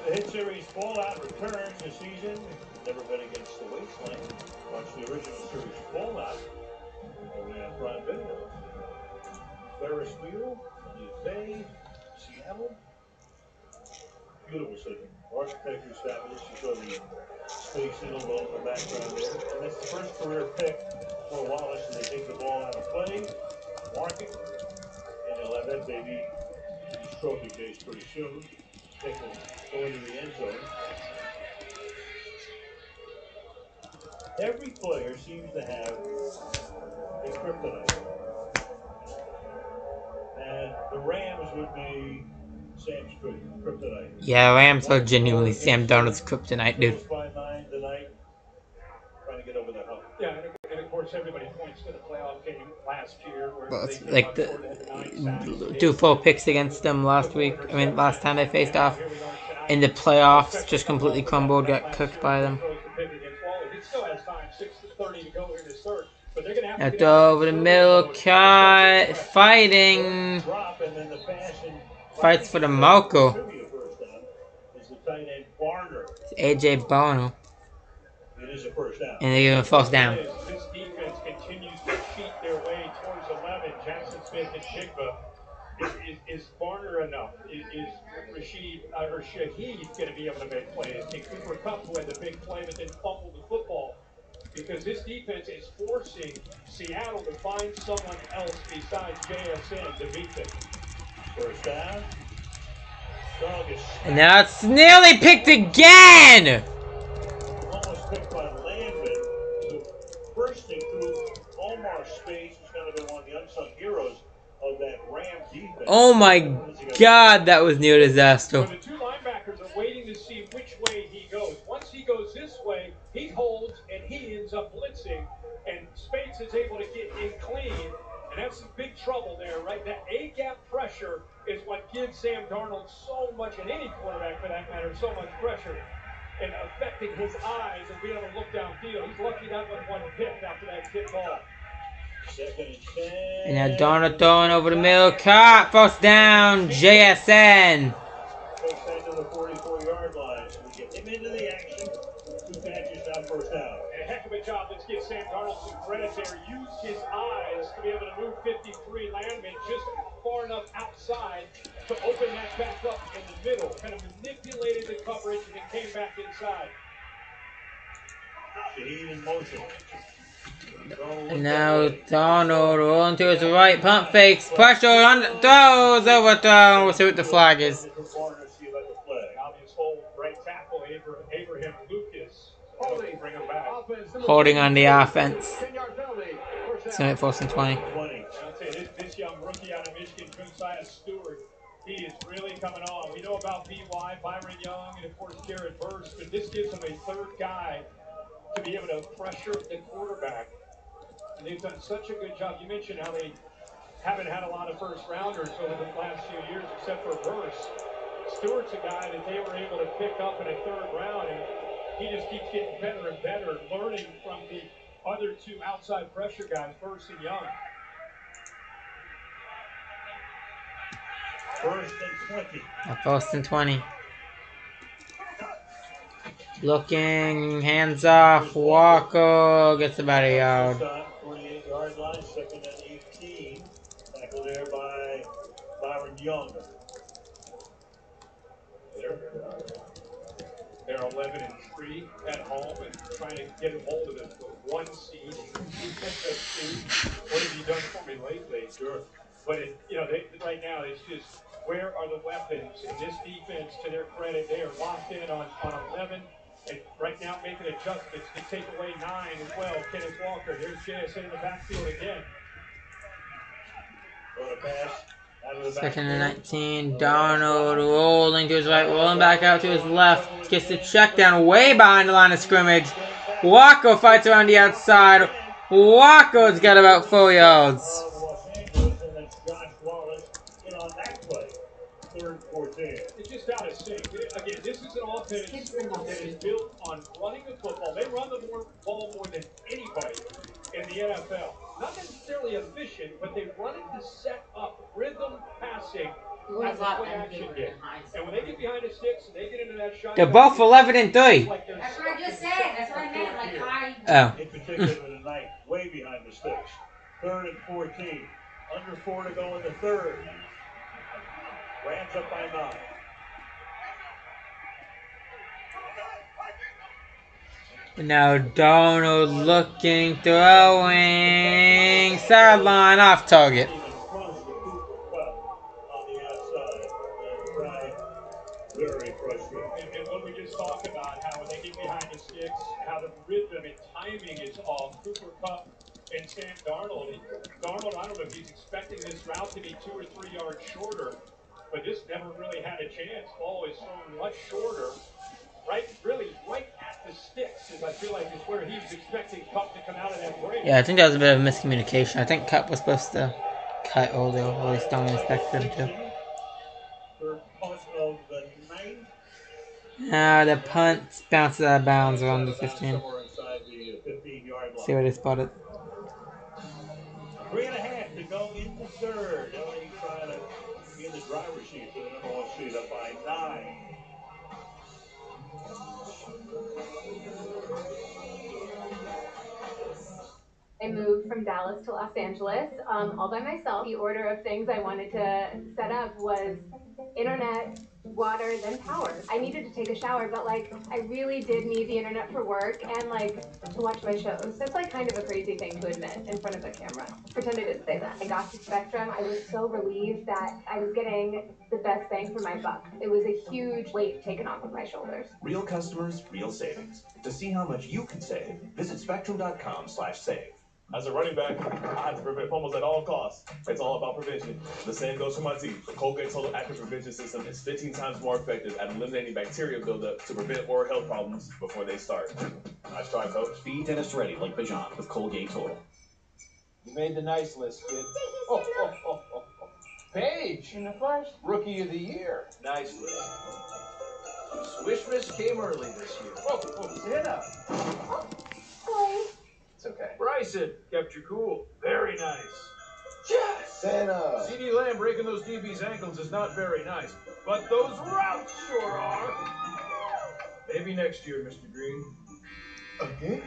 The hit series Fallout returns this season. Never been against the wasteland. Watch the original series Fallout only on Prime Video. Ferris wheel, USA, Seattle. Beautiful city. Architecture's fabulous. You saw the Space Needle ball in the background there. And that's the first career pick for Wallace, and they take the ball out of play, mark it, and they'll have that baby in his trophy case pretty soon. Pick will go into the end zone. Every player seems to have a kryptonite. And the Rams would be Sam's kryptonite. Yeah, Rams are genuinely Sam Darnold's kryptonite, dude. By 9 tonight, trying to get over the hump. Yeah, and of course everybody points to the playoff game last year where Well, they it's came like up the short, had 9 sacks. 2 full picks against them last week. I mean, last time they faced off in the playoffs, just completely crumbled, got cooked by them. He still has time, 6:30 to go here in his third, but they're going to have Now to get throw over the middle, cut, fighting, fights for the Malco. Is the tight end Barner. It's AJ Bono. It is a first down. And they give him a false down. This defense continues to cheat their way towards 11. Jackson Smith and Jigba. Is Varner enough? Is Rashid or Shaheed going to be able to make plays? Can Cooper Kupp, who had the big play but then fumbled the football? Because this defense is forcing Seattle to find someone else besides JSN to beat them. First down. And now it's nearly picked again! Almost picked by Landman. So bursting through Omar's space. He's kind of been one of the unsung heroes of that Ram defense. Oh my god, that was near disaster. So the two linebackers are waiting to see which way he goes. Once he goes this way, he holds and he ends up blitzing. And Spates is able to get in clean. And that's some big trouble there, right? That A-gap pressure is what gives Sam Darnold so much, and any quarterback for that matter, so much pressure. And affecting his eyes and being able to look downfield. He's lucky that one picked after that tip ball. And now Darnold throwing over the middle. Caught. First down. JSN. First down to the 44-yard line. We get him into the action. 2 catches, now first down. And a heck of a job. Let's give Sam Darnold some credit there. Used his eyes to be able to move 53 Landman just far enough outside to open that back up in the middle. Kind of manipulated the coverage and it came back inside. Shaheed in motion. And now Darnold rolling to his right. Pump fakes. Pressure on. Throws. Overthrown. We'll see what the flag is. Obvious hold. Right tackle. Abraham Lucas. Bring him back. Holding on the offense. So it forced 20. I'll tell you, this young rookie out of Michigan, Josiah Stewart, he is really coming on. We know about BY, Byron Young, and of course Jared Verse, but this gives him a third guy to be able to pressure the quarterback. And they've done such a good job. You mentioned how they haven't had a lot of first rounders over the last few years, except for Verse. Stewart's a guy that they were able to pick up in a third round, and he just keeps getting better and better, learning from the other two outside pressure guys, Verse and Young. First and 20. First and 20. Looking, hands off, Walker gets about a yard. 28-yard line, second and 18. Tackle there by Byron Young. They're 11-3 at home and trying to get a hold of the 1 seed. What has he done for me lately? Sure. But right now it's just, where are the weapons? And this defense, to their credit, they are locked in on 11. And right now making adjustments to take away 9 as well. Kenneth Walker, there's JSN in the backfield again. Going to pass. Second and 19. Darnold rolling to his right, rolling back out to his left. Gets the check down way behind the line of scrimmage. Walker fights around the outside. Walker's got about 4 yards. It's just out of sync. Again, this is an offense that is built on running the football. They run the ball more than anybody in the NFL. Not necessarily efficient, but they run it to set up rhythm passing as a play action game. And when they get behind the sticks and they get into that shot, they're both 11-3. That's what I just said. That's what I meant. Like high. Oh. In particular tonight, way behind the sticks. 3rd and 14. Under 4 to go in the third. Rams up by 9. Now Darnold looking, throwing, sideline off target. Very frustrating. And what we just talked about, how when they get behind the sticks, how the rhythm and timing is off. Cooper Kupp and Sam Darnold. Darnold, I don't know if he's expecting this route to be 2 or 3 yards shorter, but this never really had a chance. Ball is thrown much shorter. Right at the sticks, is I feel like is where he was expecting Kupp to come out of that break. Yeah, I think that was a bit of a miscommunication. I think Kupp was supposed to cut earlier, or at least don't expect him to. Third punt of the night. Now the punt bounces out of bounds around the 15. Somewhere inside the 15-yard line. See where they spot it. 3.5 to go in the third. LA trying to be in the driver's seat for the number 1 seed up by 9. I moved from Dallas to Los Angeles all by myself. The order of things I wanted to set up was internet, water, then power. I needed to take a shower, but like I really did need the internet for work and like to watch my shows. That's like kind of a crazy thing to admit in front of a camera. Pretend I didn't say that. I got to Spectrum. I was so relieved that I was getting the best bang for my buck. It was a huge weight taken off of my shoulders. Real customers, real savings. To see how much you can save, visit spectrum.com/save. As a running back, I have to prevent fumbles at all costs. It's all about prevention. The same goes for my team. The Colgate Total Active Prevention System is 15 times more effective at eliminating bacteria buildup to prevent oral health problems before they start. Nice try, coach. Be dentist ready like Bajan with Colgate Total. You made the nice list, kid. Paige! In the flush. Rookie of the Year. Nice list. Swish Miss came early this year. Santa! Sorry. It's okay. Bryson, kept you cool. Very nice. Yes! Santa! CD Lamb breaking those DB's ankles is not very nice, but those routes sure are. Maybe next year, Mr. Green. Again?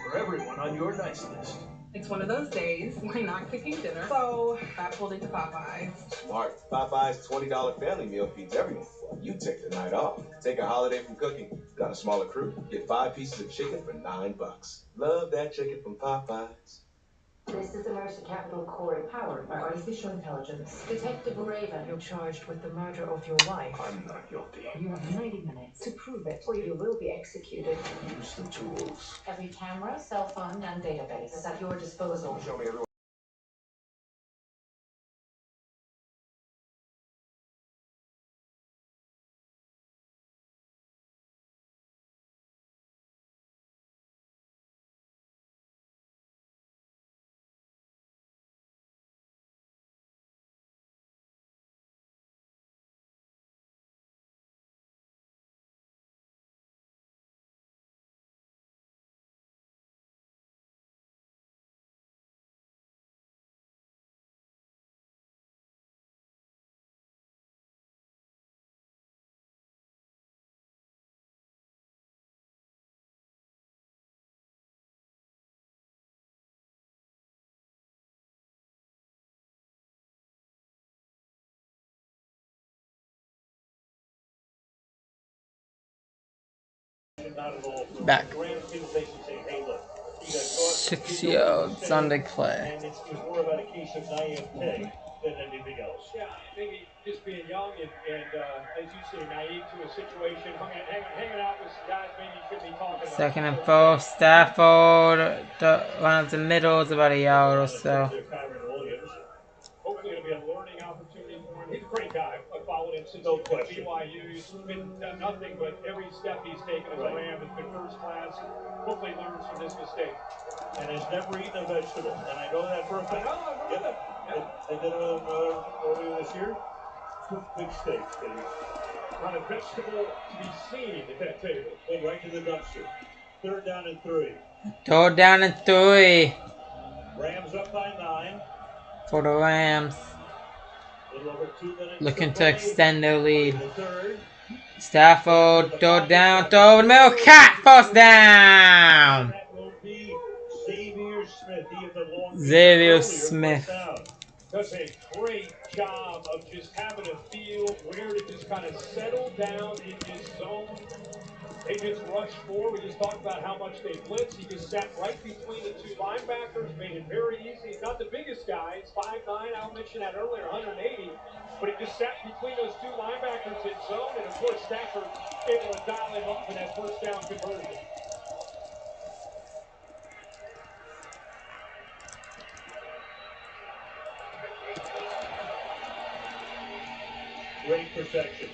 For everyone on your nice list. It's one of those days when not cooking dinner, so I pulled into Popeyes. Smart. Popeye's $20 family meal feeds everyone. You take the night off. Take a holiday from cooking. Got a smaller crew? Get 5 pieces of chicken for $9. Love that chicken from Popeyes. This is the Mercer Capital Court, powered by artificial intelligence. Detective Raven, you're charged with the murder of your wife. I'm not guilty. You have 90 minutes to prove it, or you will be executed. Use the tools. Every camera, cell phone, and database is at your disposal. Show me everyone. Back. 6-year-old Sunday Clay. And it was more about a case of naivete than anything else. Yeah, maybe just being young and as you say, naive to a situation, hanging out with some guys maybe you shouldn't be talking about. Second and 4, Stafford. Runs the middle, it's about a yard or so. Hopefully it'll be a learning opportunity for him. He's a great guy. I followed him since he was at BYU. He's been done nothing, but every step he's taken as a Ram has been first class. Hopefully he learns from this mistake. And has never eaten a vegetable. And I know that for a fact. I know that. They did it earlier this year. 2 big steaks. Not a vegetable to be seen at that table. Went right to the dumpster. 3rd down and 3. 3rd down and 3. Rams up by 9. For the Rams. Little over 2 minutes. Looking to extend their lead. The 3rd. Stafford, throw down, throw over the middle, cat, first down. That will be Xavier Smith. He had the long Xavier Smith. Does a great job of just having a feel where to just kind of settle down in his zone. They just rushed forward. We just talked about how much they blitzed. He just sat right between the 2 linebackers, made it very easy. He's not the biggest guy. He's 5'9". I'll mention that earlier, 180. But he just sat between those 2 linebackers in zone. And, of course, Stafford able to dial him up for that first down conversion. Great protection.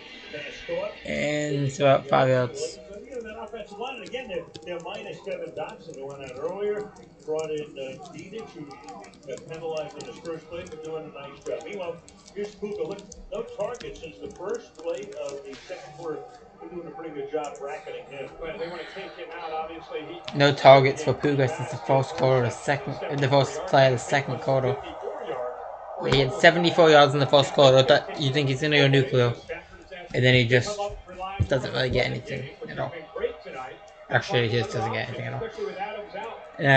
And it's about 5 yards. That offensive line, and again, they're minus Kevin Dotson, who went out earlier. Brought in Dedich, who got penalized on his first play, but doing a nice job. Meanwhile, here's Puka. Look, no target since the first play of the second quarter. They're doing a pretty good job bracketing him. But they want to take him out, obviously. No targets for Puka since the first quarter, the first play of the second quarter. He had 74 yards in the first quarter. You think he's going to go nuclear. And then he just doesn't really get anything at all. Actually, he just doesn't get anything at all.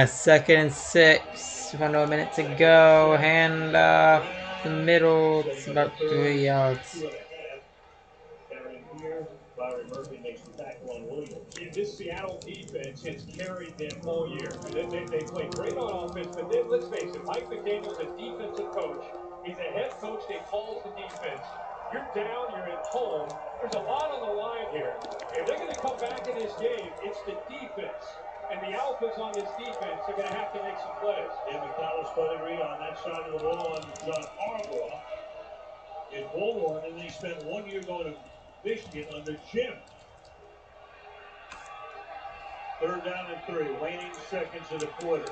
Second and 6. 1 more minute to go. Hand off the middle. It's about 3 yards. Murphy makes the tackle on Williams. And this Seattle defense has carried them all year. They play great on offense, but let's face it, Mike McDaniel's a defensive coach. He's a head coach that calls the defense. You're down, you're at home. There's a lot on the line here. If they're going to come back in this game, it's the defense. And the alphas on this defense are going to have to make some plays. And McDonald's pedigree on that side of the ball on John Harbaugh in Bullhorn, and they spent 1 year going to Michigan under Jim. 3rd down and 3, waning seconds of the quarter.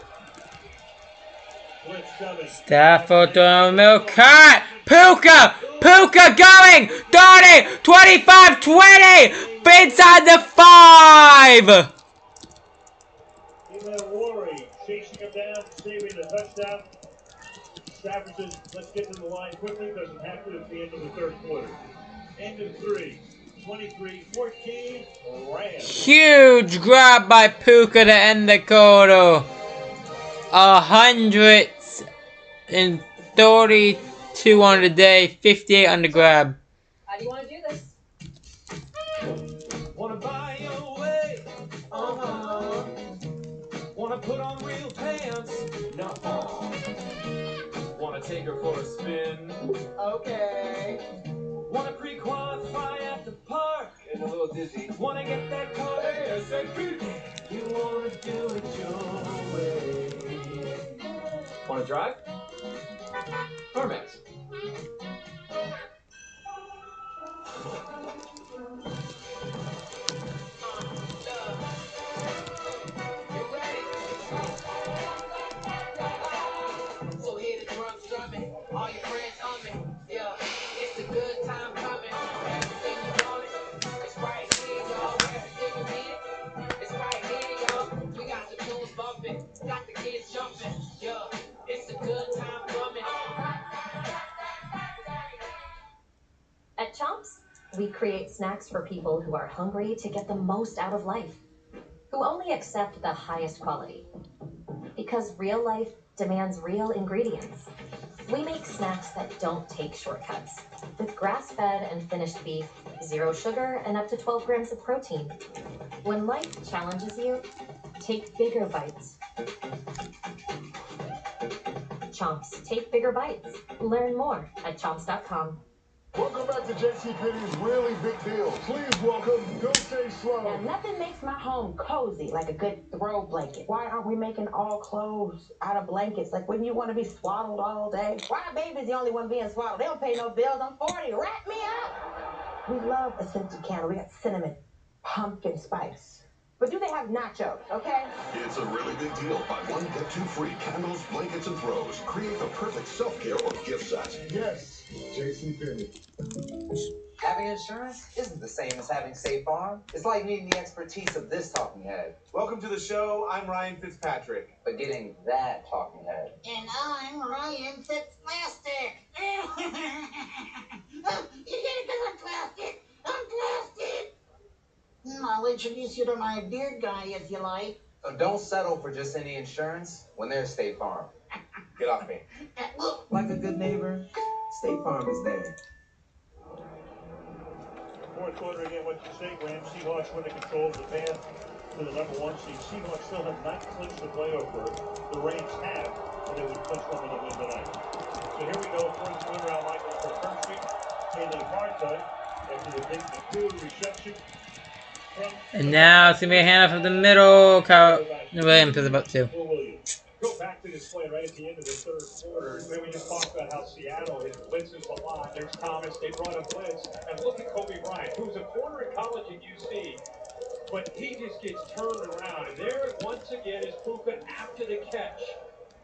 Blitz coming. Stafford throwing milk cut. Puka going 30, 25, 20. Inside the 5. Eli Rory chasing him down, saving the touchdown. Stafford says, let's get to the line quickly. Doesn't have to at the end of the 3rd quarter. End of 3. 23-14. Rams. Huge grab by Puka to end the quarter. 132 on the day, 58 on the grab. How do you want to do this? Wanna buy your way? Wanna put on real pants? No. Wanna take her for a spin? Okay. Wanna pre-qualify at the park? And a little dizzy. Wanna get that car ASAP? You wanna do it your way? Wanna drive? CarMax. So hear the drums drumming, all your friends on me. Yeah, it's a good time coming. Everything you want it, it's right here, y'all. Everything you need it, it's right here, y'all. We got the tunes bumping, got the kids jumping. Yeah, it's a good time coming. At Chomps, we create snacks for people who are hungry to get the most out of life, who only accept the highest quality. Because real life demands real ingredients. We make snacks that don't take shortcuts, with grass-fed and finished beef, 0 sugar, and up to 12 grams of protein. When life challenges you, take bigger bites. Chomps, take bigger bites. Learn more at chomps.com. Welcome back to JCPenney's Really Big Deal. Please welcome Go Stay Slow. Now, nothing makes my home cozy like a good throw blanket. Why aren't we making all clothes out of blankets? Like, wouldn't you want to be swaddled all day? Why baby's the only one being swaddled? They don't pay no bills. I'm 40. Wrap me up. We love a scented candle. We got cinnamon, pumpkin spice. But do they have nachos, okay? It's a really big deal. Buy 1, get 2 free. Candles, blankets, and throws. Create the perfect self-care or gift set. Yes, JCPenney. Having insurance isn't the same as having State Farm. It's like needing the expertise of this talking head. Welcome to the show. I'm Ryan Fitzpatrick. But getting that talking head. And I'm Ryan Fitzplastic. You get it because I'm plastic. I'm plastic. I'll introduce you to my beard guy if you like. So don't settle for just any insurance when there's State Farm. Get off me. Like a good neighbor, State Farm is there. 4th quarter again, what you say, Graham? Seahawks win the control of the path to the number 1 seed. Seahawks still have not clinched the playoff berth. The Rams have, and they would clinch one with a win tonight. So here we go, 4th quarter, Al Michaels for the first street. Taylor Marta after the big McCool reception. And now it's going to be a handoff of the middle. Williams is about to. Go back to this play right at the end of the 3rd quarter. We just talked about how Seattle hit blitzes a lot. There's Thomas. They brought a blitz. And look at Kobe Bryant, who's a corner in college at UC. But he just gets turned around. And there, once again, is Puka after the catch.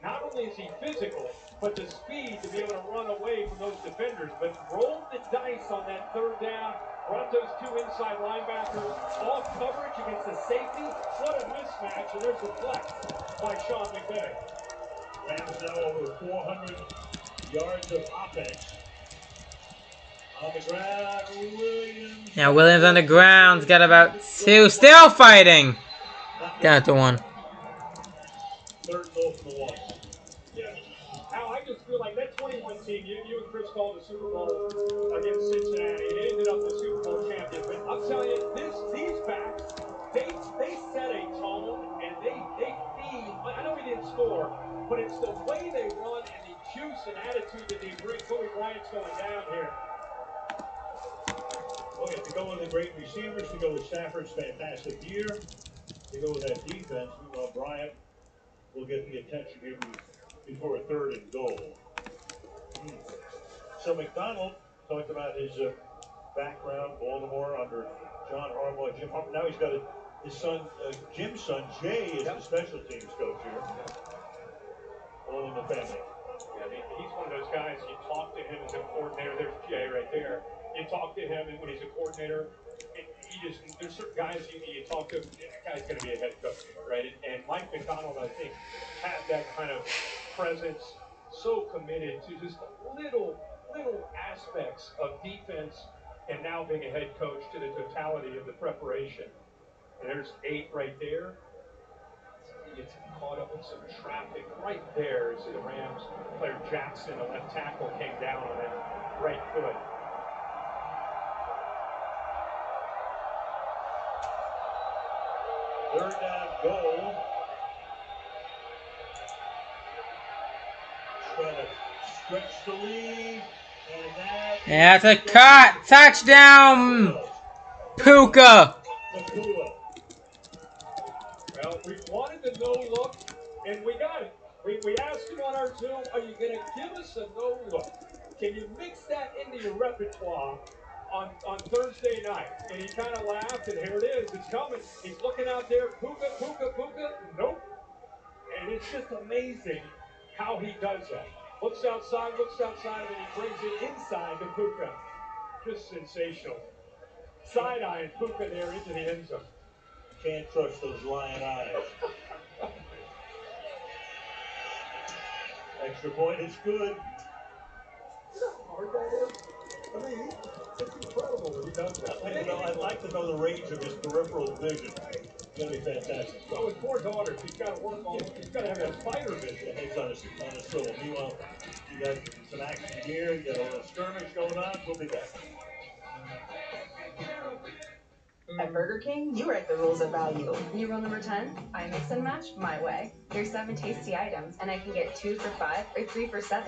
Not only is he physical, but the speed to be able to run away from those defenders. But rolled the dice on that 3rd down. Brought those 2 inside linebackers off coverage against the safety. What a mismatch. And there's the flex by Sean McVay. Rams now over 400 yards of offense. On the ground, Williams. Now Williams on the ground's got about 2. Still fighting. Down to 1. Third goal for Milwaukee. Yeah, Al, I just feel like that 21 team, you and Chris called the Super Bowl against Cincinnati. It ended up the Super Bowl champion. But I'll tell you, these backs, they set a tone and they feed. I know we didn't score, but it's the way they run and the juice and attitude that they bring. Kobe Bryant's going down here. Okay, to go with the great receivers, to go with Stafford's fantastic year, to go with that defense, meanwhile Bryant will get the attention here before a third and goal. So McDonald talked about his background, Baltimore under John Harbaugh, Jim Harbaugh. Now he's got his son, Jim's son, Jay, is the special teams coach here. All in the family. Yeah, he's one of those guys, you talk to him as a coordinator, there's Jay right there. You talk to him and when he's a coordinator, there's certain guys you talk to, that guy's going to be a head coach, right? And Mike McDonald, I think, had that kind of presence, so committed to just little aspects of defense and now being a head coach to the totality of the preparation. And there's 8 right there. He gets caught up in some traffic right there. See the Rams player Jackson, the left tackle, came down on that right foot. Third down goal. Trying to stretch the lead. That's a cut! Touchdown! Puka! Well, we wanted the no look, and we got it. We asked him on our Zoom, are you going to give us a no look? Can you mix that into your repertoire on Thursday night? And he kind of laughed, and here it is. It's coming. He's looking out there. Puka. Nope. And it's just amazing how he does that. Looks outside, and then he brings it inside to Puka. Just sensational. Side-eyeing Puka there into the end zone. Can't trust those lion eyes. Extra point is good. Hard that is. I mean, it's incredible when he does that. I'd like to know the range of his peripheral vision. It's going to be fantastic. Well, with 4 daughters, he's got to work on. He's got to have that spider vision. He's on his swivel. Meanwhile, you got some action here. You got a little skirmish going on. We'll be back. At Burger King, you write the rules of value. New rule number 10, I mix and match my way. There's 7 tasty items, and I can get 2 for $5 or 3 for $7.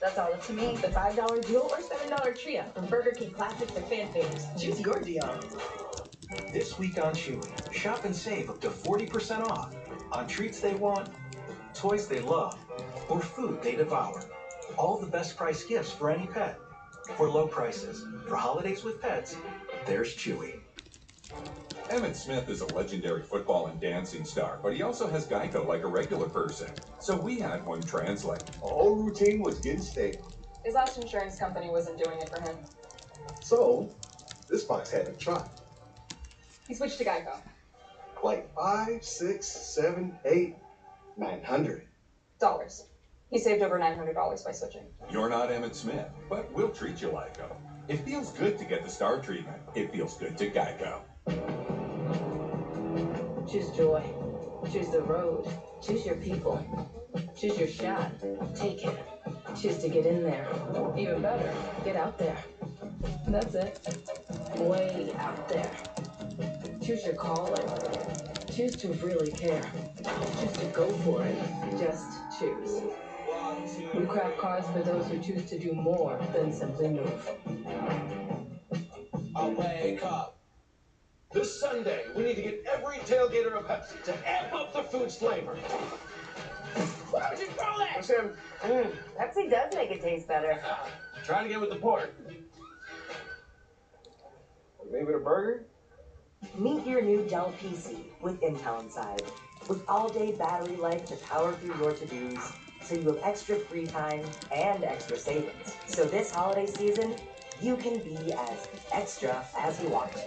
That's all up to me. The $5 dual or $7 trio from Burger King Classics and Fan Favorites. Choose your deal. This week on Chewy, shop and save up to 40% off on treats they want, toys they love, or food they devour. All the best price gifts for any pet. For low prices, for holidays with pets, there's Chewy. Emmitt Smith is a legendary football and dancing star, but he also has Geico like a regular person. So we had one translate. The whole routine was getting stale. His last insurance company wasn't doing it for him. So, this box had to try. He switched to Geico. Like 5, 6, 7, 8, 900 dollars. He saved over $900 by switching. You're not Emmitt Smith, but we'll treat you like him. It feels good to get the star treatment. It feels good to Geico. Choose joy. Choose the road. Choose your people. Choose your shot. Take it. Choose to get in there. Even better, get out there. That's it. Way out there. Choose your calling. Choose to really care. Choose to go for it. Just choose. We craft cars for those who choose to do more than simply move. I wake up. This Sunday, we need to get every tailgater a Pepsi to amp up the food's flavor. Why would you throw that? Sam. Pepsi does make it taste better. Trying to get with the port. Maybe a burger? Meet your new Dell PC with Intel inside. With all-day battery life to power through your to-dos, so you have extra free time and extra savings. So this holiday season, you can be as extra as you want to.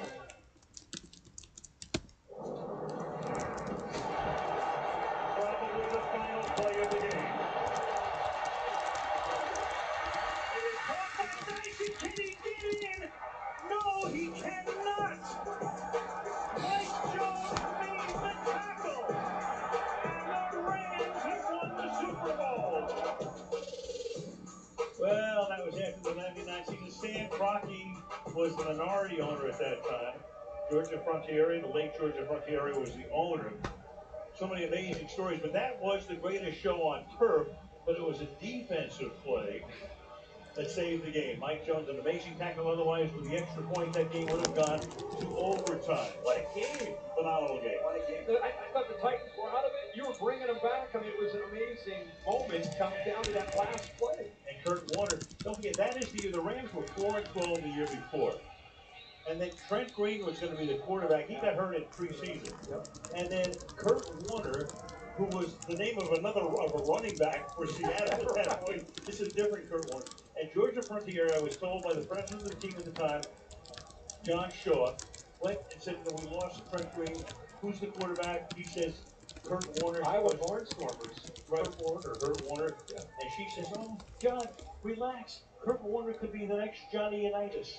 Probably the final play of the game. Can he get in? No, he cannot. Mike Jones made the tackle. Well, that was after the 99 season. Stan Kroenke was the minority owner at that time. Georgia Frontiere, the late Georgia Frontiere, was the owner. So many amazing stories, but that was the greatest show on turf, but it was a defensive play that saved the game. Mike Jones, an amazing tackle otherwise. With the extra point, that game would have gone to overtime. What a game. Phenomenal game. What a game. I thought the Titans were out of it. You were bringing them back. I mean, it was an amazing moment coming down to that last play. And Kurt Warner, don't forget, that is the year the Rams were 4-12 the year before. And then Trent Green was going to be the quarterback. He got hurt in preseason. Yep. And then Kurt Warner, who was the name of a running back for Seattle at that point. This is different Kurt Warner. And Georgia Frontiere, I was told by the president of the team at the time, John Shaw, went and said, we lost Trent Green. Who's the quarterback? He says, Kurt Warner. Iowa Barnstormers. Right. Kurt Warner. Yeah. And she says, oh, John, relax. Kurt Warner could be the next Johnny Unitas.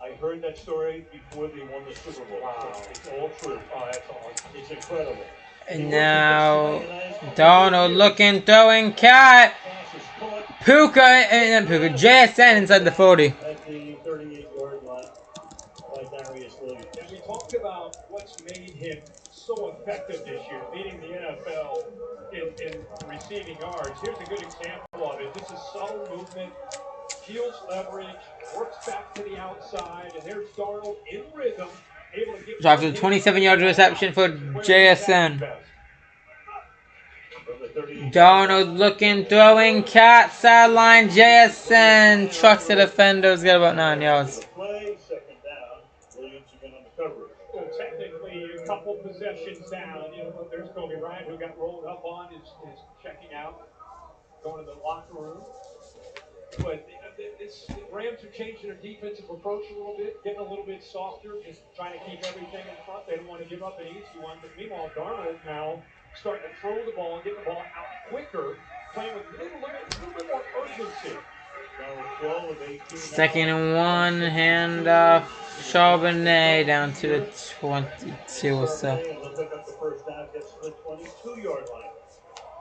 I heard that story before they won the Super Bowl. Wow. So it's all true. Oh, that's awesome. It's incredible. And now, Donald looking, throwing, cat. Puka, and Puka, JSN inside the 40. At the 38-yard line by Darius Williams. And we talked about what's made him so effective this year, leading the NFL in receiving yards. Here's a good example of it. This is subtle movement. Heels leverage, works back to the outside, and there's Darnold in rhythm, able to get... Drops a 27-yard reception for JSN. Darnold looking, throwing, cat, sideline, JSN, trucks the defenders, got about 9 yards. Second down, Williams again on the coverage. Well, technically, a couple possessions down. You know, there's Kobe Bryant, who got rolled up on, is checking out, going to the locker room. But the Rams are changing their defensive approach a little bit, getting a little bit softer, just trying to keep everything in front. They don't want to give up an easy one. But meanwhile, Darnold now starting to throw the ball and get the ball out quicker, playing with a little bit more urgency. 12 of 18. Second and 1, handoff, Charbonnet down to the 22 or so. They'll pick up the first down, gets to the 22-yard line.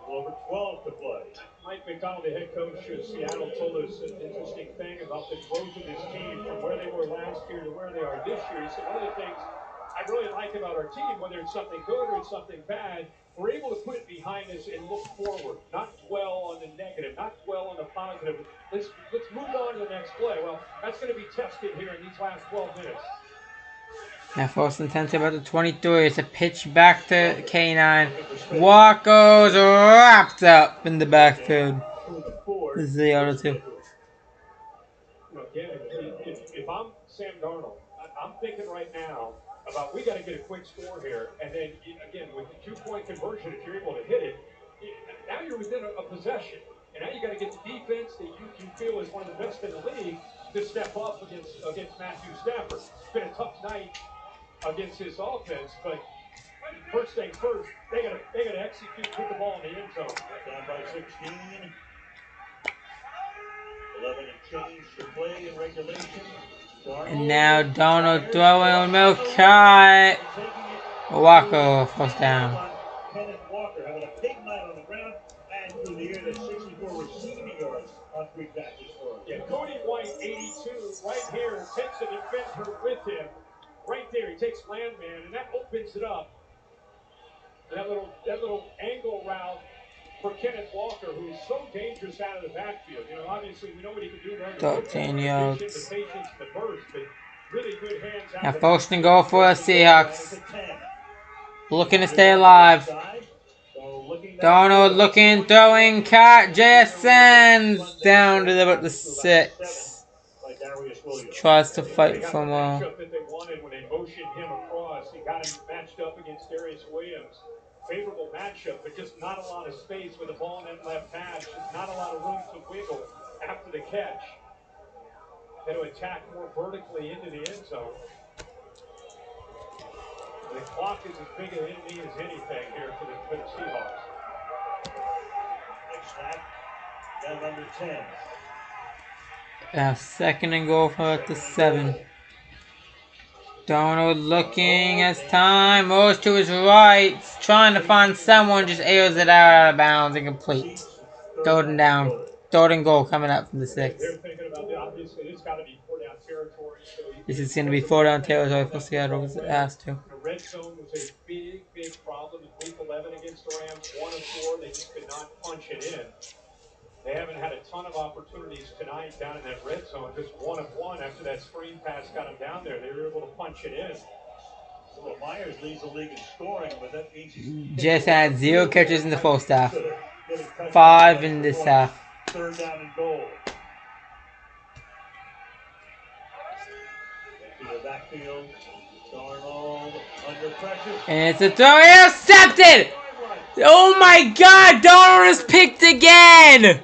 Over 12 to play. Mike McDonald, the head coach of Seattle, told us an interesting thing about the growth of this team from where they were last year to where they are this year. He said, one of the things I really like about our team, whether it's something good or it's something bad, we're able to put it behind us and look forward, not dwell on the negative, not dwell on the positive. Let's move on to the next play. Well, that's going to be tested here in these last 12 minutes. Now first and 10 to about the 23. It's a pitch back to K9. Walker's wrapped up in the backfield. This is the other two. Again, if I'm Sam Darnold, I'm thinking right now about we got to get a quick score here. And then, again, with the 2-point conversion, if you're able to hit it, now you're within a possession. And now you got to get the defense that you feel is one of the best in the league to step up against Matthew Stafford. It's been a tough night against his offense, but first things first, they gotta execute, put the ball in the end zone. Down by 16. 11 and change to play in regulation. And now Donald throwing milk cut. Walker first down. Kenneth Walker having a big night on the ground and through the air, that's 64 receiving yards on 3 catches for him. Yeah, Cody White, 82, right here, takes a defender with him. Right there, he takes Landman, and that opens it up. That little angle route for Kenneth Walker, who's so dangerous out of the backfield. You know, obviously we know what he can do. 13 yards. The patience, the burst, but really good hands out. Now first and goal for the Seahawks. Looking to stay alive. Donald looking, throwing, cat, JSN down to about the 6. Tries to fight for more. When they motioned him across, he got him matched up against Darius Williams. Favorable matchup, but just not a lot of space with the ball in that left hash. Just not a lot of room to wiggle after the catch. Had to attack more vertically into the end zone. The clock is as big an enemy as anything here for the Seahawks. Next snap, down under 10. Second and goal for the 7. Donald looking as time moves to his right, trying to find someone, just airs it out of bounds, incomplete. Golden down. third and goal coming up from the 6. They're thinking about that. Obviously, it's got to be 4-down territory. So This is going to be 4-down territory for Seattle because it has to. The red zone was a big, big problem in Week 11 against the Rams. 1 of 4, they just could not punch it in. They haven't had a ton of opportunities tonight down in that red zone. Just 1 of 1 after that screen pass got them down there. They were able to punch it in. Well, Myers leads the league in scoring, but that means he's Just had 0 catches in the first half. 5 in this half. 3rd down and goal. To the backfield, Darnold under pressure. And it's a throw intercepted! Oh my god, Darnold is picked again!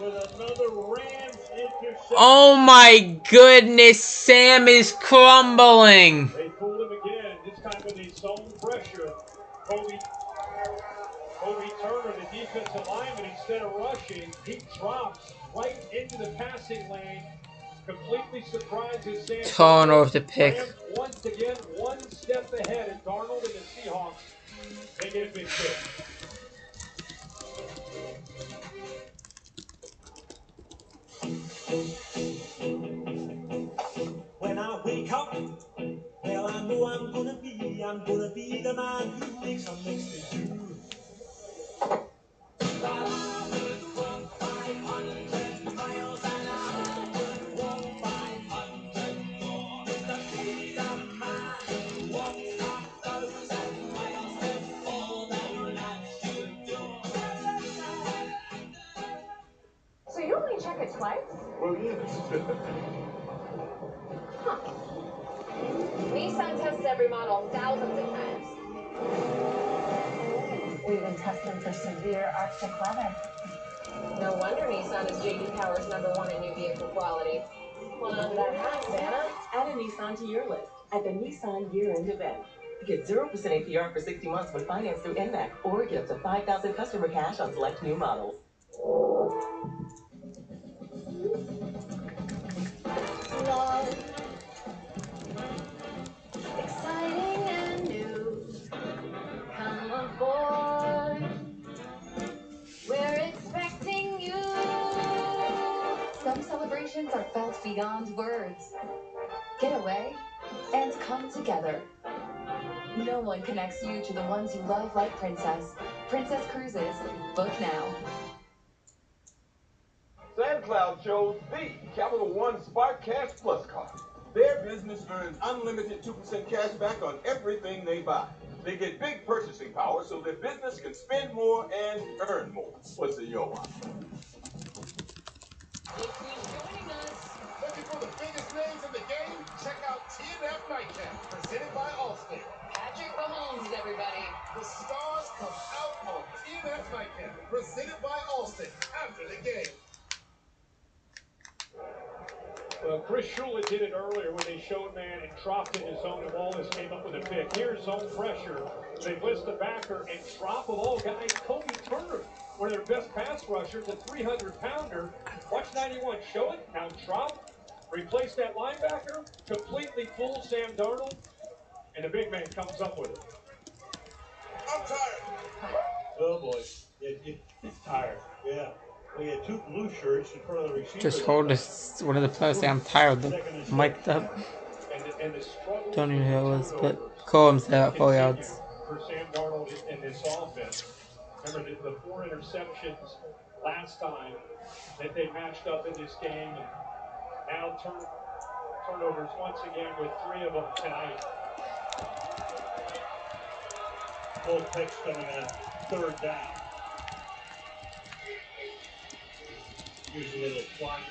Oh my goodness, Sam is crumbling. They fooled him again, this time with his zone pressure. Kobe Turner, the defensive lineman, instead of rushing, he drops right into the passing lane. Completely surprises Sam. Turner with the pick. Rams once again 1 step ahead, and Darnold and the Seahawks, they get a big pick. When I wake up, well, I know I'm gonna be the man who wakes up next to you. But I would walk 500 miles and I would walk 500 more. The freedom man walks 1,000 miles before the latch your door. So you only check it twice? Well, yes. Nissan tests every model thousands of times. We even test them for severe Arctic weather. No wonder Nissan is J.D. Power's #1 in new vehicle quality. Hold on to that hat, Santa. Add a Nissan to your list at the Nissan year-end event. Get 0% APR for 60 months when financed through NMAC, or get up to $5,000 customer cash on select new models. Love, exciting and new. Come aboard. We're expecting you. Some celebrations are felt beyond words. Get away and come together. No one connects you to the ones you love like Princess. Princess Cruises. Book now. SandCloud chose the Capital One Spark Cash Plus card. Their business earns unlimited 2% cash back on everything they buy. They get big purchasing power so their business can spend more and earn more. What's in your wallet? Looking for the biggest names in the game? Check out TNF Nightcap, presented by Allstate. Patrick Mahomes, everybody. The stars come out on TNF Nightcap, presented by Allstate, after the game. Well, Chris Shula did it earlier when they showed man and dropped in his zone, and Wallace came up with a pick. Here's zone pressure. They blitz the backer and drop of all guys, Kobe Turner, one of their best pass rushers, a 300-pounder. Watch 91, show it, now drop, replace that linebacker, completely fool Sam Darnold, and the big man comes up with it. I'm tired. Oh boy, it's tired. Yeah. We had 2 blue shirts in front of the receiver. Just hold this. One of the players say I'm tired. They're mic'd up. Don't even know who it was, but call him at 4 yards. For Sam Darnold in this offense. Remember the 4 interceptions last time that they matched up in this game, and now turnovers once again with 3 of them tonight. Both picks coming on 3rd down.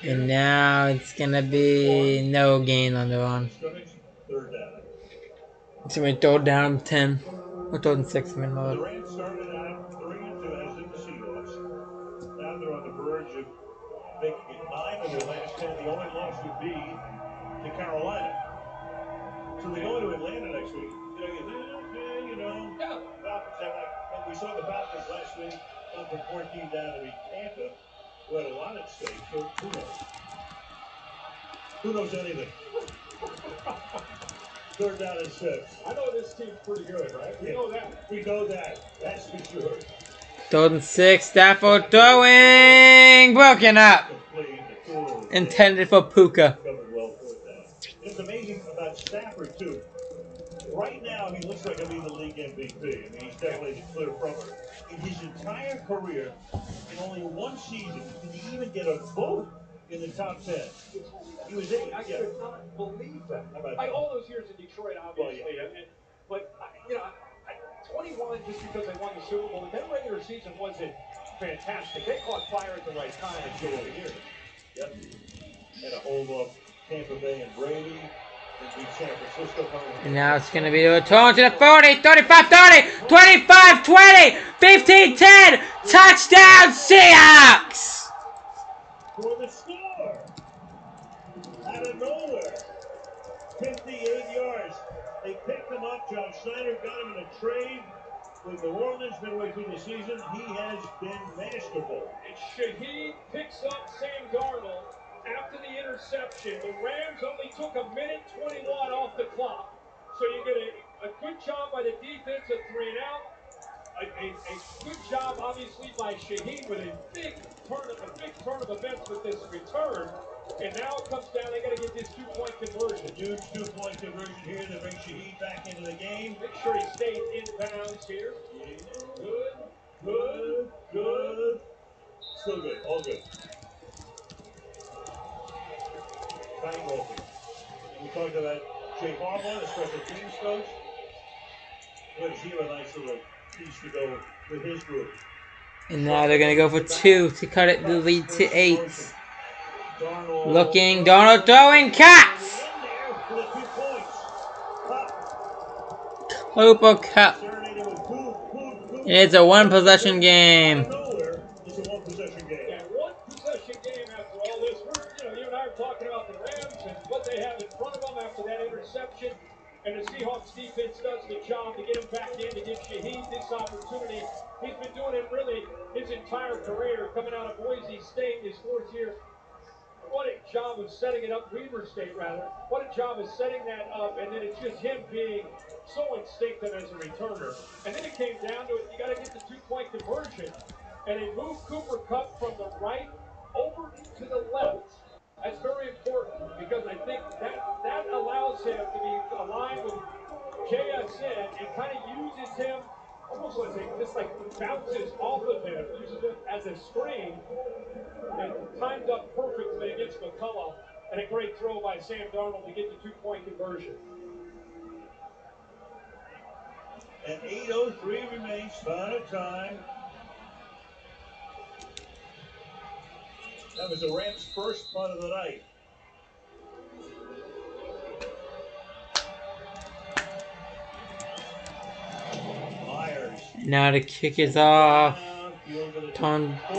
And now it's gonna be no gain on the run. 3rd down. It's gonna be 3rd down 10. Or 3rd and 6, I mean, The Rams started out 3-2, as did the Seahawks. Now they're on the verge of making it 9 of their last 10. The only loss would be to Carolina. So they go into Atlanta next week. Falcons have like we saw the Falcons last week, gone from 14 down to beat Tampa, who had a lot at stake. So who knows? Who knows anything? 3rd down and 6. I know this team's pretty good, right? We know that. We know that. That's for sure. 3rd and 6. Stafford throwing. Broken up. Complete. intended for Puka. Covered well for that. It's amazing about Stafford too. Right now, he looks like he'll be the league MVP. I mean, he's definitely the clear front-runner. In his entire career, in only one season, did he even get a vote in the top 10? He was eight. I could not believe that. How about Like that? all those years in Detroit, obviously. Well, yeah. But, 21 just because they won the Super Bowl. But their regular season wasn't fantastic. They caught fire at the right time in 2 years. Yep. Had a hold off Tampa Bay and Brady. And beat San Francisco. And now it's going to be a turn to the 40, 35, 30, 25, 20, 15, 10. Touchdown Seahawks! For the score. Out of nowhere. 58 yards. They picked him up. John Schneider got him in a trade with New Orleans midway through the season. He has been masterful. And Shaheed picks up Sam Darnold after the interception. The Rams only took a minute 21 off the clock. So you get a good job by the defense, a 3 and out. A good job, obviously, by Shaheed with a big turn of events with this return. And now it comes down, they got to get this 2-point conversion. Huge 2-point conversion here to bring Shaheed back into the game. Make sure he stays in bounds here. Good. Still good. All good. Time open. We talked about Jay Harbaugh, the special teams coach. What does he have a nice little piece to go with his group? And now they're going to go for 2 to cut it the lead to 8. Looking, Darnold throwing, catch! Cooper Cup. It's a 1-possession game. It's a one-possession game. Yeah, 1-possession game after all this. You and I are talking about the Rams and what they have in front of them after that interception. And the Seahawks defense does the job to get him back in, to give Shaheed this opportunity. He's been doing it really his entire career, coming out of Boise State, his 4th year. What a job of setting it up, Weber State rather. What a job of setting that up, and then it's just him being so instinctive as a returner. And then it came down to it, you got to get the 2-point conversion. And they moved Cooper Kupp from the right over to the left. That's very important because I think that allows him to be aligned with JSN and kind of uses him almost like bounces off of him, uses him as a screen. And timed up perfectly against McCullough, and a great throw by Sam Darnold to get the 2-point conversion. And 8:03 remains, final time. That was the Rams' first punt of the night. Myers. Now the kick is off.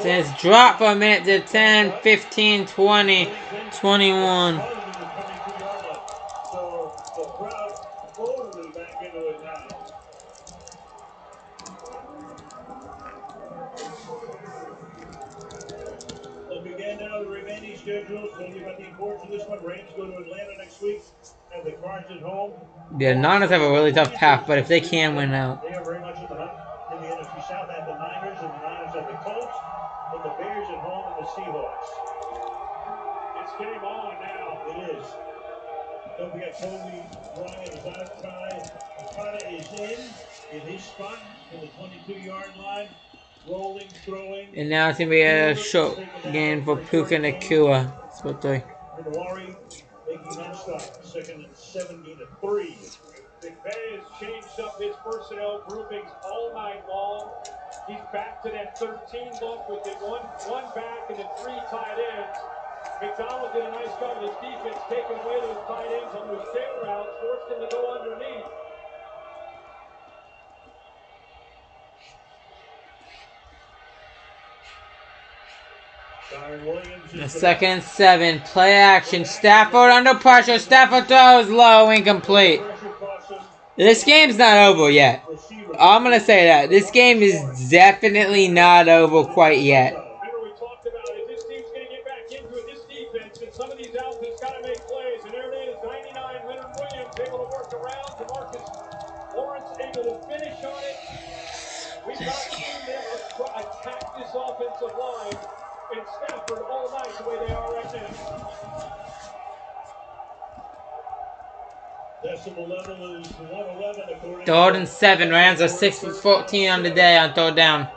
Says drop for a minute to 10, 15, 20, 21. So the crowd totally back into it now. Look again now the remaining schedules. Tell you about the importance of this one. Rams go to Atlanta next week. Have the Cards at home. The Niners have a really tough path, but if they can win out. They are very much in the hunt in the NFC South. Have the Niners, and the Niners have the Colts. But the Bears at home and the Seahawks. It's game on now. It is. Don't forget Kobe Bryant is out. Okada is in his spot for the 22-yard line. Rolling, throwing. And now it's going to be a short game for Puka Nakua. That's what they... Minawari making that stop. 2nd and 17-3. McVay has changed up his personnel groupings all night long. He's back to that 13 look with the one back and the 3 tight ends. McDonald did a nice job of his defense, taking away those tight ends on those tail routes, forced them to go underneath. The 2nd and 7. Play action. Stafford under pressure. Stafford throws low. Incomplete. This game's not over yet. I'm going to say that. This game is definitely not over quite yet. Remember we talked about it. This team's going to get back into it. This defense and some of these outfits got to make plays. And there it is. 99. Leonard Williams able to work around. DeMarcus Lawrence able to finish on it. We've not seen them attack this offensive line in Stafford all night the way they are right now. decibel level is 111 according to 3rd and 7. Rams are 6 for 14 on the day on 3rd down.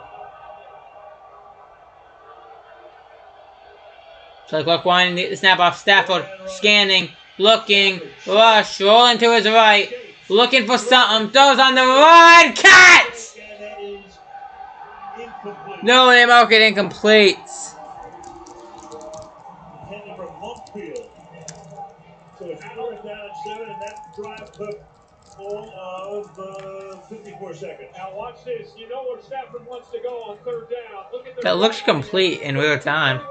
So clock winding the snap off. Stafford scanning, looking, rush, rolling to his right, looking for something, throws on the run, catch! No, they mark it incomplete. intended from Monkfield. So it's 4th down and 7, and that drive took all of 54 seconds. Now watch this. You know where Stafford wants to go on 3rd down. Look at the That looks complete in real time.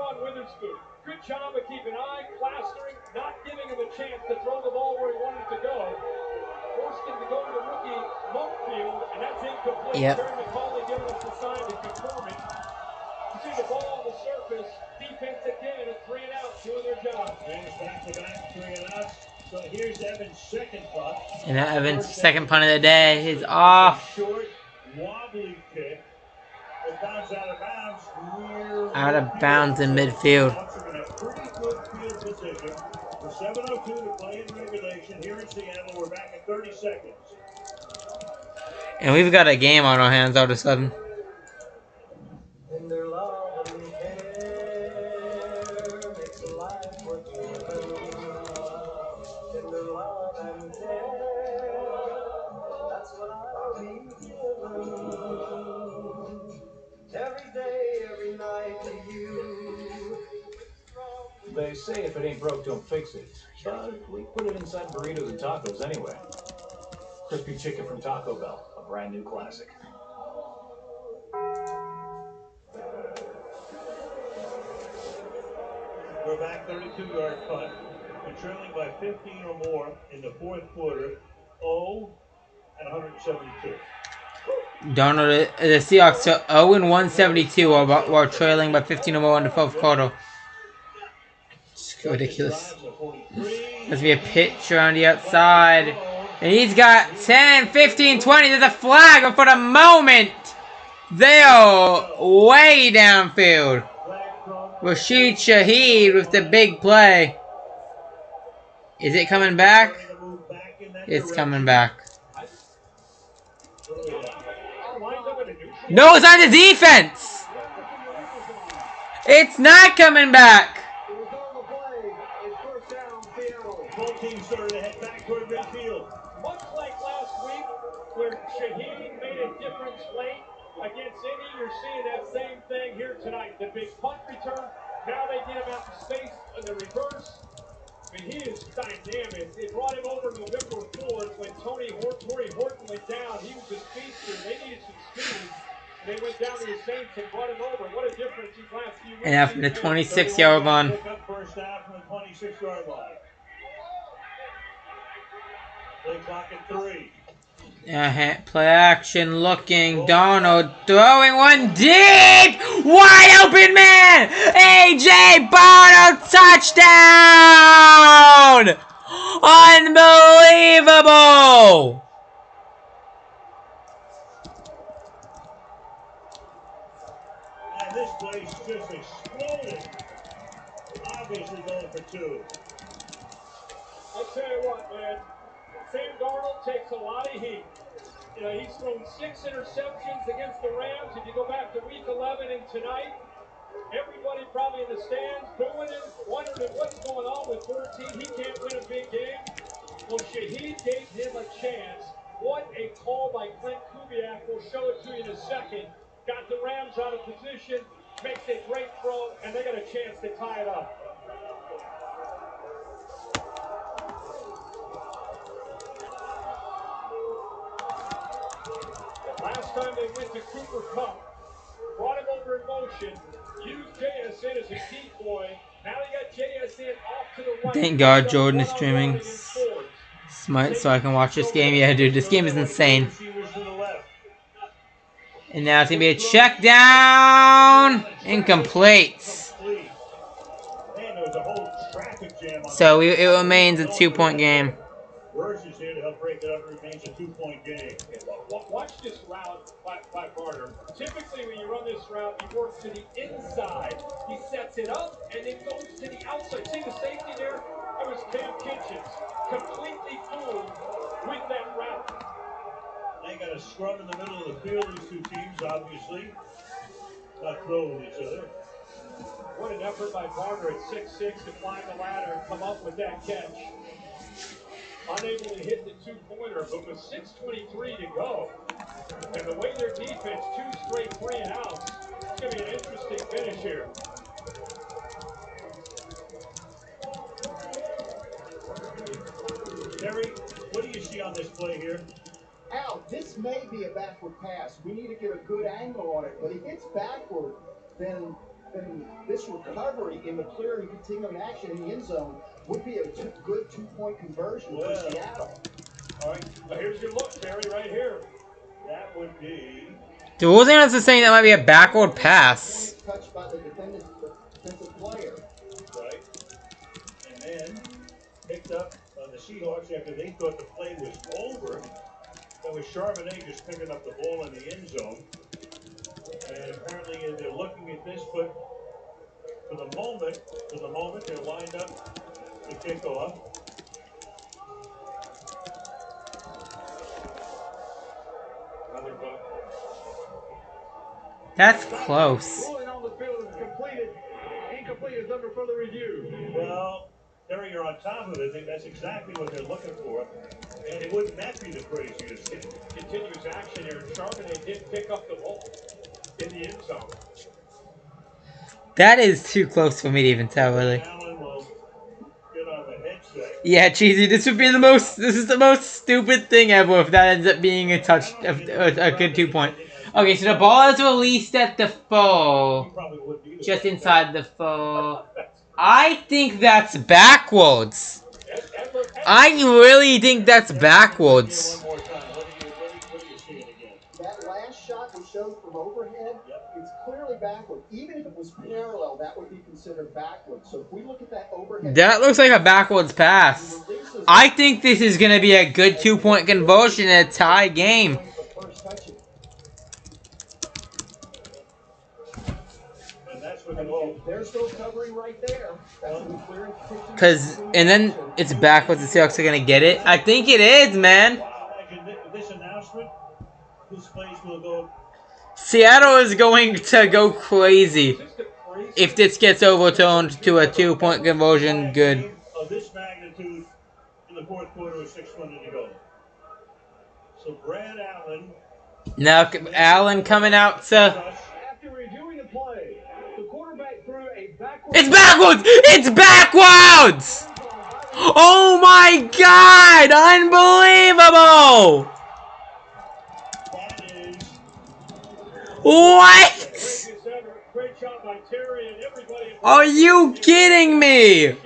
Good job of keeping eye, plastering, not giving him a chance to throw the ball where he wanted to go. Forced him to go to the rookie Monkfield, and that's incomplete. Yep. Terry McCauley giving us the sign to confirm it. You see the ball on the surface. Defense again, a 3 and out, doing their job. Rams back-to-back 3 and outs. So here's Evans' second punt. And now Evans' second punt of the day is off. Short, wobbly kick. It bounces out of bounds. Out of bounds in midfield. Pretty good field position. With 7:02 to play in regulation here in Seattle. We're back at 30 seconds. And we've got a game on our hands all of a sudden. In their love and care makes life worth living. In their love and care, that's what I'll be giving. Every day, every night to you. They say if it ain't broke, don't fix it. But we put it inside burritos and tacos anyway. Crispy chicken from Taco Bell, a brand new classic. We're back 32-yard punt. We're trailing by 15 or more in the 4th quarter. 0 and 172. Donald, the Seahawks are 0 and 172 while trailing by 15 or more in the 4th quarter. It's ridiculous. There's be a pitch around the outside. And he's got 10, 15, 20. There's a flag, but for the moment, they are way downfield. Rashid Shaheed with the big play. Is it coming back? It's coming back. No, it's on the defense. It's not coming back. Both teams started to head back toward midfield. Much like last week, where Shaheed made a difference late against Indy, you're seeing that same thing here tonight. The big punt return. Now they get him out in space in the reverse. I mean, he is dynamic. They brought him over November 4th when Tory Horton went down. He was a speedster. They needed some speed. And they went down to the Saints and brought him over. What a difference these last few weeks. And after the 26-yard line. First down from the 26-yard line. Play clock at 3. Play action looking. Donald throwing one deep. Wide open man. A.J. Barno touchdown. Unbelievable. And this place just exploded. Obviously going for 2. I'll tell you what, man. Sam Darnold takes a lot of heat. You know, he's thrown 6 interceptions against the Rams. If you go back to week 11 and tonight, everybody probably in the stands booing him, wondering what's going on with 14. He can't win a big game. Well, Shaheed gave him a chance. What a call by Clint Kubiak. We'll show it to you in a second. Got the Rams out of position, makes a great throw, and they got a chance to tie it up. Last time they went to Cooper Kupp, brought him over in motion, used JSN as a decoy. Now they got JSN off to the right. Thank God Jordan is streaming Smite so I can watch this game. Yeah, dude, this game is insane. And now it's going to be a check down. Incomplete. So it remains a 2-point game. Burris is here to help break it up. It remains a 2-point game. Watch this route by Barner. Typically, when you run this route, he works to the inside. He sets it up and then goes to the outside. See the safety there? That was Cam Kitchens. Completely fooled of scrum in the middle of the field. These two teams, obviously, not throwing with each other. What an effort by Barner at 6'6" to climb the ladder and come up with that catch. Unable to hit the two-pointer, but with 6:23 to go. And the way their defense, 2 straight 3-and-outs, it's going to be an interesting finish here. Terry, what do you see on this play here? Al, this may be a backward pass. We need to get a good angle on it. But if it's backward, then this recovery in the clear and continuing action in the end zone would be a good two-point conversion for Seattle. All right, well, here's your look, Terry, right here. That would be... The rules analyst is saying that might be a backward pass. Touched by the defensive player. Right. And then picked up on the Seahawks after they thought the play was over. That was Charbonnet just picking up the ball in the end zone. And apparently they're looking at this, but for the moment, they're lined up to kick off. Another buck. That's close. Rolling on the field is completed. Incomplete is under further review. Well, Terry, you're on top of it. I think that's exactly what they're looking for. And wouldn't that be the craziest thing? Continues action here. Charbonnet did pick up the ball in the end zone. That is too close for me to even tell, really. Allen will get on the headset. Yeah, cheesy. This would be the most. This is the most stupid thing ever if that ends up being a touch, a good 2-point. Okay, so the ball is released at the 4, just inside the 4. I think that's backwards. I really think that's backwards. That last shot we showed from overhead, it's clearly backward. Even if it was parallel, that would be considered backwards. So if we look at that overhead... That looks like a backwards pass. I think this is going to be a good 2-point conversion in a tie game. There's no covering right there. And then it's backwards. The Seahawks are going to get it. I think it is, man. This announcement, this place will go... Seattle is going to go crazy if this gets overturned to a 2-point conversion. Good. Of this magnitude in the fourth quarter with 6:20 to go. So Brad Allen. Now Allen coming out to... After reviewing the play, the quarterback threw a backward... It's backwards! It's backwards! Oh my God! Unbelievable! What? Are you kidding me?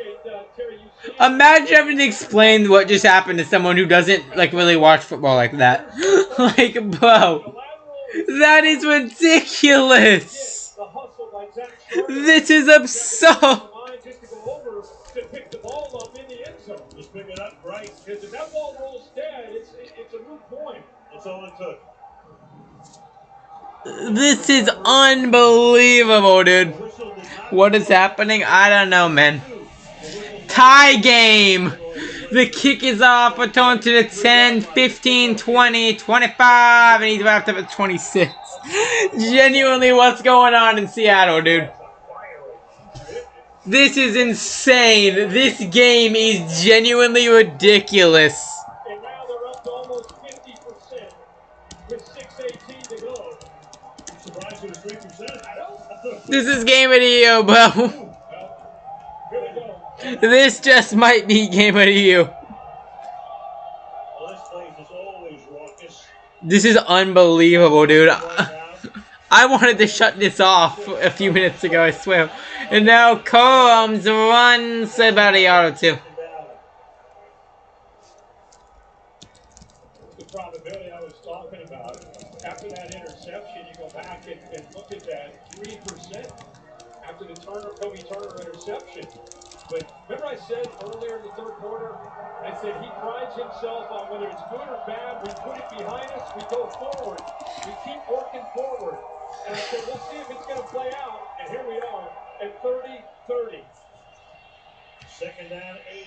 Imagine having to explain what just happened to someone who doesn't like really watch football like that. Like, bro, that is ridiculous. This is absurd. Just pick it up right. Because if that ball rolls dead, it's a moot point. That's all it took. This is unbelievable, dude. What is happening? I don't know, man. Tie game. The kick is off. We're turn to the 10, 15, 20, 25, and he's wrapped up at 26. Genuinely, what's going on in Seattle, dude? This is insane. This game is genuinely ridiculous. And now they're up to almost 50% with 6:18 to go. Surprised it was 3%. I don't. This is game of the year, bro. This just might be game of the year. Well, this place is always raucous. This is unbelievable, dude. I wanted to shut this off a few minutes ago, I swear. And now Combs runs about a yard or two. The probability I was talking about, after that interception, you go back and look at that 3% after the Kobe Turner interception. But remember I said earlier in the third quarter, I said he prides himself on whether it's good or bad, we put it behind us, we go forward. We keep working forward. And I said, we'll see if it's going to play out. And here we are at 30-30. Second down, 8.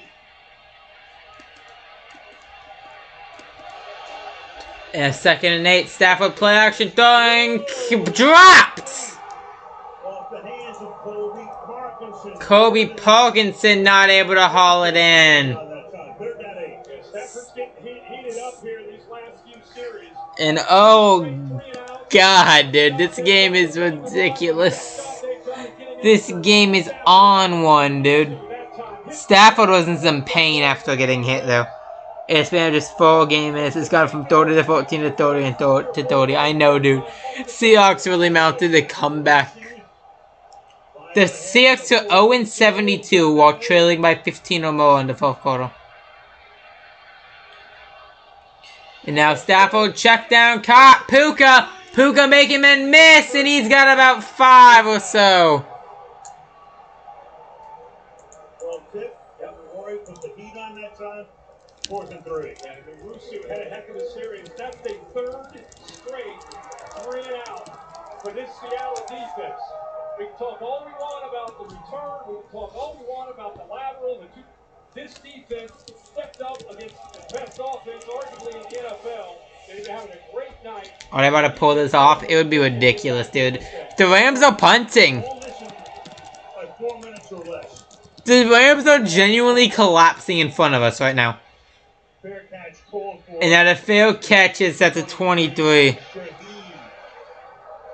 And 2nd and 8. Stafford play action throwing. Dropped! Off the hands of Kobe Parkinson. Kobe Parkinson not able to haul it in. On that time. 3rd and 8. Yeah, Stafford's getting heated up here these last few series. And oh god, dude, this game is ridiculous. This game is on one, dude. Stafford was in some pain after getting hit, though. It's been just 4 game minutes. It's gone from 30 to 14 to 30 and to 30. I know, dude. Seahawks really mounted a comeback. The Seahawks are 0-72 while trailing by 15 or more in the 4th quarter. And now Stafford check down, caught Puka. Puka make him and miss, and he's got about 5 or so. Well, tip. Yep, Rory put the heat on that time. 4th and 3. Yeah, Rusu had a heck of a series. That's the 3rd straight 3 and out for this Seattle defense. We can talk all we want about the return. We can talk all we want about the lateral. This defense stepped up against the best offense, arguably in the NFL. They're having a great night. Are they about to pull this off? It would be ridiculous, dude. The Rams are punting. Like 4 minutes or less. The Rams are genuinely collapsing in front of us right now. Fair catch called for. And now the failed catch is at the 23.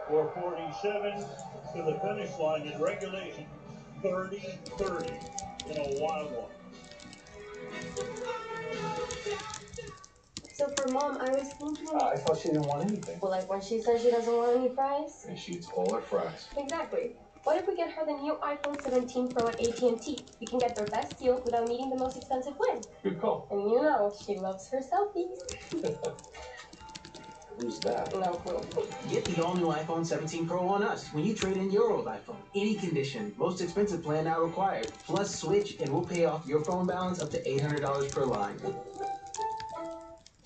For 47 to the finish line in regulation. 30-30 in a wild one. So for Mom, I was thinking... I thought she didn't want anything. Well, like when she says she doesn't want any fries? And she eats all her fries. Exactly. What if we get her the new iPhone 17 Pro at AT&T? We can get their best deal without needing the most expensive plan. Good call. And you know, she loves her selfies. Who's that? No clue. Get the all-new iPhone 17 Pro on us when you trade in your old iPhone. Any condition, most expensive plan not required. Plus, switch and we'll pay off your phone balance up to $800 per line.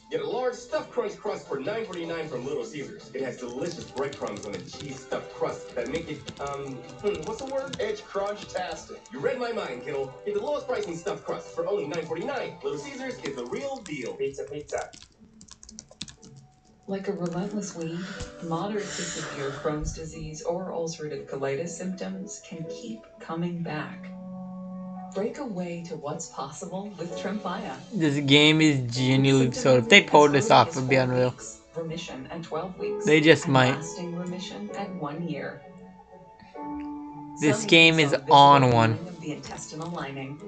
Get a large stuffed crunch crust for $9.49 from Little Caesars. It has delicious breadcrumbs on the cheese stuffed crust that make it, what's the word? Edge crunch-tastic. You read my mind, kiddo. Get the lowest price in stuffed crust for only $9.49. Little Caesars is the real deal. Pizza, pizza. Like a relentless weed, moderate to severe Crohn's disease or ulcerative colitis symptoms can keep coming back. Break away to what's possible with Tremfya. This game is genuinely so. If they pulled this off, it would be unreal. Remission at 12 weeks. They just and might. Lasting remission at 1 year. This game is on one. Of the intestinal lining.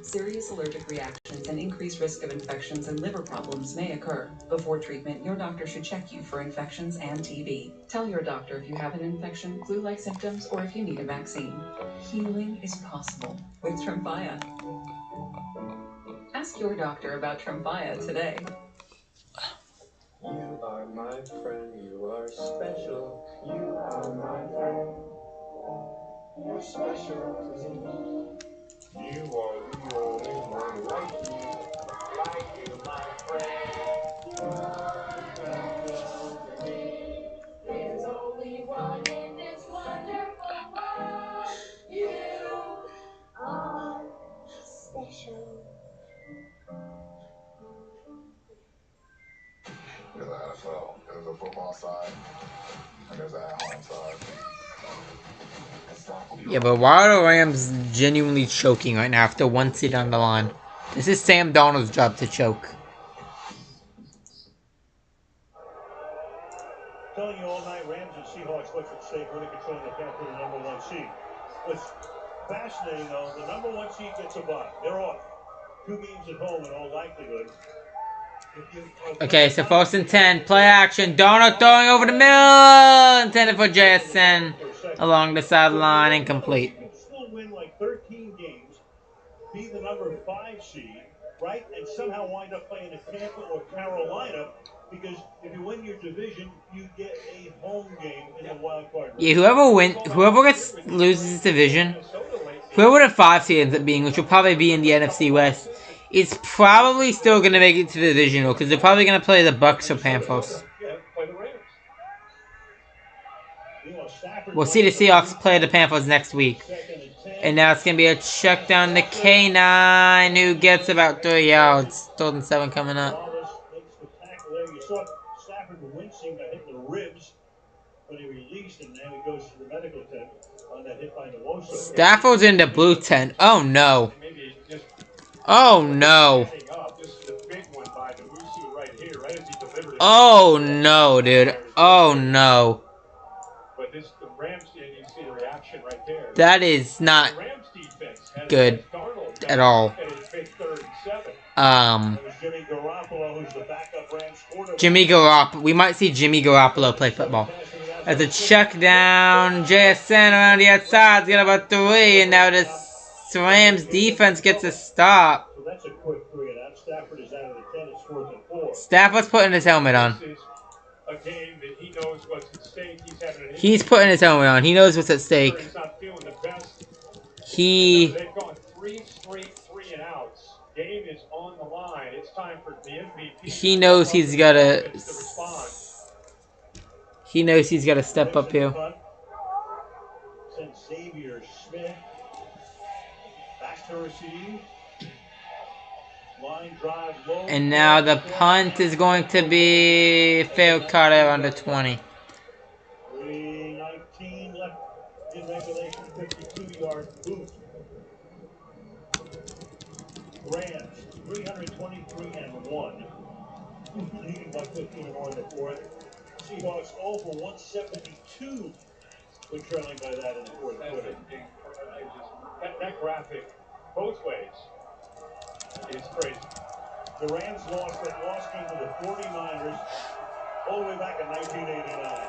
Serious allergic reactions and increased risk of infections and liver problems may occur. Before treatment, your doctor should check you for infections and TB. Tell your doctor if you have an infection, flu-like symptoms, or if you need a vaccine. Healing is possible with Tremfya. Ask your doctor about Tremfya today. You are my friend, you are special. You are my friend. You're special to me. You are the only one like you, my friend. You are special to me. There's only one in this wonderful world. You are special. There's the NFL. There's a football side, and there's an at-home side. Yeah, but why are the Rams genuinely choking right now after 1 seed on the line? This is Sam Darnold's job to choke. Telling you all night, Rams and Seahawks, what's at stake when they control the path to the #1 seed. What's fascinating, though, the #1 seed gets a bye. They're off. 2 games at home in all likelihood. Okay, so 1st and 10, play action. Darnold throwing over the middle, intended for JSN along the sideline, incomplete. You can still win like 13 games, be the #5 seed, right, and somehow wind up playing a Tampa or Carolina, because if you win your division, you get a home game in the wild card. Yeah, whoever loses this division, whoever the 5 seed ends up being, which will probably be in the NFC West, is probably still going to make it to the divisional, because they're probably going to play the Bucks or Panthers. We'll see the Seahawks play the Panthers next week. And now it's going to be a check down to K9, who gets about 3 yards. 3rd and 7 coming up. Stafford's in the blue tent. Oh no. Oh no. Oh no, dude. Oh no. That is not good at all. Jimmy Garoppolo. We might see Jimmy Garoppolo play football. As a check down, JSN around the outside, got about 3, and now this Rams defense gets a stop. So that's a quick 3 and out. Stafford is out of the 10. It's 4th and 4. Stafford's putting his helmet on. A game that he knows what's at stake. He's putting his helmet on. He knows what's at stake. He's not feeling the best. They've gone 3 straight 3 and outs. Game is on the line. It's time for the MVP. He knows he's gotta. He knows he's gotta step up here. Send Xavier Smith back to receive. Line drive low. And now the punt is going to be failed caught out under 20. 3:19 left in regulation. 52-yard boot. Rams 323-1. Leading by 15 or more in the fourth. Seahawks 0 for 172. We're trailing by that in the fourth quarter. That graphic, both ways, is crazy. The Rams lost that loss game to the 49ers all the way back in 1989.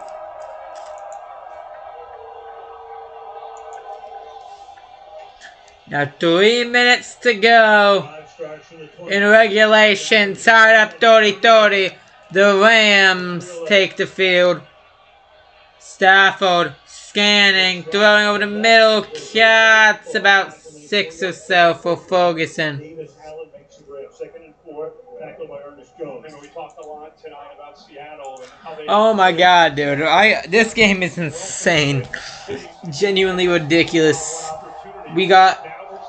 Now 3 minutes to go in regulation. Tied up 30-30. The Rams take the field. Stafford scanning, throwing over the middle. Cats about 6 or so for Ferguson. Davis Allen makes the grab. 2nd and 4. Tackled by Ernest Jones. We talked a lot tonight about Seattle and how they. Oh my god, dude. This game is insane. Genuinely ridiculous. We got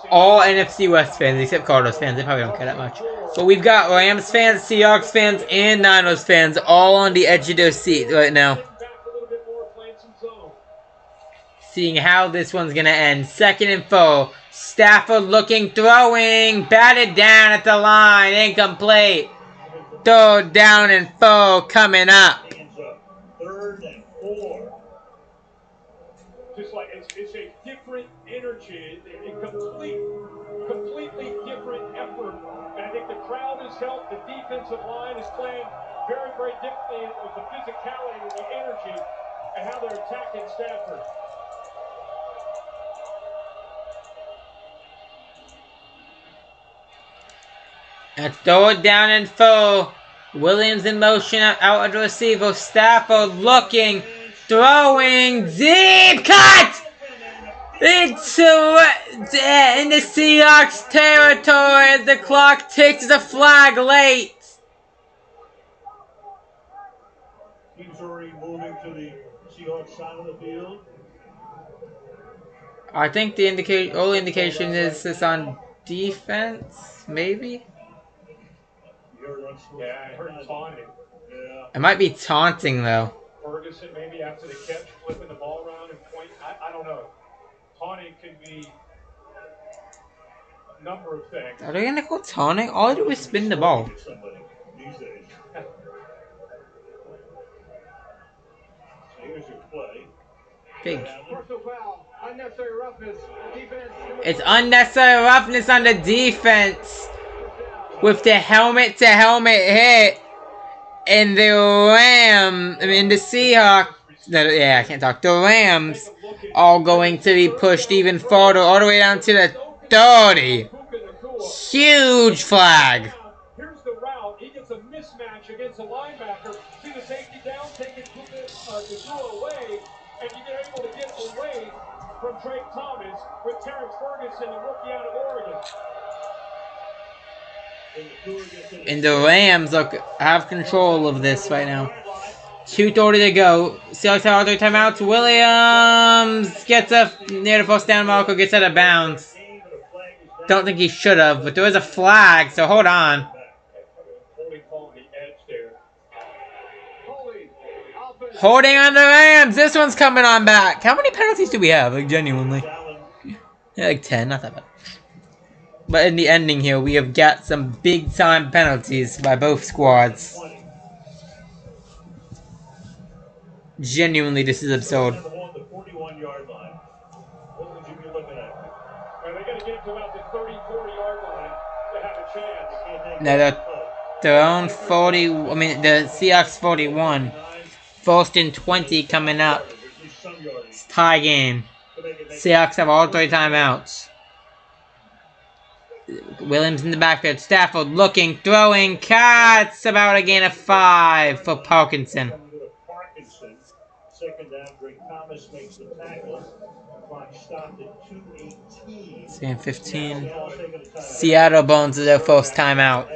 all NFC West fans, except Cardinals fans. They probably don't care that much. But we've got Rams fans, Seahawks fans, and Niners fans all on the edge of their seat right now. Seeing how this one's going to end. 2nd and 4. Stafford looking, throwing. Batted down at the line. Incomplete. 3rd down and 4 coming up. 3rd and 4. Just like it's a different energy, a completely different effort. And I think the crowd has helped. The defensive line is playing very, very differently with the physicality and the energy and how they're attacking Stafford. At 3rd down and 4. Williams in motion out of the receiver. Stafford looking, throwing, deep cut! Into in the Seahawks territory as the clock ticks the flag late. Teams already moving to the Seahawks side of the field. I think the only indication is this on defense, maybe? Yeah, I heard taunting. Yeah. It might be taunting though. Ferguson maybe after the catch, flipping the ball around and point. I don't know. Taunting can be a number of things. Are they gonna call taunting? All I do is spin the ball. These days. Here's your play. Big. Personal foul, unnecessary roughness, defense. It's unnecessary roughness on the defense with the helmet-to-helmet hit, and the the Seahawks. Yeah, I can't talk. The Rams are going to be pushed even farther, all the way down to the 30. Huge flag. Here's the route. He gets a mismatch against a linebacker. See the safety down, taking the away, and you're able to get away from Drake Thomas with Terrence Ferguson, the rookie out of Oregon. And the Rams have control of this right now. 2:30 to go. Seahawks have all 3 timeouts. Williams gets up near the first down marker, gets out of bounds. Don't think he should have, but there is a flag, so hold on. Holding call on the edge there. Holding, offense, Holding on the Rams. This one's coming on back. How many penalties do we have? Like, genuinely. Yeah, like 10. Not that bad. But in the ending here, we have got some big-time penalties by both squads. Genuinely, this is absurd. The 41-yard line. What would you be looking at? Well, they got to get it to about the 34-yard line to have a chance. Now, their own 40... I mean, the Seahawks 41. First and 20 coming up. It's tie game. Seahawks have all 3 timeouts. Williams in the backfield. Stafford looking, throwing, cuts. About a gain of 5 for Parkinson. Second down, Greg Thomas makes the tackle. Clock stopped at 2:18. Second 15. Seattle bones their first timeout.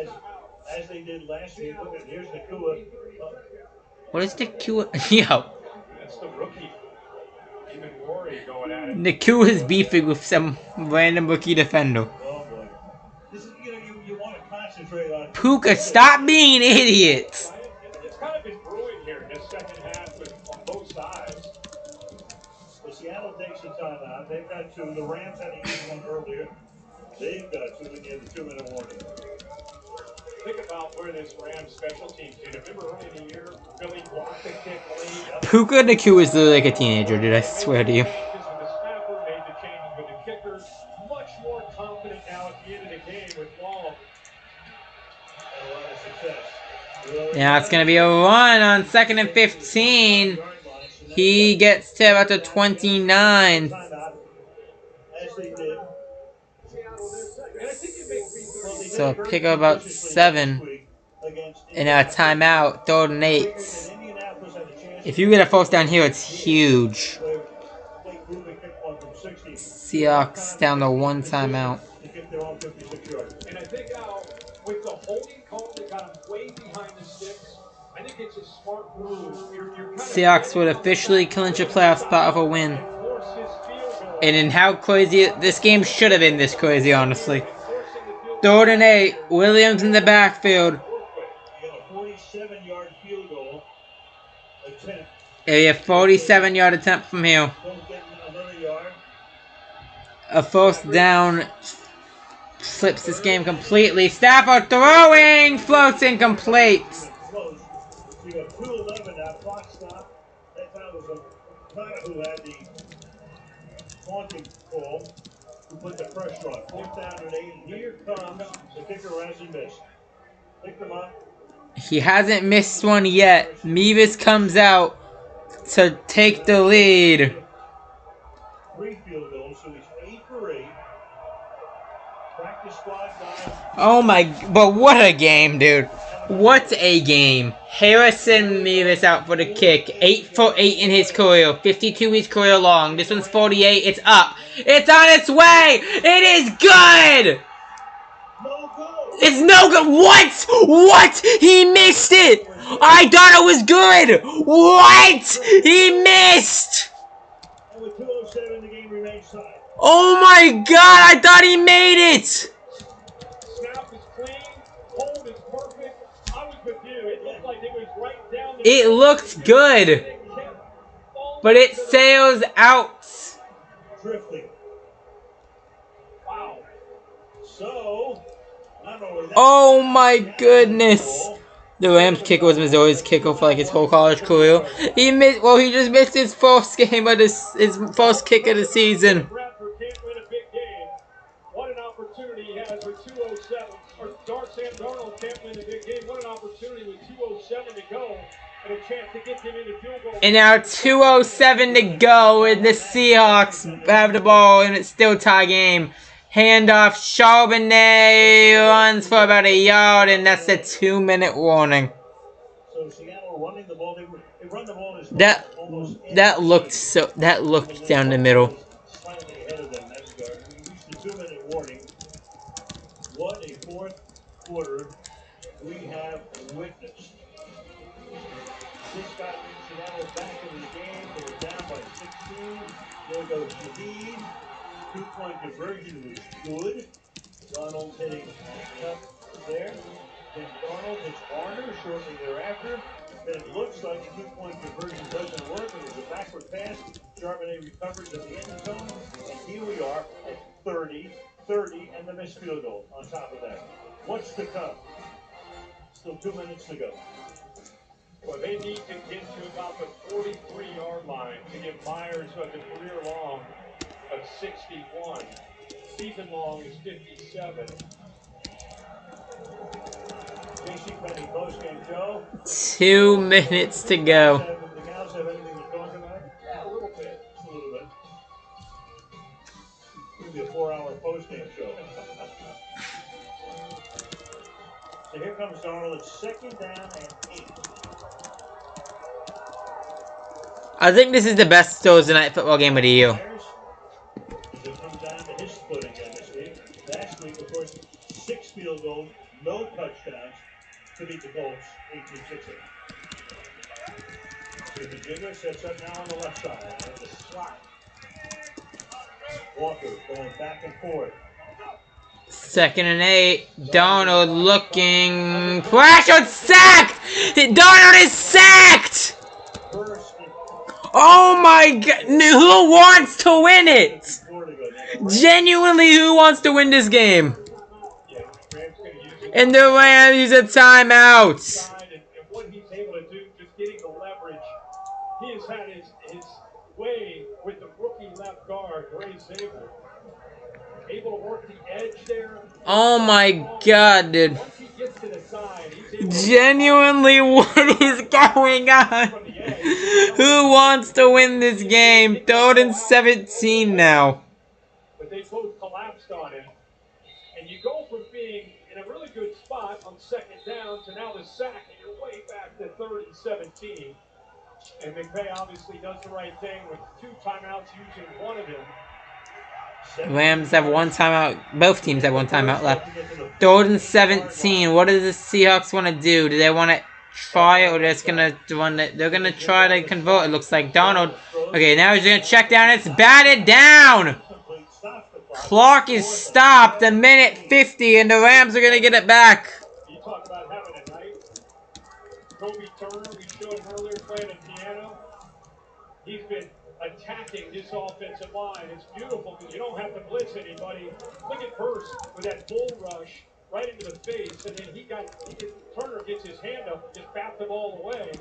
As they did last week. Look at here's Nakua. What is Nakua? Yo. That's the rookie. Even Rory going at it. Nakua is beefing with some random rookie defender. Oh boy. This is, you want to concentrate on Puka, stop being idiots. It's kind of been brewing here in this second half on both sides. So Seattle takes the timeout. They've got 2. The Rams had to use one earlier. They've got 2 in the 2-minute warning. Think about where this Rams special teams did. Remember early in the year, Billy blocked the kick late. Puka Nakua is literally like a teenager, dude. I swear to you. The snapper made the changes with the kicker. Much more confident now at the end of the game with Long. And a lot of success. Yeah, it's going to be a run on 2nd and 15. He gets to about the 29. So pick up about 7. And a timeout, 3rd and 8. If you get a first down here, it's huge. Seahawks down to 1 timeout. And I think now, with the holding call that got him way behind the sticks, I think it's a smart move. Seahawks would officially clinch a playoff spot of a win. And in how crazy this game should have been, this crazy, honestly. 3rd and 8, Williams in the backfield. You got a 47-yard field goal attempt. A 47-yard attempt from here. A first down flips this game completely. Stafford throwing, floats incomplete. Close. You got 2:11 now, clock stop. That time was O'Connor who had the taunting call, who put the pressure on. 4th down and 8. Here comes the kicker who hasn't missed. Pick them up. He hasn't missed one yet. Mevis comes out to take the lead. 3 field goals, so he's 8 for 8. Practice squad guys. Oh my, but what a game, dude. What a game. Harrison Mevis out for the kick. 8 for 8 in his career. 52 his career long. This one's 48. It's up. It's on its way. It is good. It's no good. What? What? He missed it. I thought it was good. What? He missed. And with 2:07, the game remains tied. Oh my God. I thought he made it. Snap is clean. Hold is perfect. I was with you. It looked like it was right down the It looked good. But it sails out. drifting. Wow. So, not only that. Oh my goodness. The Rams kicker was Missouri's kicker for like his whole college career. He missed. Well, he just missed his first game of his first kick of the season. Bradford can't win a big game. What an opportunity he has with 2:07. Or Sam Darnold can't win a big game. What an opportunity with 2:07 to go and a chance to get him into field goal. And now 2:07 to go, and the Seahawks have the ball, and it's still tie game. Handoff, Charbonnet runs for about a yard, and that's a 2-minute warning. So Seattle running the ball. They run the ball as That looked down the middle. slightly ahead of them. That's good. We reached the 2-minute warning. What a fourth quarter we have witnessed. This got Seattle back into the game. They were down by 16. There goes Shahid. 2-point conversion was good. Donald hitting tough there. Darnold hits Warner shortly thereafter. Then it looks like the two-point conversion doesn't work. It was a backward pass. Charbonnet recovers in the end zone. And here we are at 30, and the missed field goal on top of that. What's to come? Still 2 minutes to go. Well, they need to get to about the 43-yard line to give Myers a career long of 61. Season long is 57. JC Penny postgame show. 2 minutes to go. Anything else? Have anything to talk about? Yeah, a little bit. Just a little bit. It'll be a 4-hour postgame show. So here comes Darnold. It's 2nd down and 8. I think this is the best Thursday night football game of the year. Myers, as it comes down to his foot again this week. Last week, of course, 6 field goals, no touchdowns to beat the Colts 18-16. Virginia sets up now on the left side. There's a slot. Walker going back and forth. 2nd and 8. Darnold looking. Pressure sacked! Darnold is sacked! Oh my god! Who wants to win it? Genuinely, who wants to win this game? And the Rams use a timeout. And what he's able to do, just getting the leverage. He has had his way with the rookie left guard, Ray Zabel. Able to work the edge there. Oh my god, dude. Once he gets to the side, he's able to Genuinely, what is going on? Who wants to win this game? 3rd and 17 now. But they both collapsed on him. And you go from being in a really good spot on 2nd down to now the sack, and you're way back to 3rd and 17. And McVay obviously does the right thing with 2 timeouts, using one of them. Rams have 1 timeout. Both teams have 1 timeout left. 3rd and 17. What does the Seahawks want to do? Do they want to try it, or they're just gonna run it? They're gonna try to convert. It looks like Darnold. Okay, now he's gonna check down. It's batted down. Clock is stopped. A minute 50, and the Rams are gonna get it back. You talk about having a night. Kobe Turner, we showed him earlier playing the piano. He's been attacking this offensive line. It's beautiful because you don't have to blitz anybody. Look at Hurst with that bull rush right into the face, and then Turner gets his hand up and just backed the ball away.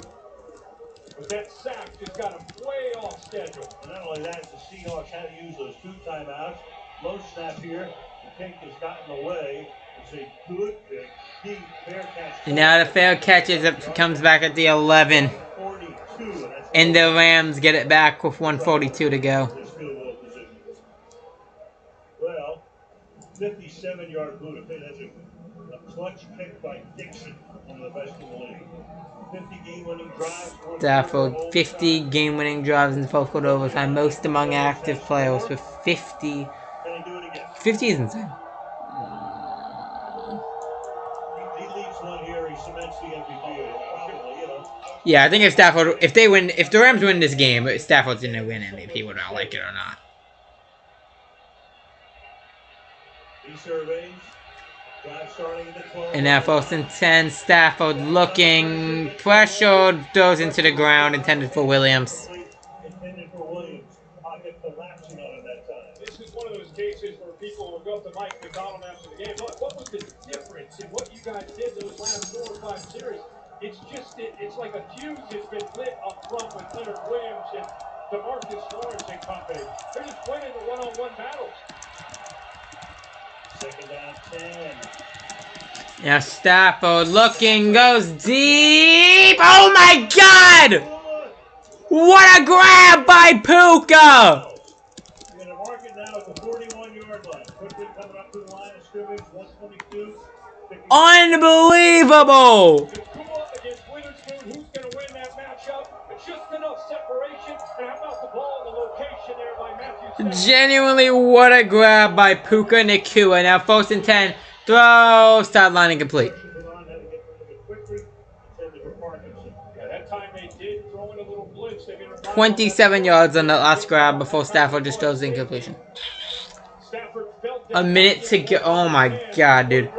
But that sack just got him way off schedule. And not only that, the Seahawks had to use those 2 timeouts. Low snap here. The kick has gotten away. It's a good pick. Deep, fair catch. And now the fair catch comes back at the 11. 42. And the Rams get it back with 1:42 to go. Well, 57-yard boot. I think that's a clutch pick by Dixon, one of the best in the league. 50 game-winning drives. Stafford, 50 game-winning drives in the 4th quarter overtime, most among active players with 50. 50 is insane. He leads one here. He cements the MVP. Probably, you know. Yeah, I think if the Rams win this game, Stafford's gonna win MVP, whether I like it or not. He surveys. Drive starting at the 12. And now 1st and 10, Stafford looking pressured, throws into the ground, intended for Williams. Intended for Williams. Pocket collapsing on him that time. This is one of those cases where people will go up to Mike McDonald after the game. What was the difference in what you guys did those last 4 or 5 series? It's just, it's like a fuse that's been lit up front with Leonard Williams and DeMarcus Lawrence and company. They're just winning the one-on-one battles. 2nd down, 10. Now Stafford looking, goes deep. Oh my god! What a grab by Puka! You're going to mark it now at the 41-yard line. Quickly coming up to the line of scrimmage, 122. Unbelievable! Against Witherspoon, who's going to win that matchup? Just enough separation, and how about the ball in the location there by Matthew? Genuinely, what a grab by Puka Nacua. Now 1st and 10, throw, sideline incomplete. Yeah, that time they did throw in a little blitz. 27 yards on the last grab before Stafford just throws the incompletion. A minute to go. Oh my god, dude.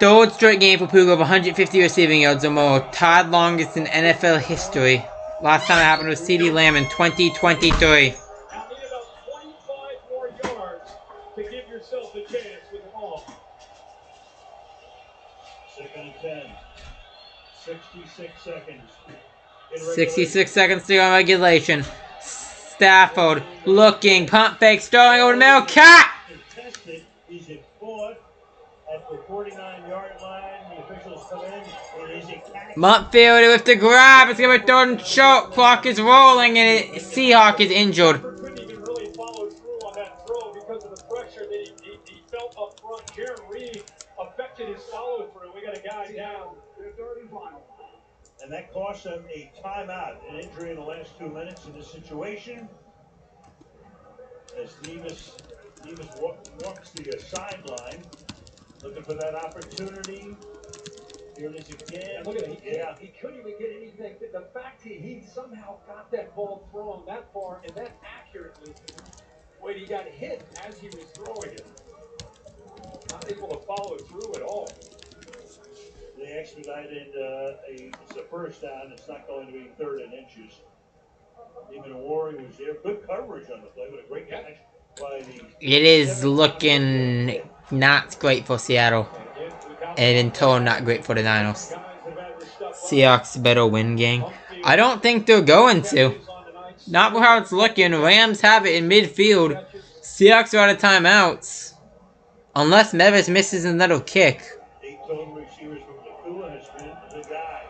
Third straight game for Puka of 150 receiving yards or more, tied longest in NFL history. Last time it happened was CeeDee Lamb in 2023. Now need about 25 more yards to give yourself a chance with the ball. 2nd and 10. 66 seconds. 66 seconds to go in regulation. Stafford looking, pump fakes, throwing over the middle, cat! Contested. Is it fought at the 49-yard line? The officials come in. It is a catch. Montfield with the grab. It's going to be third and short. Clock is rolling, and Seahawks is injured. Couldn't even really follow through on that throw because of the pressure that he felt up front. Jaron Reed affected his follow through. We got a guy down. And that cost them a timeout, an injury in the last 2 minutes in this situation. As Nevis walks the sideline, looking for that opportunity. Here it is again. And look at it. Yeah. He couldn't even get anything. The fact he somehow got that ball thrown that far and that accurately, when he got hit as he was throwing it, not able to follow through at all. They expedited it's a first down. It's not going to be 3rd and inches. Even Warren was there. Good coverage on the play with a great catch by the... It is looking not great for Seattle. And in turn, not great for the Niners. Seahawks better win game. I don't think they're going to. Not how it's looking. Rams have it in midfield. Seahawks are out of timeouts. Unless Mevis misses another kick. 8 total receivers from Nakua has been the guy.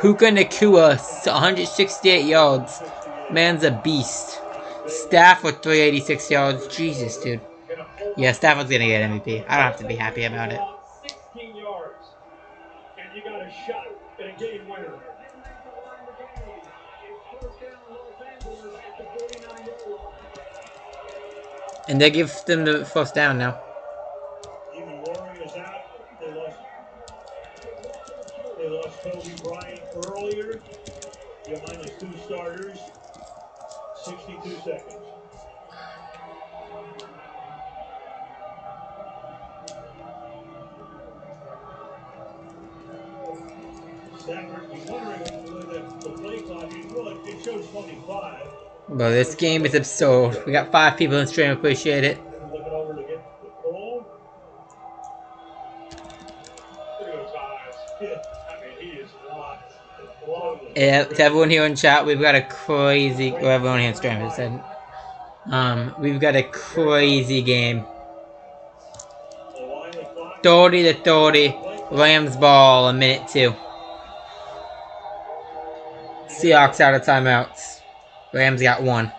Puka Nakua, 168 yards. Man's a beast. Stafford, 386 yards. Jesus, dude. Yeah, Stafford's gonna get MVP. I don't have to be happy about it. 16 yards. And you got a shot at a game winner. And they give them the first down now. Even Warriors out. They lost Kobe Bryant earlier. You're minus 2 starters. 62 seconds. Stafford, you're wondering whether the play clock is good. It shows 25. Bro, this game is absurd. We got 5 people in stream. Appreciate it. Looking over to get the call. Look at those eyes. Yeah. I mean, he is locked. Yeah, to everyone here in chat, we've got a crazy... Or everyone here in stream has said. We've got a crazy game. 30-30. Rams ball, a minute 2. Seahawks out of timeouts. Rams got 1.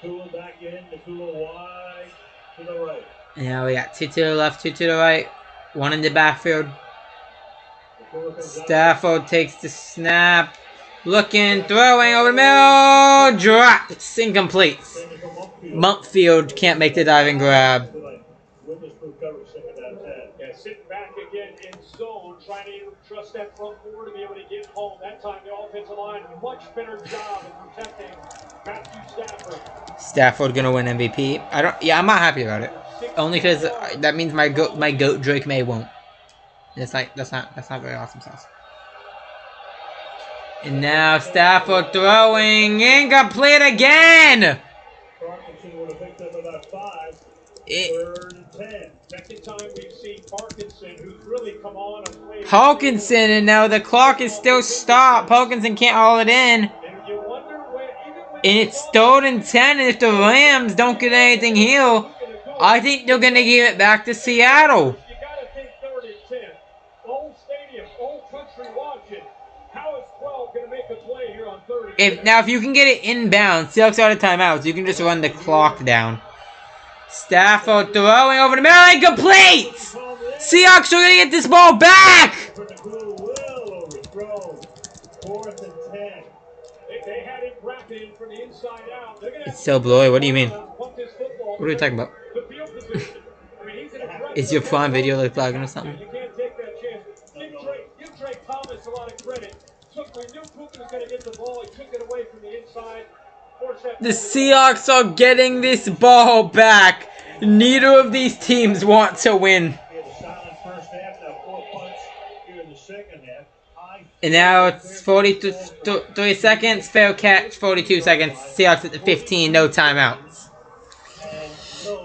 Nakua back in. Nakua wide to the right. And now we got 2 to the left, 2 to the right. 1 in the backfield. Stafford takes the snap. Looking, throwing over the middle. Drops. Incomplete. Montfield can't make the diving grab. Yeah, sitting back again in zone, trying to trust that front four to be able to get home. That time the offensive line, much better job of protecting Matthew Stafford. Stafford gonna win MVP. I'm not happy about it. Only because that means my goat Drake May won't. That's not very awesome sauce. And now Stafford throwing incomplete again. Parkinson would have picked up about 5. 3rd and 10. Second time we've seen Parkinson, who's really come on and played. Hawkinson, and now the clock is still stopped. Hawkinson can't haul it in. And it's 3rd and 10, and if the Rams don't get anything here, I think they're going to give it back to Seattle. You got to think 3rd and 10. Old stadium, old country watching. How is 12 going to make a play here on 3rd and 10? Now, if you can get it inbound, Seahawks out of timeouts, you can just run the clock down. Stafford throwing over the middle, incomplete! Seahawks are going to get this ball back! They had it bracketed from the inside out. It's so blurry. What do you mean? What are we talking about? Is your Prime Video like lagging or something? You can't take that chance. Give Drake Thomas a lot of credit. We knew Puka was going to get the ball. He took it away from the inside. The Seahawks are getting this ball back. Neither of these teams want to win. And now it's 43 seconds. Fair catch. 42 seconds. Seahawks at the 15. No timeouts.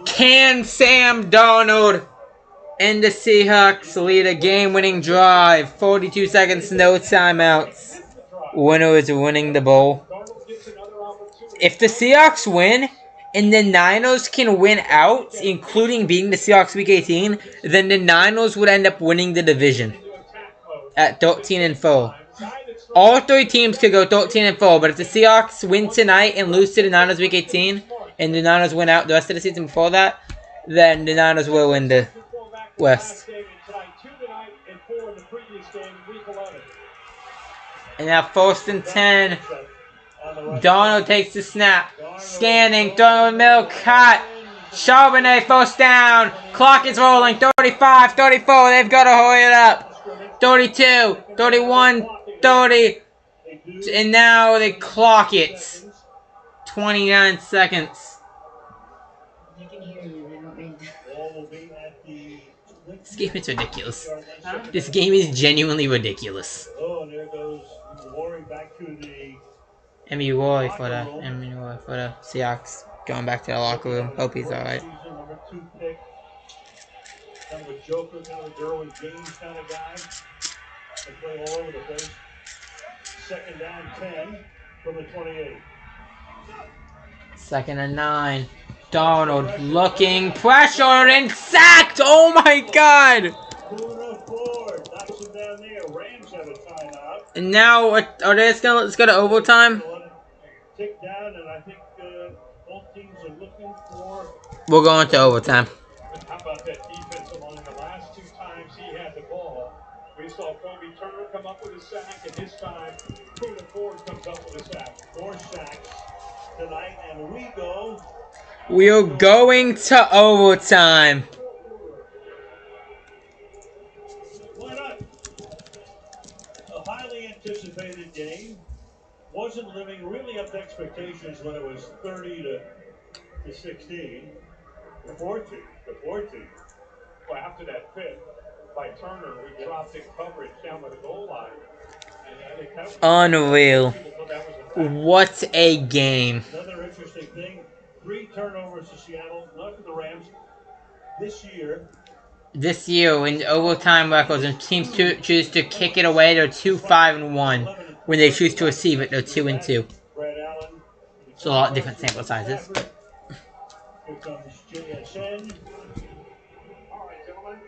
Can Sam Darnold and the Seahawks lead a game-winning drive? 42 seconds. No timeouts. Winner is winning the bowl. If the Seahawks win and the Niners can win out, including beating the Seahawks Week 18, then the Niners would end up winning the division at 13-4. All three teams could go 13-4, but if the Seahawks win tonight and lose to the Niners Week 18, and the Niners win out the rest of the season before that, then the Niners will win the West. And now 1st and 10. Darnold takes the snap. Scanning. Throwing the middle. Cut. Charbonnet. 1st down. Clock is rolling. 35, 34. They've got to hurry it up. 32, 31, 30. And now they clock it. 29 seconds. I can hear you. They don't mean This game is ridiculous. This game is genuinely ridiculous. Oh, and there goes Warren back to the Roy for the Seahawks going back to the locker room. Hope he's alright. number 2 pick. Kind of a joker, kind of a Derwin James kind of guy. They play all over the place. 2nd down 10 from the 28. 2nd and 9. Darnold looking, pressured and sacked. Oh my God! Knocks him down there. Rams have a timeout. And now are they just gonna let's go to overtime? Tick down, and I think both teams are looking for. We're going to overtime. How about that defensive line? The last 2 times he had the ball, we saw Kobe Turner come up with a sack, and this time Poona Ford comes up with a sack. 4 sacks tonight, and We are going to overtime. why not? A highly anticipated game. Wasn't living really up to expectations when it was 30 to 16. The 14. Well, after that 5th by Turner, we dropped in coverage down by the goal line. Unreal. What a game. Another interesting thing, 3 turnovers to Seattle, not to the Rams. This year, in overtime records, and teams choose to kick it away, they're 2-5-1. When they choose to receive it, they're 2-2. It's a lot of different sample sizes. Here comes JSN. All right, gentlemen.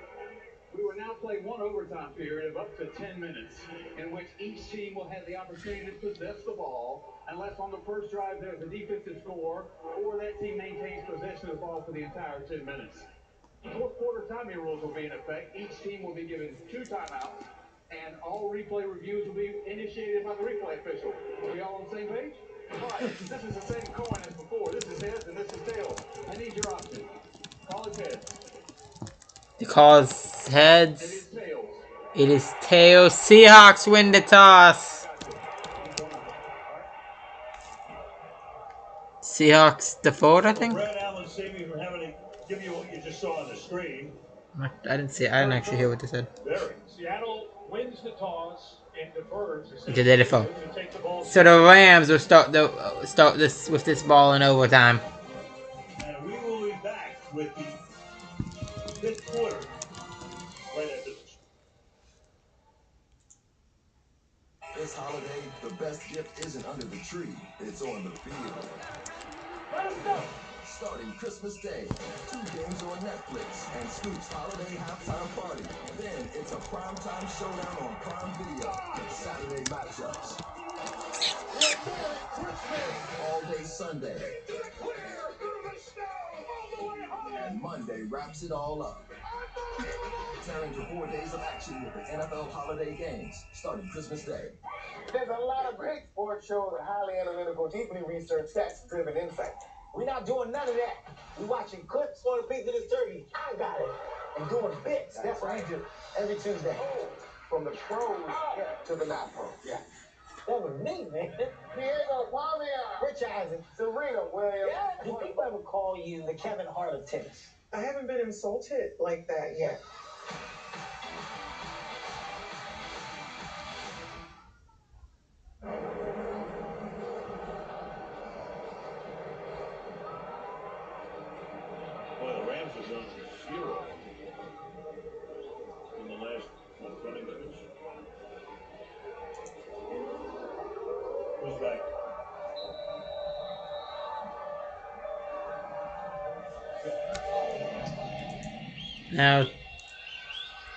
We will now play one overtime period of up to 10 minutes, in which each team will have the opportunity to possess the ball, unless on the first drive there's a defensive score, or that team maintains possession of the ball for the entire 10 minutes. 4th quarter timing rules will be in effect. Each team will be given 2 timeouts, and all replay reviews will be initiated by the replay official. Are we all on the same page? All right, this is the same coin as before. This is heads and this is tails. I need your option. Call it heads. The call is heads. It is tails. Seahawks win the toss. Seahawks default, I think. Brad Allen saving from having to give you what you just saw on the screen. I didn't see. I didn't actually hear what they said. Seattle wins the toss and defers. Did they default? So the Rams will start this with this ball in overtime. And we will be back with the 5th quarter right after this. This holiday, the best gift isn't under the tree, it's on the field. Starting Christmas Day, 2 games on Netflix and Scoop's holiday halftime party. Then it's a primetime showdown on Prime Video. Saturday matchups. All day Sunday. And Monday wraps it all up. Tearing to 4 days of action with the NFL holiday games, starting Christmas Day. There's a lot of great sports shows and highly analytical, deeply researched, stats-driven insight. We're not doing none of that. We're watching clips on a piece of this turkey. I got it. And doing bits. That's what we do every Tuesday. From the pros to the not pros. Yeah. That was me, man. Diego, Palmier, Rich Eisen, Serena Williams. Yeah. Do people ever call you the Kevin Hart of tennis? I haven't been insulted like that yet. Now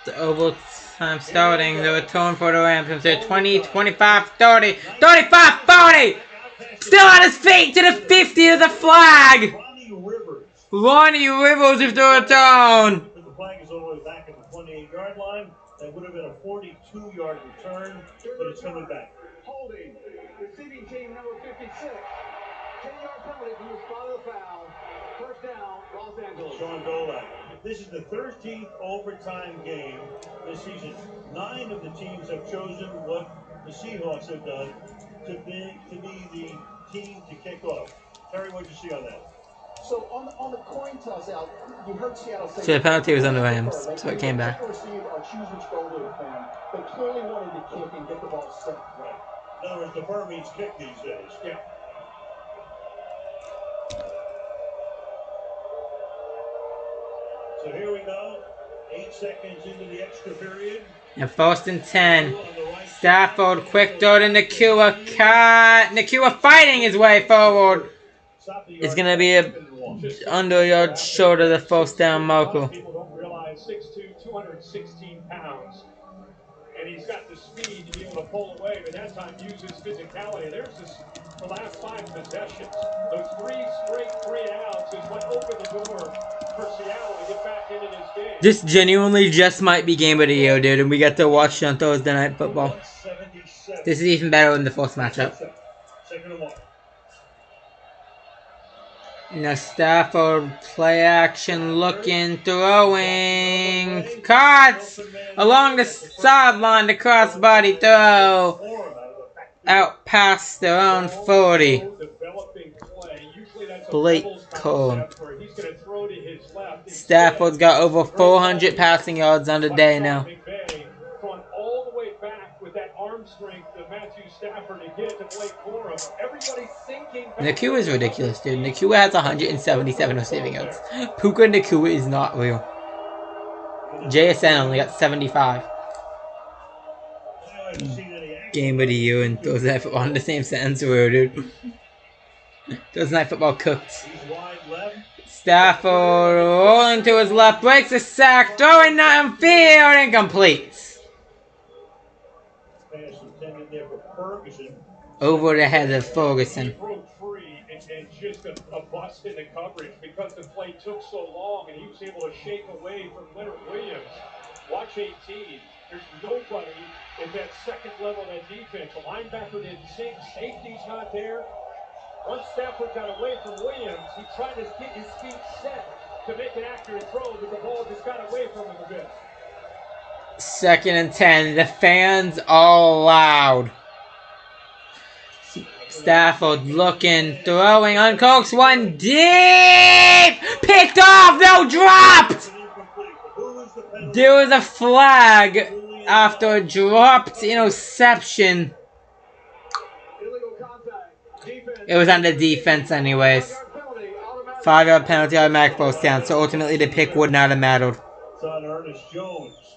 the overtime starting. The return for the Rams. They're 20, 25, 30, 35, 40. Still on his feet to the 50 of the flag. Ronnie Rivers with the return. The flag is all the way back at the 28-yard line. That would have been a 42-yard return, but it's coming back. Holding. Receiving team number 56. 10-yard penalty from the spot of the foul. First down, Los Angeles. Sean Dolak. This is the 13th overtime game this season. 9 of the teams have chosen what the Seahawks have done to be the team to kick off. Terry, what did you see on that? So on the coin toss out, you heard Seattle say. So the penalty was on the Rams, so it came back. Receive or choose which goal to defend. They clearly wanted to kick and get the ball set. Right. In other words, defer means kick these days. Yeah. So here we go. 8 seconds into the extra period. And first and 10. Stafford, quick throw to Nakua. Nakua fighting his way forward. It's going to be a under your shoulder, the first down marker. People don't realize 6'2", 216 pounds. And he's got the speed to be able to pull away, but that time uses physicality. There's the last 5 possessions. Those 3 straight 3-and-outs is what opened the door for Seattle to get back into this game. This genuinely just might be game of the year, dude, and we get to watch on Thursday Night Football. This is even better than the first matchup. Now Stafford, play action, looking, throwing, cuts along the sideline, the crossbody throw, out past their own 40. Blake Cole. Stafford's got over 400 passing yards on the day now. All the way back with that arm strength of Matthew Stafford to get to Blake Corum. Everybody's thinking. Nakua is ridiculous, dude. Nakua has 177 receiving yards. Puka Nakua is not real. JSN only got 75. Game of the year and Thursday Night Football in the same sentence, dude. Thursday Night Football cooked. Stafford rolling to his left, breaks a sack, throwing downfield, incomplete. Over the head of Ferguson. He broke free and just a bust in the coverage because the play took so long and he was able to shake away from Leonard Williams. Watch 18. There's nobody at that second level of that defense. The linebacker didn't sink. Safety's not there. Once Stafford got away from Williams, he tried to get his feet set to make an accurate throw, but the ball just got away from him a bit. 2nd and 10. The fans all loud. Stafford looking, throwing, uncoaxed one deep! Picked off, no, dropped! There was a flag after a dropped interception. It was on the defense anyways. 5-yard penalty, automatic first down, so ultimately the pick would not have mattered. It's on Ernest Jones.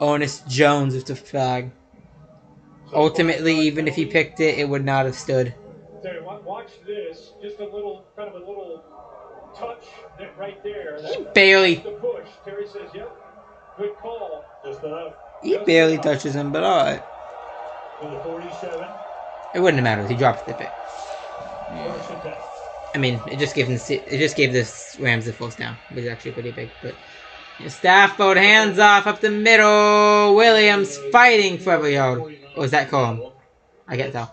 Ernest Jones with the flag. Ultimately, even if he picked it, it would not have stood. Terry, watch this. Just a little touch right there. He barely. The push. Terry says, "Yep, good call." Just enough. He barely touches him, but all right. To the 47. It wouldn't have mattered. He dropped the pick. I mean, it just gave the Rams the first down, which is actually pretty big. But Stafford hands off up the middle. Williams fighting for every yard. Or is that Corum? I can't tell.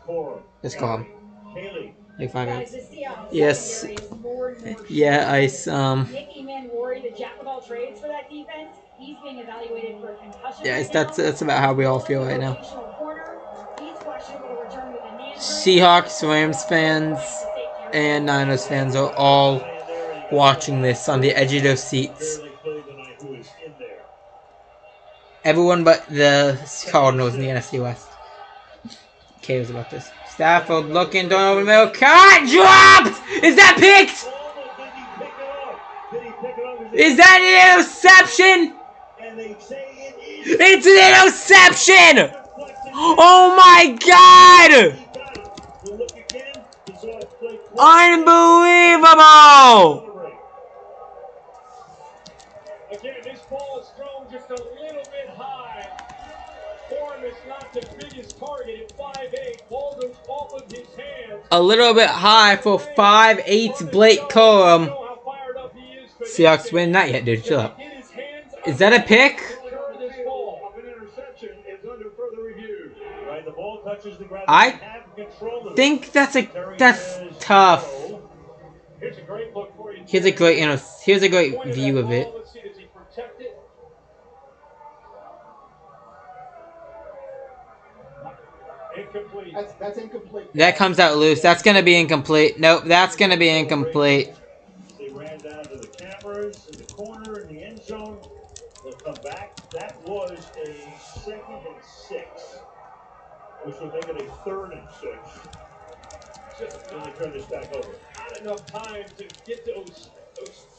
It's Corum. Like 5 yards. Yes. Yeah, Ice. Nicky Manwari, the jack of all trades for that defense, he's being evaluated for a concussion. Yeah, that's about how we all feel right now. Seahawks, Rams fans, and Niners fans are all watching this on the edge of their seats. Everyone but the Cardinals in the NFC West cares about this. Stafford looking, throwing over the middle. Cut! Dropped! Is that picked? Is that an interception? It's an interception! Oh my god! Unbelievable! just a little bit high. For him, it's not the biggest target at 5'8". Ball goes off of his hands. A little bit high for 5'8" Blake Corum. Seahawks win not yet, dude. Chill out. Is that a pick? I think that's tough. Here's a great, here's a great view of it. That's incomplete. That comes out loose. That's gonna be incomplete. Nope, that's gonna be incomplete. They ran down to the cameras in the corner in the end zone. They'll come back. That was a 2nd and 6, which will make it a 3rd and 6. Just when they turn this back over. Not enough time to get those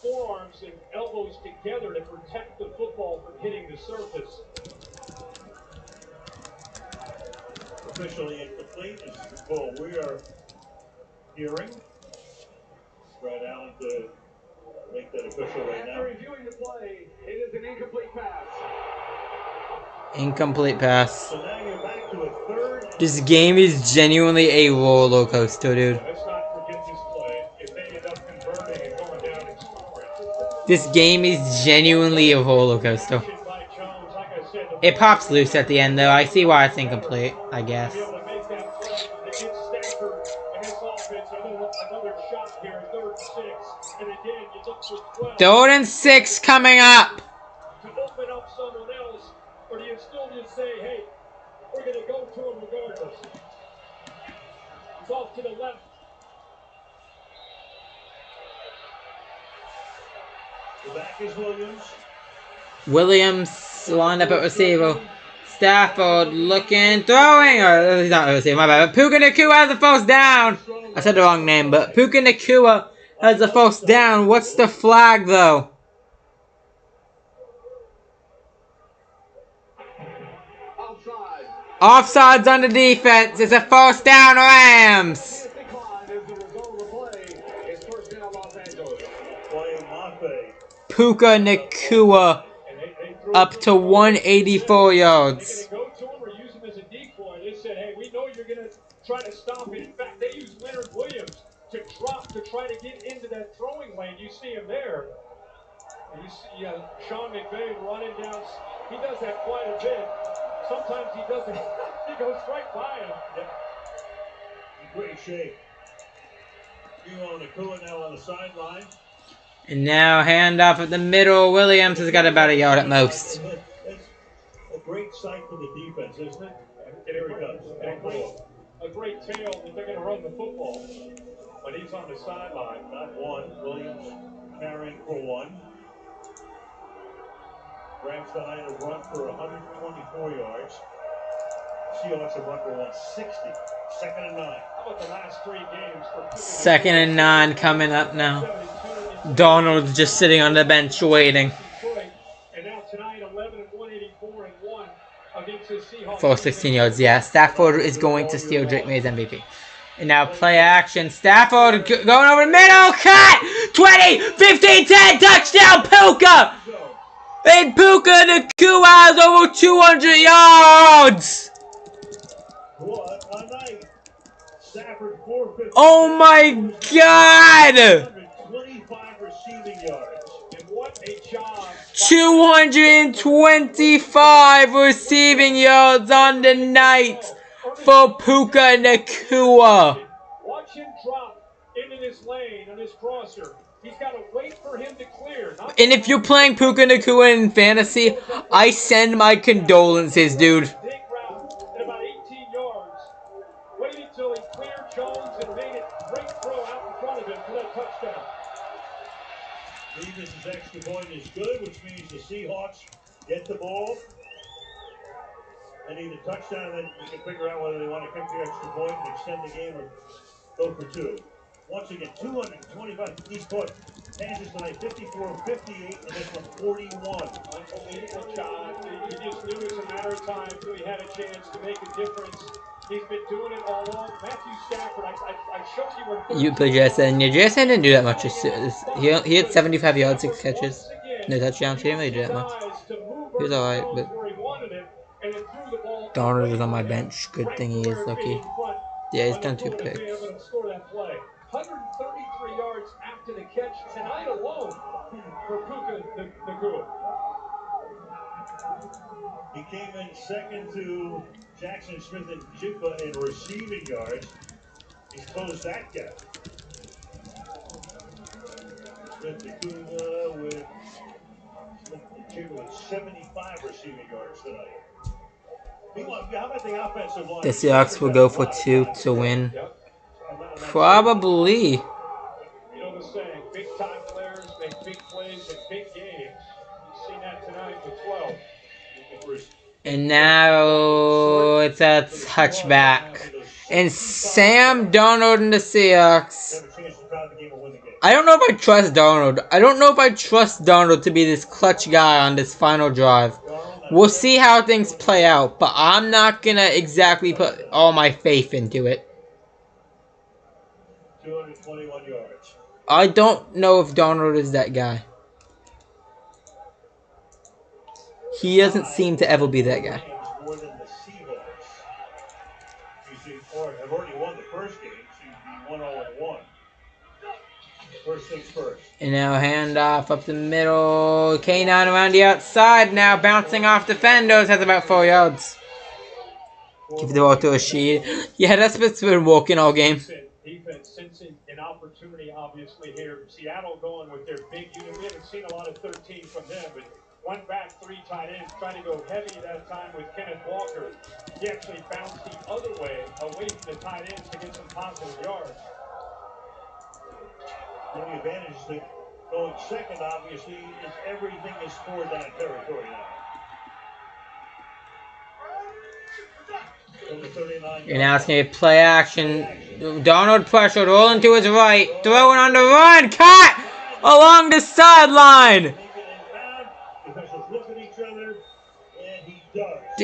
forearms and elbows together to protect the football from hitting the surface. Officially incomplete is the call we are hearing. Brad Allen to make that official right now. After reviewing the play, it is an incomplete pass. Incomplete pass. So now you're back to a 3rd. This game is genuinely a roller coaster, dude. Let's not forget this play. If they end up converting and going down and scoring. This game is genuinely a roller coaster. It pops loose at the end, though. I see why it's incomplete, I guess. 3rd and 6 coming up. To open up someone else, or do you still just say, hey, we're going to go to him regardless? It's off to the left. The back is Williams. Williams lined up at receiver. Stafford looking, throwing. Oh, he's not at receiver, my bad. But Puka Nacua has the 1st down. I said the wrong name, but Puka Nacua has the 1st down. What's the flag, though? Offsides on the defense. It's a 1st down, Rams. Puka Nacua up to 184 yards. Go to him or use him as a decoy. They said, hey, we know you're going to try to stop it. In fact, they used Leonard Williams to drop to try to get into that throwing lane. You see him there. And you see Sean McVay running down. He does that quite a bit. Sometimes he doesn't. He goes right by him. Yep. In great shape. Nacua now on the sideline. And now handoff at the middle. Williams has got about a yard at most. That's a great sight for the defense, isn't it? Here he comes. A great tale that they're going to run the football. But he's on the sideline. Not one. Williams carrying for 1. Rams behind a run for 124 yards. Seahawks have run for 160. 2nd and 9. How about the last 3 games? 2nd and 9 coming up now. Donald's just sitting on the bench waiting. And now tonight, 11 and 184 and 1 against the Seahawks. For 16 yards, yeah. Stafford is going to steal Drake May's MVP. And now play action. Stafford going over the middle. Cut! 20, 15, 10. Touchdown, Puka! And Puka Nacua has over 200 yards. What a night. Stafford 450. Oh my God! 125 receiving yards. And what a job. 225 receiving yards on the night for Puka Nacua. Watch him drop into this lane on this crosser. He's got to wait for him to clear. And if you're playing Puka Nacua in fantasy, I send my condolences, dude. Big route at about 18 yards. Waited till he cleared Jones and made it great throw out in front of him for that touchdown. Defense's extra point is good, which means the Seahawks get the ball. They need a touchdown, and then you can figure out whether they want to kick the extra point and extend the game or go for 2. Once again, 225. He's caught passes tonight, 54, 58, and this one 41. Unbelievable shot. He just knew it was a matter of time until he had a chance to make a difference. He's been doing it all along. Matthew Stafford, I showed you where... You play JSN. Yeah, JSN didn't do that much. He had 75 yards, 6 catches. No touchdowns. He didn't really do that much. To move He's alright, but Darnold is on my bench. Good thing he is lucky. Yeah, he's done 2 picks. 133 yards after the catch tonight alone for Puka Nacua. He came in second to Jackson Smith and Jigba in receiving yards. He's closed that gap. Smith Nacua with 75 receiving yards tonight. How about the offensive line? The Seahawks will go for 2 to win. Probably. You know the saying, big time players make big plays in big games. You've seen that tonight with 12. And now it's a touchback. And Sam Darnold and the Seahawks. I don't know if I trust Darnold. I don't know if I trust Darnold to be this clutch guy on this final drive. We'll see how things play out, but I'm not going to exactly put all my faith into it. 221 yards. I don't know if Darnold is that guy. He doesn't seem to ever be that guy. More than the Seahawks. Have already won the first game. She'd be 1-0-1. First things first. And now handoff up the middle. K9 around the outside now, bouncing off defenders. Has about 4 yards. Give the ball to Rashid. Yeah, that's what's been walking all game. Defense sensing an opportunity, obviously, here. Seattle going with their big unit. We haven't seen a lot of 13 from them, but 1 back, 3 tight ends, trying to go heavy that time with Kenneth Walker. He actually bounced the other way, away from the tight ends to get some positive yards. The only advantage is that going second, obviously, is everything is toward that territory now. You're now asking me to play action. Darnold pressured, rolling to his right. Throwing on the run. Caught along the sideline.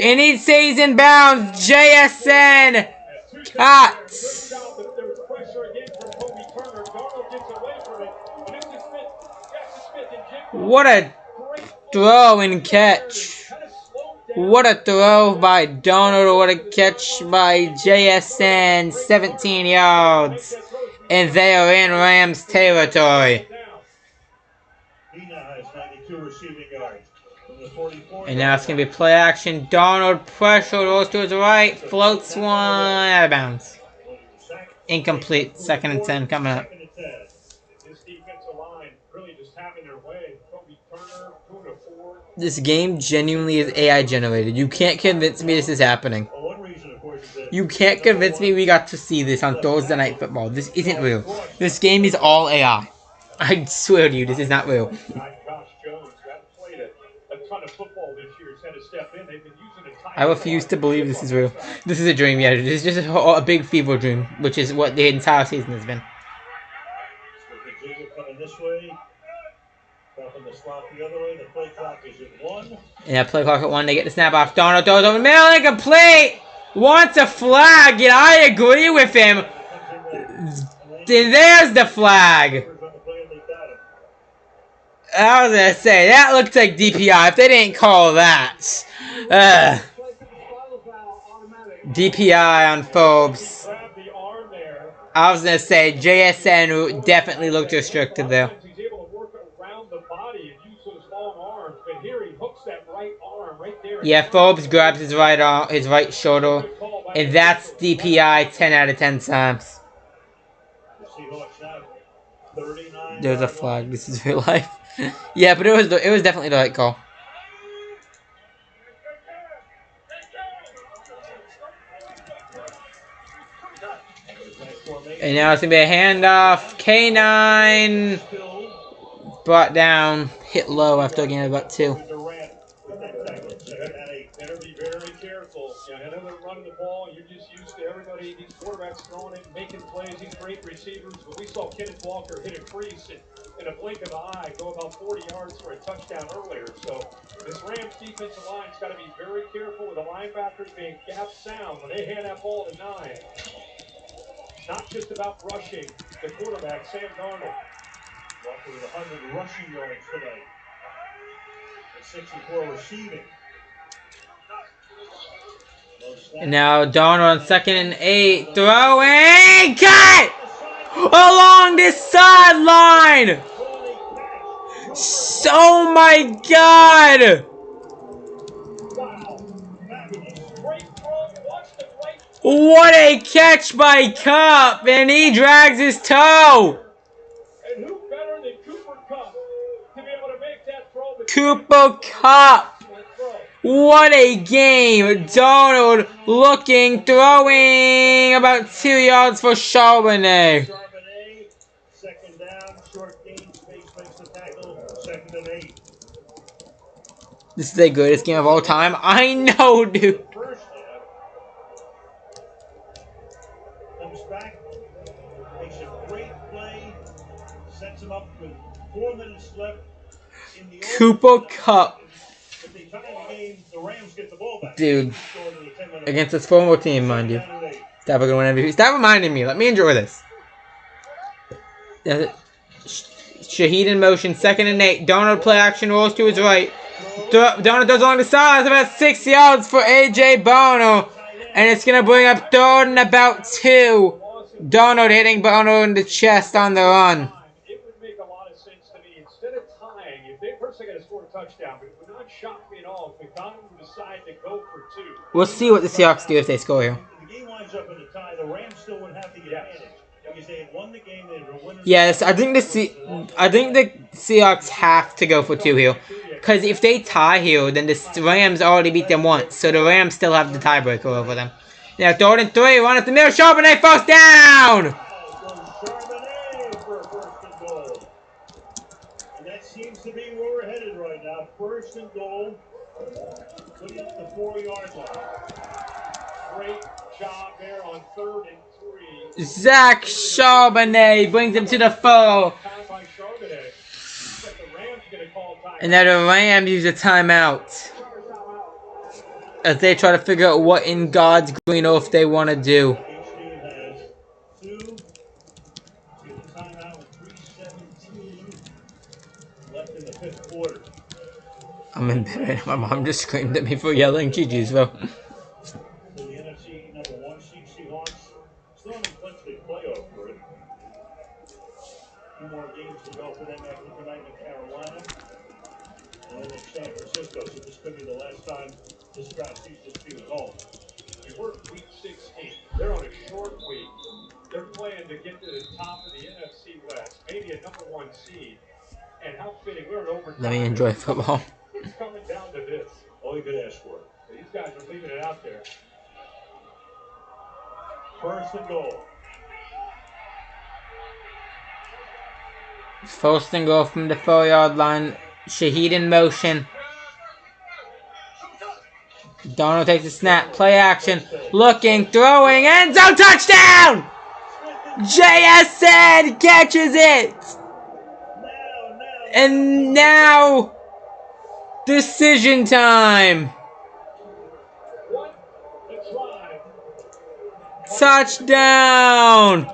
And he stays in bounds. JSN. Caught. What a throw and catch. What a throw by Darnold. What a catch by JSN. 17 yards. And they are in Rams territory. He now has 92 receiving yards. From the 44. And now it's going to be play action. Darnold pressure, rolls to his right, floats one out of bounds. Incomplete. 2nd and 10 coming up. This defensive line really just having their way. Kobe Turner, 2-4. This game genuinely is AI generated. You can't convince me this is happening. You can't convince me we got to see this on Thursday Night Football. This isn't real. This game is all AI. I swear to you, this is not real. I refuse to believe this is real. This is a dream, yeah. This is just a big fever dream, which is what the entire season has been. Coming this way. Dropping the slot the other way. The play clock is at 1. Yeah, play clock at 1. They get the snap off. Darnold throws over the middle. Incomplete. Wants a flag, and I agree with him. There's the flag. I was going to say, that looks like DPI. If they didn't call that. DPI on Phobes. I was going to say, JSN definitely looked restricted there. Yeah, Phobes grabs his right arm, his right shoulder, and that's DPI 10 out of 10 times. There's a flag. This is real life. Yeah, but it was definitely the right call. And now it's gonna be a handoff. K9 brought down, hit low after getting about 2. Better be very careful. I know they're running the ball. You're just used to everybody, these quarterbacks throwing it, making plays. These great receivers. But we saw Kenneth Walker hit a crease in a blink of an eye, go about 40 yards for a touchdown earlier. So this Rams defensive line's got to be very careful with the linebackers being gap sound when they hand that ball to 9. It's not just about rushing the quarterback, Sam Darnold. Walker with 100 rushing yards tonight. 64 receiving. And now Darnold on 2nd and 8. Throwing. Cut! Along this sideline! Oh my god! What a catch by Kupp! And he drags his toe! And who better than Cooper Kupp to be able to make that throw? Cooper Kupp! What a game! Donald looking, throwing about 2 yards for Charbonnet. Second down, short gain, space makes the tackle, 2nd and 8. This is the greatest game of all time. I know, dude. First half. Comes back, makes a great play, sets him up with 4 minutes left in the Cooper Kupp. If they tie the game, the Rams get the ball back. Dude. Against this former team, mind you. Stafford gonna win MVP. Stop reminding me. Let me enjoy this. Shaheed in motion. 2nd and 8. Donald play action. Rolls to his right. Donald does along the sidelines. About 6 yards for A.J. Bono. And it's going to bring up 3rd and about 2. Donald hitting Bono in the chest on the run. It would make a lot of sense to me. Instead of tying, if they first they got to score a touchdown, but it would not shock me at all if McDonald would decide to go for 2. We'll see what the Seahawks do if they score here. The game winds up in a tie. The Rams still would have the advantage. Because they had won the game, they were winners. Yes, I think the Seahawks have to go for 2 here. Because if they tie here, then the Rams already beat them once. So the Rams still have the tiebreaker over them. Now 3rd and 3, run at the middle, Charbonnet, first down! Charbonnet for 1st and goal. And that seems to be where we're headed right now. 1st and goal. Putting up the 4-yard line. Great job there on 3rd and 3. Zach Charbonnet brings him to the 4. And now the Rams use a timeout. As they try to figure out what in God's green earth they want to do. Each team has 2. Timeout with 3:17 left in the 5th quarter. I'm in bed. My mom just screamed at me for yelling GG's, bro. So the NFC number 1 seed Seahawks still in the Clinton playoff group. 2 more games to go for them after tonight in Carolina. And then in San Francisco, so this could be the last time this crowd sees this team at home. We work week 16. They're on a short week. They're playing to get to the top of the NFC West, maybe a number 1 seed. And how fitting, we're in overtime. Let me enjoy football. It's coming down to this. All you could ask for. These guys are leaving it out there. 1st and goal. 1st and goal from the 4-yard line. Shaheed in motion. Donald takes a snap. Play action. Looking. Throwing. End zone. Touchdown! JSN catches it! And now... decision time! Touchdown!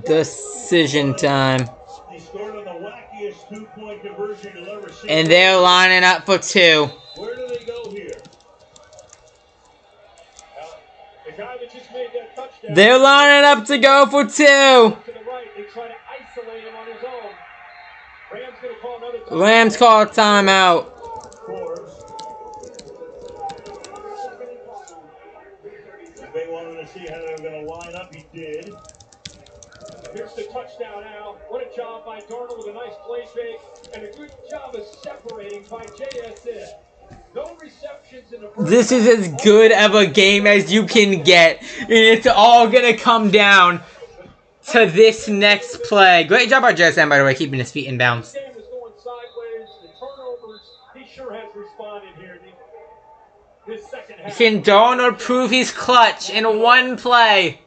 Decision time. They scored on the wackiest 2-point conversion you'll ever see. And they're lining up for 2. Where do they go here? The guy that just made that touchdown. They're lining up to go for 2. To the right, they try to isolate him on his own. Rams gonna call another timeout. Rams call a timeout. They wanted to see how they were going to line up. He did. Here's the touchdown now. What a job by Darnold with a nice play fake. And a good job of separating by JSN. No receptions in the first. This is as good of a game as you can get. And it's all going to come down to this next play. Great job by JSN, by the way, keeping his feet in bounds. This game is going sideways. The turnovers, he sure has responded here. This second half. Can Darnold prove he's clutch in one play?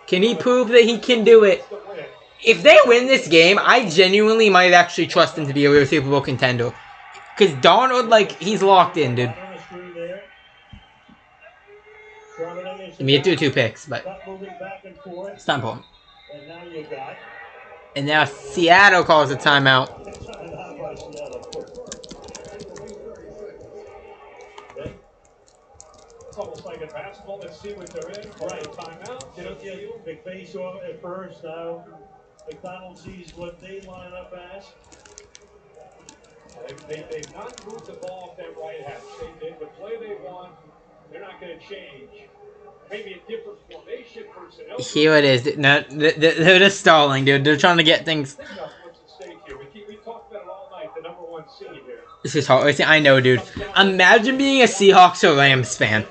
Can he prove that he can do it? If they win this game, I genuinely might actually trust him to be a real Super Bowl contender. Because Darnold, like, he's locked in, dude. I mean, you do 2 picks, but it's not important. And now you got. And now Seattle calls a timeout. It's almost like in basketball. Let's see what they're in. Right, timeout. Get up the Big face off at first. Now McDonald sees what they line up as. They've not moved the ball off that right half. They did the play they want. They're not going to change. Maybe a different formation personnel. Here it is. No, they're just stalling, dude. They're trying to get things. Think about what's at stake here. We talked about it all night. The number 1 seed here. This is hard. I know, dude. Imagine being a Seahawks or Rams fan.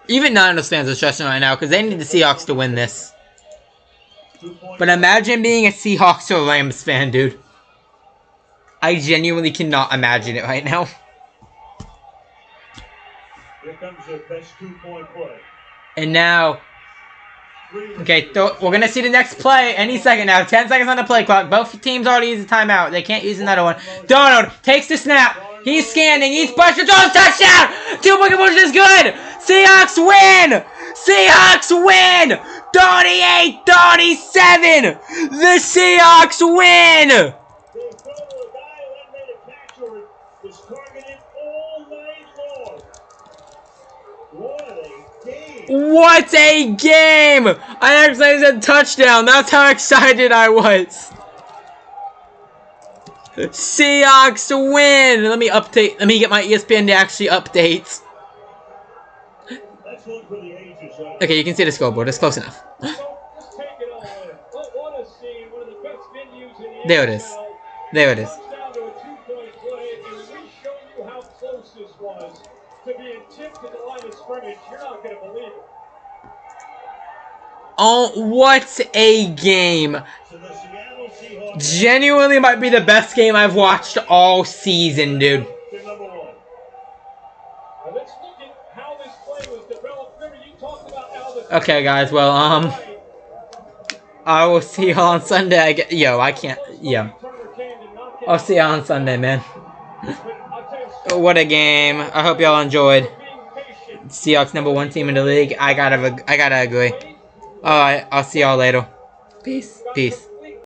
Even Niners fans are stressing right now because they need the Seahawks to win this. But imagine being a Seahawks or Rams fan, dude. I genuinely cannot imagine it right now. Here comes their best 2-point play. And now, okay, we're going to see the next play any second now. 10 seconds on the play clock. Both teams already used a timeout. They can't use another one. Donald takes the snap. He's scanning. He's pushing. Throws touchdown. 2-point conversion is good. Seahawks win. Seahawks win. 38-37. The Seahawks win. What a game! I actually said touchdown. That's how excited I was. Seahawks win. Let me update. Let me get my ESPN to actually update. Okay, you can see the scoreboard. It's close enough. There it is. There it is. Oh, what a game. Genuinely might be the best game I've watched all season, dude. Okay, guys, well, I will see y'all on Sunday. I can't. I'll see y'all on Sunday, man. What a game. I hope y'all enjoyed. Seahawks #1 team in the league. I gotta agree. Alright, I'll see y'all later. Peace.